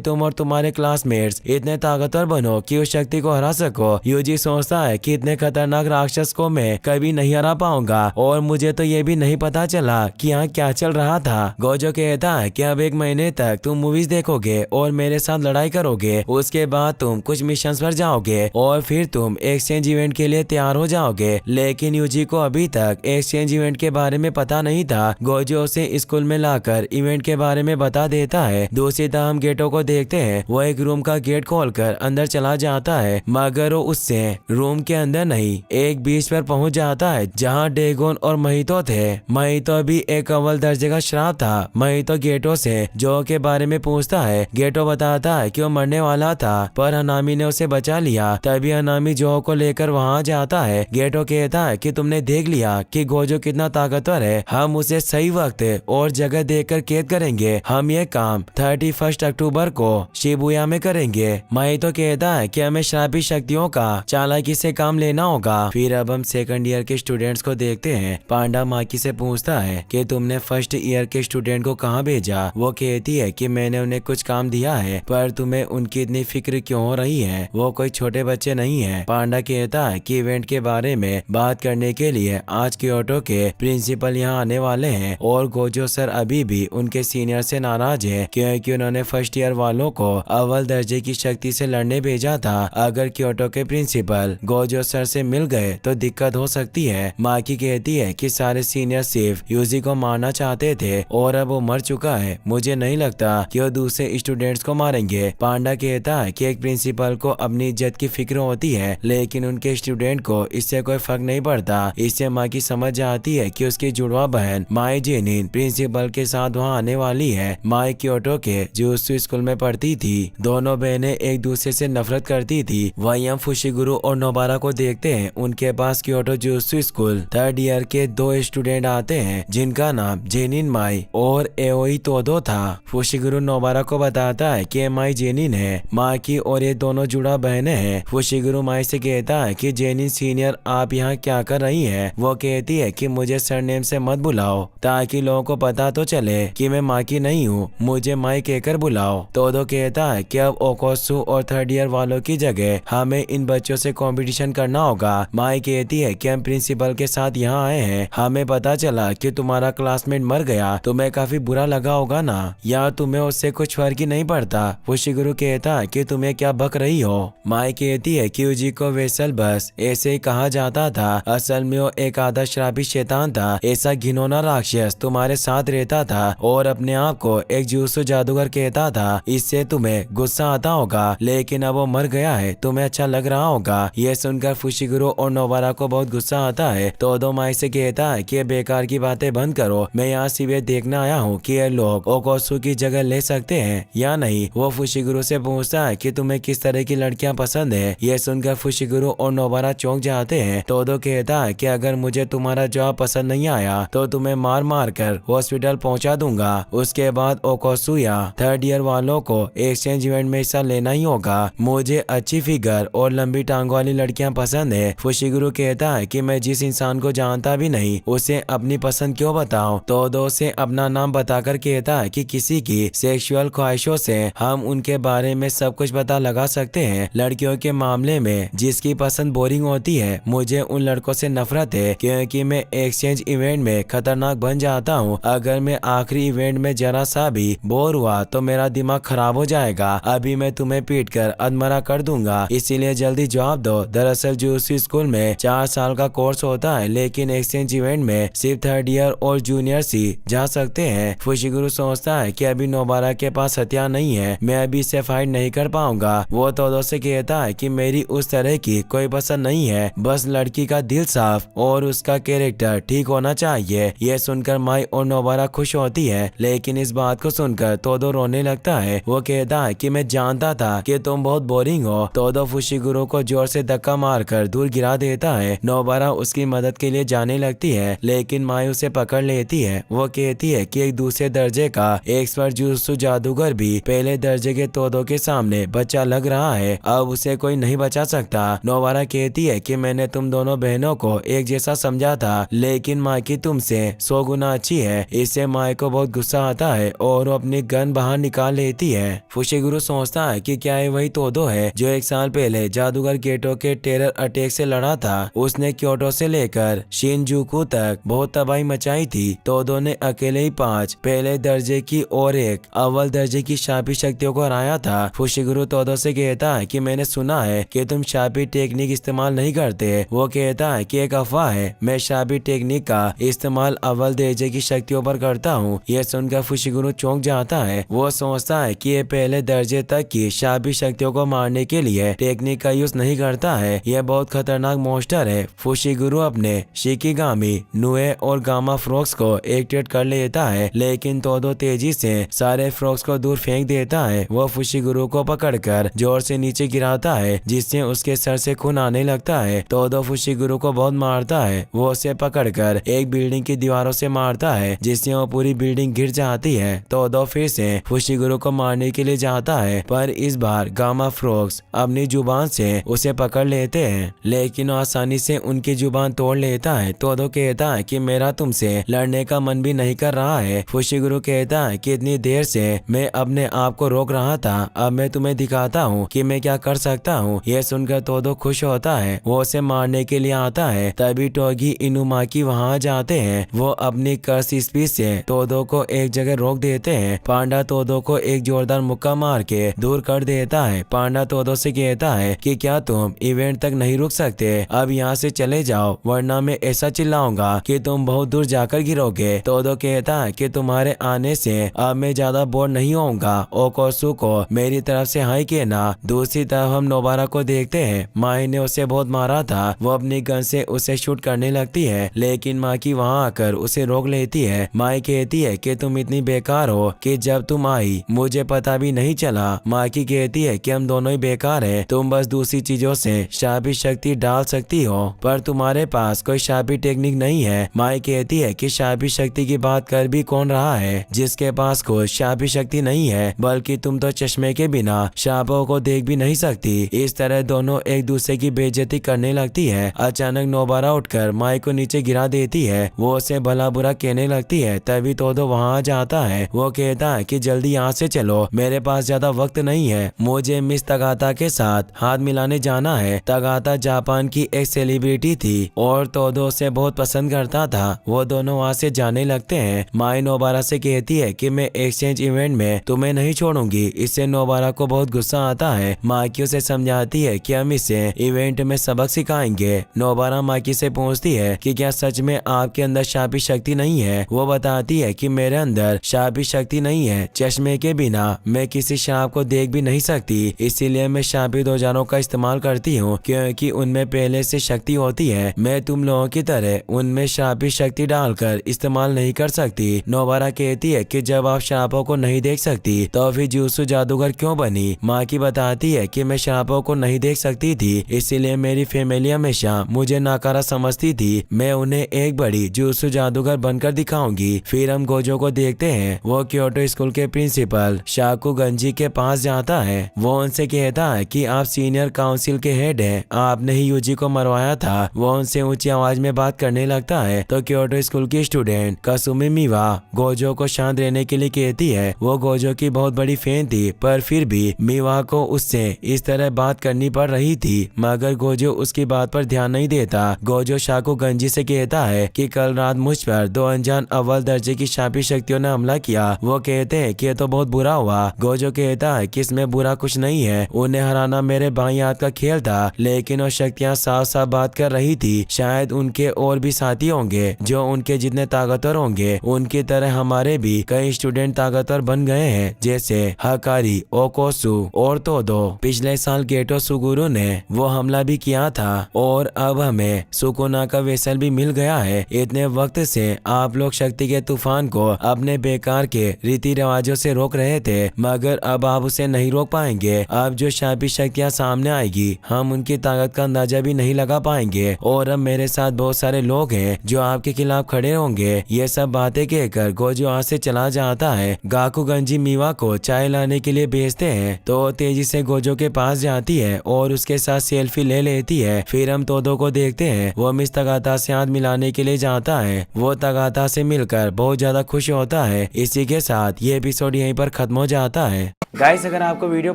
S1: तुम और तुम्हारे क्लासमेट्स इतने ताकतवर बनो कि उस शक्ति को हरा सको। यूजी सोचता है कि इतने खतरनाक राक्षस को मैं कभी नहीं हरा पाऊंगा, और मुझे तो ये भी नहीं पता चला कि यहाँ क्या चल रहा था। गोजो कहता है कि अब 1 महीने तक तुम मूवीज देखोगे और मेरे साथ लड़ाई करोगे, उसके बाद तुम कुछ मिशन पर जाओगे और फिर तुम एक्सचेंज इवेंट के लिए तैयार हो जाओगे। लेकिन यूजी को अभी तक एक्सचेंज इवेंट के बारे में पता नहीं था। गोजो उसे स्कूल में लाकर इवेंट के बारे में बता देता है। दूसरी तरफ हम गेटो को देखते हैं, वो एक रूम का गेट खोलकर अंदर चला जाता है, मगर वो उससे रूम के अंदर नहीं एक बीच पर पहुंच जाता है जहां डेगोन और महितो थे। महितो भी एक अव्वल दर्जे का श्राप था। महितो गेटो से जो के बारे में पूछता है। गेटो बताता है कि वो मरने वाला था, पर हनामी ने उसे बचा लिया। तभी हनामी जो को लेकर वहां जाता है। गेटो कहता है कि तुमने देख लिया कि गोजो कितना ताकतवर है, हम उसे सही वक्त और जगह देकर कैद करेंगे। हम ये काम 31 अक्टूबर को शिबुया में करेंगे। महितो कहता है कि हमें श्रापी शक्तियों का चालाकी से काम लेना होगा। फिर अब हम सेकंड ईयर के स्टूडेंट्स को देखते हैं। पांडा माकी से पूछता है कि तुमने फर्स्ट ईयर के स्टूडेंट को कहाँ भेजा। वो कहती है कि मैंने उन्हें कुछ काम दिया है, पर तुम्हें उनकी इतनी फिक्र क्यों हो रही है, वो कोई छोटे बच्चे नहीं है। पांडा कहता है कि इवेंट के बारे में बात करने के लिए आज क्योटो के प्रिंसिपल यहाँ आने वाले हैं, और गोजो सर अभी भी उनके सीनियर से नाराज है क्योंकि उन्होंने फर्स्ट ईयर वालों को अव्वल दर्जे की शक्ति से लड़ने भेजा था। अगर क्योटो के प्रिंसिपल गोजो सर से मिल गए तो दिक्कत हो सकती है। माकी कहती है कि सारे सीनियर सिर्फ यूजी को मारना चाहते थे और अब वो मर चुका है, मुझे नहीं लगता कि वो दूसरे स्टूडेंट्स को मारेंगे। पांडा कहता है कि एक प्रिंसिपल को अपनी इज्जत की फिक्र होती है, लेकिन उनके स्टूडेंट को इससे कोई फर्क नहीं पड़ता। इससे माकी समझ जाती है कि उसकी जुड़वा बहन माई जेनिन प्रिंसिपल के साथ वहाँ आने वाली है। माई क्योटो के जुजुत्सु स्कूल में पढ़ती थी। दोनों बहनें एक दूसरे से नफरत करती थी। वहीं हम फुशिगुरु और नोबारा को देखते हैं। उनके पास Kyoto Jujutsu school 3rd year के 2 स्टूडेंट आते हैं जिनका नाम जेनिन माई और एओई तोदो था। फुशिगुरु नोबारा को बताता है कि माई जेनिन है। माकी और ये दोनों जुड़ा बहनें हैं। फुशिगुरु माई से कहता है कि जेनिन सीनियर आप यहाँ क्या कर रही हैं? वो कहती है कि मुझे सरनेम से मत बुलाओ ताकि लोगों को पता तो चले कि मैं माकी नहीं हूँ, मुझे माई कहकर बुलाओ। तोदो कहता है कि अब ओकोत्सु और 3rd ईयर वालों की जगह हमें इन बच्चों से कंपटीशन करना होगा। माई कहती है कि हम प्रिंसिपल के साथ यहाँ आए हैं, हमें पता चला कि तुम्हारा क्लासमेट मर गया, तुम्हें काफी बुरा लगा होगा ना, या तुम्हें उससे कुछ फर्क ही नहीं पड़ता। फुशिगुरु कहता है कि तुम्हें क्या बक रही हो। माई कहती है कि यूजी को वेसल बस ऐसे ही कहा जाता था, असल में वो एक आधा शराबी शैतान था। ऐसा घिनौना राक्षस तुम्हारे साथ रहता था और अपने आप को एक जुजुत्सु जादूगर कहता था। इससे तुम्हें गुस्सा आता होगा, लेकिन अब वो मर गया है, तुम्हें अच्छा लग रहा होगा। ये सुनकर फुशिगुरु और नोबारा को बहुत गुस्सा आता है। तोदो माई से कहता है कि बेकार की बातें बंद करो, मैं यहाँ सिर्फ देखना आया हूँ कि ये लोग ओकोत्सु की जगह ले सकते हैं या नहीं। वो फुशिगुरु से पूछता है कि तुम्हें किस तरह की लड़कियां पसंद है। ये सुनकर फुशिगुरु और नोबारा चौंक जाते हैं। तोदो कहता है कि अगर मुझे तुम्हारा जवाब पसंद नहीं आया तो तुम्हें मार मार कर हॉस्पिटल पहुंचा दूंगा। उसके बाद ओकोत्सु या 3rd ईयर वालों को एक्सचेंज इवेंट में हिस्सा लेना ही होगा। मुझे अच्छी फिगर और लंबी टांगों वाली लड़कियां पसंद है। फुशिगुरु कहता है कि मैं जिस इंसान को जानता भी नहीं उसे अपनी पसंद क्यों बताऊं। तोदो से अपना नाम बताकर कहता है कि किसी की सेक्सुअल ख्वाहिशों से हम उनके बारे में सब कुछ पता लगा सकते हैं। लड़कियों के मामले में जिसकी पसंद बोरिंग होती है, मुझे उन लड़कों से नफरत है क्योंकि मैं एक्सचेंज इवेंट में खतरनाक बन जाता हूँ। अगर मैं आखिरी इवेंट में जरा सा भी बोर हुआ तो मेरा दिमाग खराब हो जाएगा। अभी मैं तुम्हें पीट कर अधमरा कर दूंगा, इसीलिए जल्दी जवाब दो। दरअसल जुजुत्सु स्कूल में 4 साल का कोर्स होता है, लेकिन एक्सचेंज इवेंट में सिर्फ 3rd ईयर और जूनियर्स ही जा सकते हैं। फुशिगुरु सोचता है कि अभी नोबारा के पास हथियार नहीं है, मैं अभी इससे फाइट नहीं कर पाऊंगा। वो तोदो से कहता है कि मेरी उस तरह की कोई पसंद नहीं है, बस लड़की का दिल साफ और उसका कैरेक्टर ठीक होना चाहिए। यह सुनकर माई और नोबारा नोबारा खुश होती है, लेकिन इस बात को सुनकर तोदो रोने लगता है। वो कहता है कि मैं जानता था कि तुम बहुत बोरिंग हो। तोदो फुशिगुरु को जोर से धक्का मारकर दूर गिरा देता है। नोबारा उसकी मदद के लिए जाने लगती है, लेकिन माई उसे पकड़ लेती है। वो कहती है कि एक दूसरे दर्जे का एक्सपर्ट जुजुत्सु जादूगर भी पहले दर्जे के तोदो के सामने बच्चा लग रहा है, अब उसे कोई नहीं बचा सकता। नोबारा कहती है कि मैंने तुम दोनों बहनों को एक जैसा समझा था, लेकिन माई की तुमसे 100 गुना अच्छी है। इससे माई को बहुत गुस्सा आता है और वो अपनी गन बाहर निकाल लेती है। फुशिगुरु सोचता है कि क्या ये वही तोदो है जो एक साल पहले जादूगर गेटो के टेरर अटैक से लड़ा था। उसने क्योटो से लेकर शिनजुकू तक बहुत तबाही मचाई थी। तोदो ने अकेले ही 5 पहले दर्जे की और एक अव्वल दर्जे की शापी शक्तियों को हराया था। फुशिगुरु तोदो से कहता है कि मैंने सुना है कि तुम शापी टेक्निक इस्तेमाल नहीं करते। वो कहता है कि एक अफवाह है, मैं शापी टेक्निक का इस्तेमाल अव्वल दर्जे की शक्तियों पर करता हूँ। यह सुनकर फुशिगुरु चौंक जाता है। वो सोचता है कि ये पहले दर्जे तक की शापी शक्तियों को मारने के लिए टेक्निक का यूज नहीं करता है। यह बहुत खतरनाक मॉन्स्टर है। फुशिगुरु अपने शिकिगामी, नुए और गामा फ्रॉक्स को एक्टिवेट कर लेता है, लेकिन तोदो तेजी से सारे फ्रॉक्स को दूर फेंक देता है। वो फुशिगुरु को पकड़कर जोर से नीचे गिराता है, जिससे उसके सर से खून आने लगता है। तोदो फुशिगुरु को बहुत मारता है। वो उसे पकड़कर एक बिल्डिंग की दीवारों से मारता है, जिससे वो पूरी बिल्डिंग गिर जाती है। तोदो फिर से फुशिगुरु को मारने के लिए जाता है, पर इस बार गामा फ्रॉक्स अपनी जुबान से उसे पकड़ लेते हैं, लेकिन वो आसानी से उनकी जुबान तोड़ लेता है। तोदो कहता है कि मेरा तुमसे लड़ने का मन भी नहीं कर रहा है। फुशिगुरु कहता है कि इतनी देर से मैं अपने आप को रोक रहा था, अब मैं तुम्हें दिखाता हूँ कि मैं क्या कर सकता हूँ। यह सुनकर तोदो खुश होता है। वो उसे मारने के लिए आता है। तभी टोगी इनुमाकी वहाँ जाते हैं। वो अपनी कर्स स्पीड से तोदो को एक जगह रोक देते हैं। पांडा तोदो को एक जोरदार मुक्का मार के दूर कर देता है। पांडा तोदो से कहता है कि क्या तुम इवेंट तक नहीं रुक सकते, अब यहाँ से चले जाओ, वरना मैं ऐसा चिल्लाऊंगा कि तुम बहुत दूर जाकर गिरोगे। तोदो कहता है कि तुम्हारे आने से अब मैं ज्यादा बोर नहीं होऊंगा। ओकोसु को मेरी तरफ से हाई कहना। दूसरी तरफ हम नोबारा को देखते हैं। माई ने उसे बहुत मारा था। वो अपनी गन से उसे शूट करने लगती है, लेकिन माँ की वहाँ आकर उसे रोक लेती है। माई कहती है कि तुम इतनी बेकार हो कि जब तुम आई मुझे पता भी नहीं चला। माँ की कहती है कि हम दोनों ही बेकार है, तुम बस दूसरी चीजों से शापी शक्ति डाल सकती हो, पर तुम्हारे पास कोई शापी टेक्निक नहीं है। माई कहती है कि शापी शक्ति की बात कर भी कौन रहा है जिसके पास कोई शापी शक्ति नहीं है, बल्कि तुम तो चश्मे के बिना शापों को देख भी नहीं सकती। इस तरह दोनों एक दूसरे की बेइज्जती करने लगती है। अचानक नोबारा उठकर माई को नीचे गिरा देती है। वो उसे भला बुरा कहने लगती है। तभी तोदो वहाँ जाता है। वो कहता है कि जल्दी यहाँ से चलो, मेरे पास ज्यादा वक्त नहीं है, मुझे मिस तगाता के साथ हाथ मिलाने जाना है। तगाता जापान की एक सेलिब्रिटी थी और तोदो उसे बहुत पसंद करता था। वो दोनों वहाँ से जाने लगते हैं। माई नोबारा से कहती है कि मैं एक्सचेंज इवेंट में तुम्हें नहीं छोड़ूंगी। इससे नोबारा को बहुत गुस्सा आता है। माकी उसे समझाती है कि हम इसे इवेंट में सबक सिखाएंगे। नोबारा माकी से पूछती है कि क्या सच में आपके अंदर शापी शक्ति नहीं है। वो बताती है कि मेरे अंदर शापी शक्ति नहीं है, चश्मे के बिना मैं किसी शाप को देख भी नहीं सकती, इसीलिए मैं शापित औजारों का इस्तेमाल करती हूँ, क्योंकि उनमें पहले से शक्ति होती है। मैं तुम लोगों की तरह उनमें शापी शक्ति डालकर इस्तेमाल नहीं कर सकती। नोबारा कहती है कि जब आप शापों को नहीं देख सकती तो फिर जुजुत्सु जादूगर क्यों बनी। माँ की बताती है कि मैं शापों को नहीं देख सकती थी, इसीलिए मेरी फैमिली हमेशा मुझे नाकारा समझती थी। मैं उन्हें एक बड़ी जुजुत्सु जादूगर बनकर दिखाऊंगी। फिर हम गोजो को देखते हैं। वो क्योटो स्कूल के प्रिंसिपल शाकू गंजी के पास जाता है। वो उनसे कहता है कि आप सीनियर काउंसिल के हेड हैं, आपने ही यूजी को मरवाया था। वो उनसे ऊंची आवाज में बात करने लगता है तो क्योटो स्कूल की स्टूडेंट कासुमी मीवा गोजो को शांत रहने के लिए कहती है। वो गोजो की बहुत बड़ी फैन थी, पर फिर भी मीवा को उससे इस तरह बात करनी पड़ रही थी, मगर गोजो उसकी बात पर ध्यान नहीं देता। गोजो शाकू गंजी से कहता है कि कल रात मुझ पर 2 अनजान अव्वल दर्जे की शापी शक्तियों ने हमला किया। वो कहते हैं कि ये तो बहुत बुरा हुआ। गोजो कहता है कि इसमें बुरा कुछ नहीं है, उन्हें हराना मेरे बाई हाथ का खेल था, लेकिन वो शक्तियाँ साफ साफ बात कर रही थी। शायद उनके और भी साथी होंगे जो उनके जितने ताकतवर होंगे। उनकी तरह हमारे भी कई स्टूडेंट ताकतवर बन गए हैं, जैसे हकारी, ओकोसु और तोदो। पिछले साल गेटो सुगुरु ने वो हमला भी किया था और अब हमें सुकुना का वेसल भी मिल गया है। इतने वक्त से आप लोग शक्ति के तूफान को अपने बेकार के रीति रिवाजों से रोक रहे थे, मगर अब आप उसे नहीं रोक पाएंगे। अब जो शापी शक्तियाँ सामने आएगी हम उनकी ताकत का अंदाजा भी नहीं लगा पाएंगे और अब मेरे साथ बहुत सारे लोग हैं जो आपके खिलाफ खड़े होंगे। ये सब बातें कहकर गोजो वहाँ से चला जाता है। गाकुगंजी मीवा को चाय लाने के लिए भेजते हैं तो तेजी से गोजो के पास जाती है और उसके साथ सेल्फी ले लेती है। फिर हम तोदो को देखते हैं, वो मिस तगाता से हाथ मिलाने के लिए जाता है। वो तगाता से मिलकर बहुत ज्यादा खुश होता है। इसी के साथ ये एपिसोड यहीं पर खत्म हो जाता है। गाइस, अगर आपको वीडियो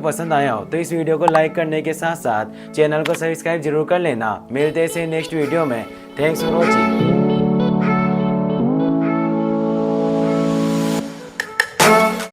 S1: पसंद आया हो तो इस वीडियो को लाइक करने के साथ साथ चैनल को सब्सक्राइब जरूर कर लेना। मिलते हैं नेक्स्ट वीडियो में। Thanks for watching.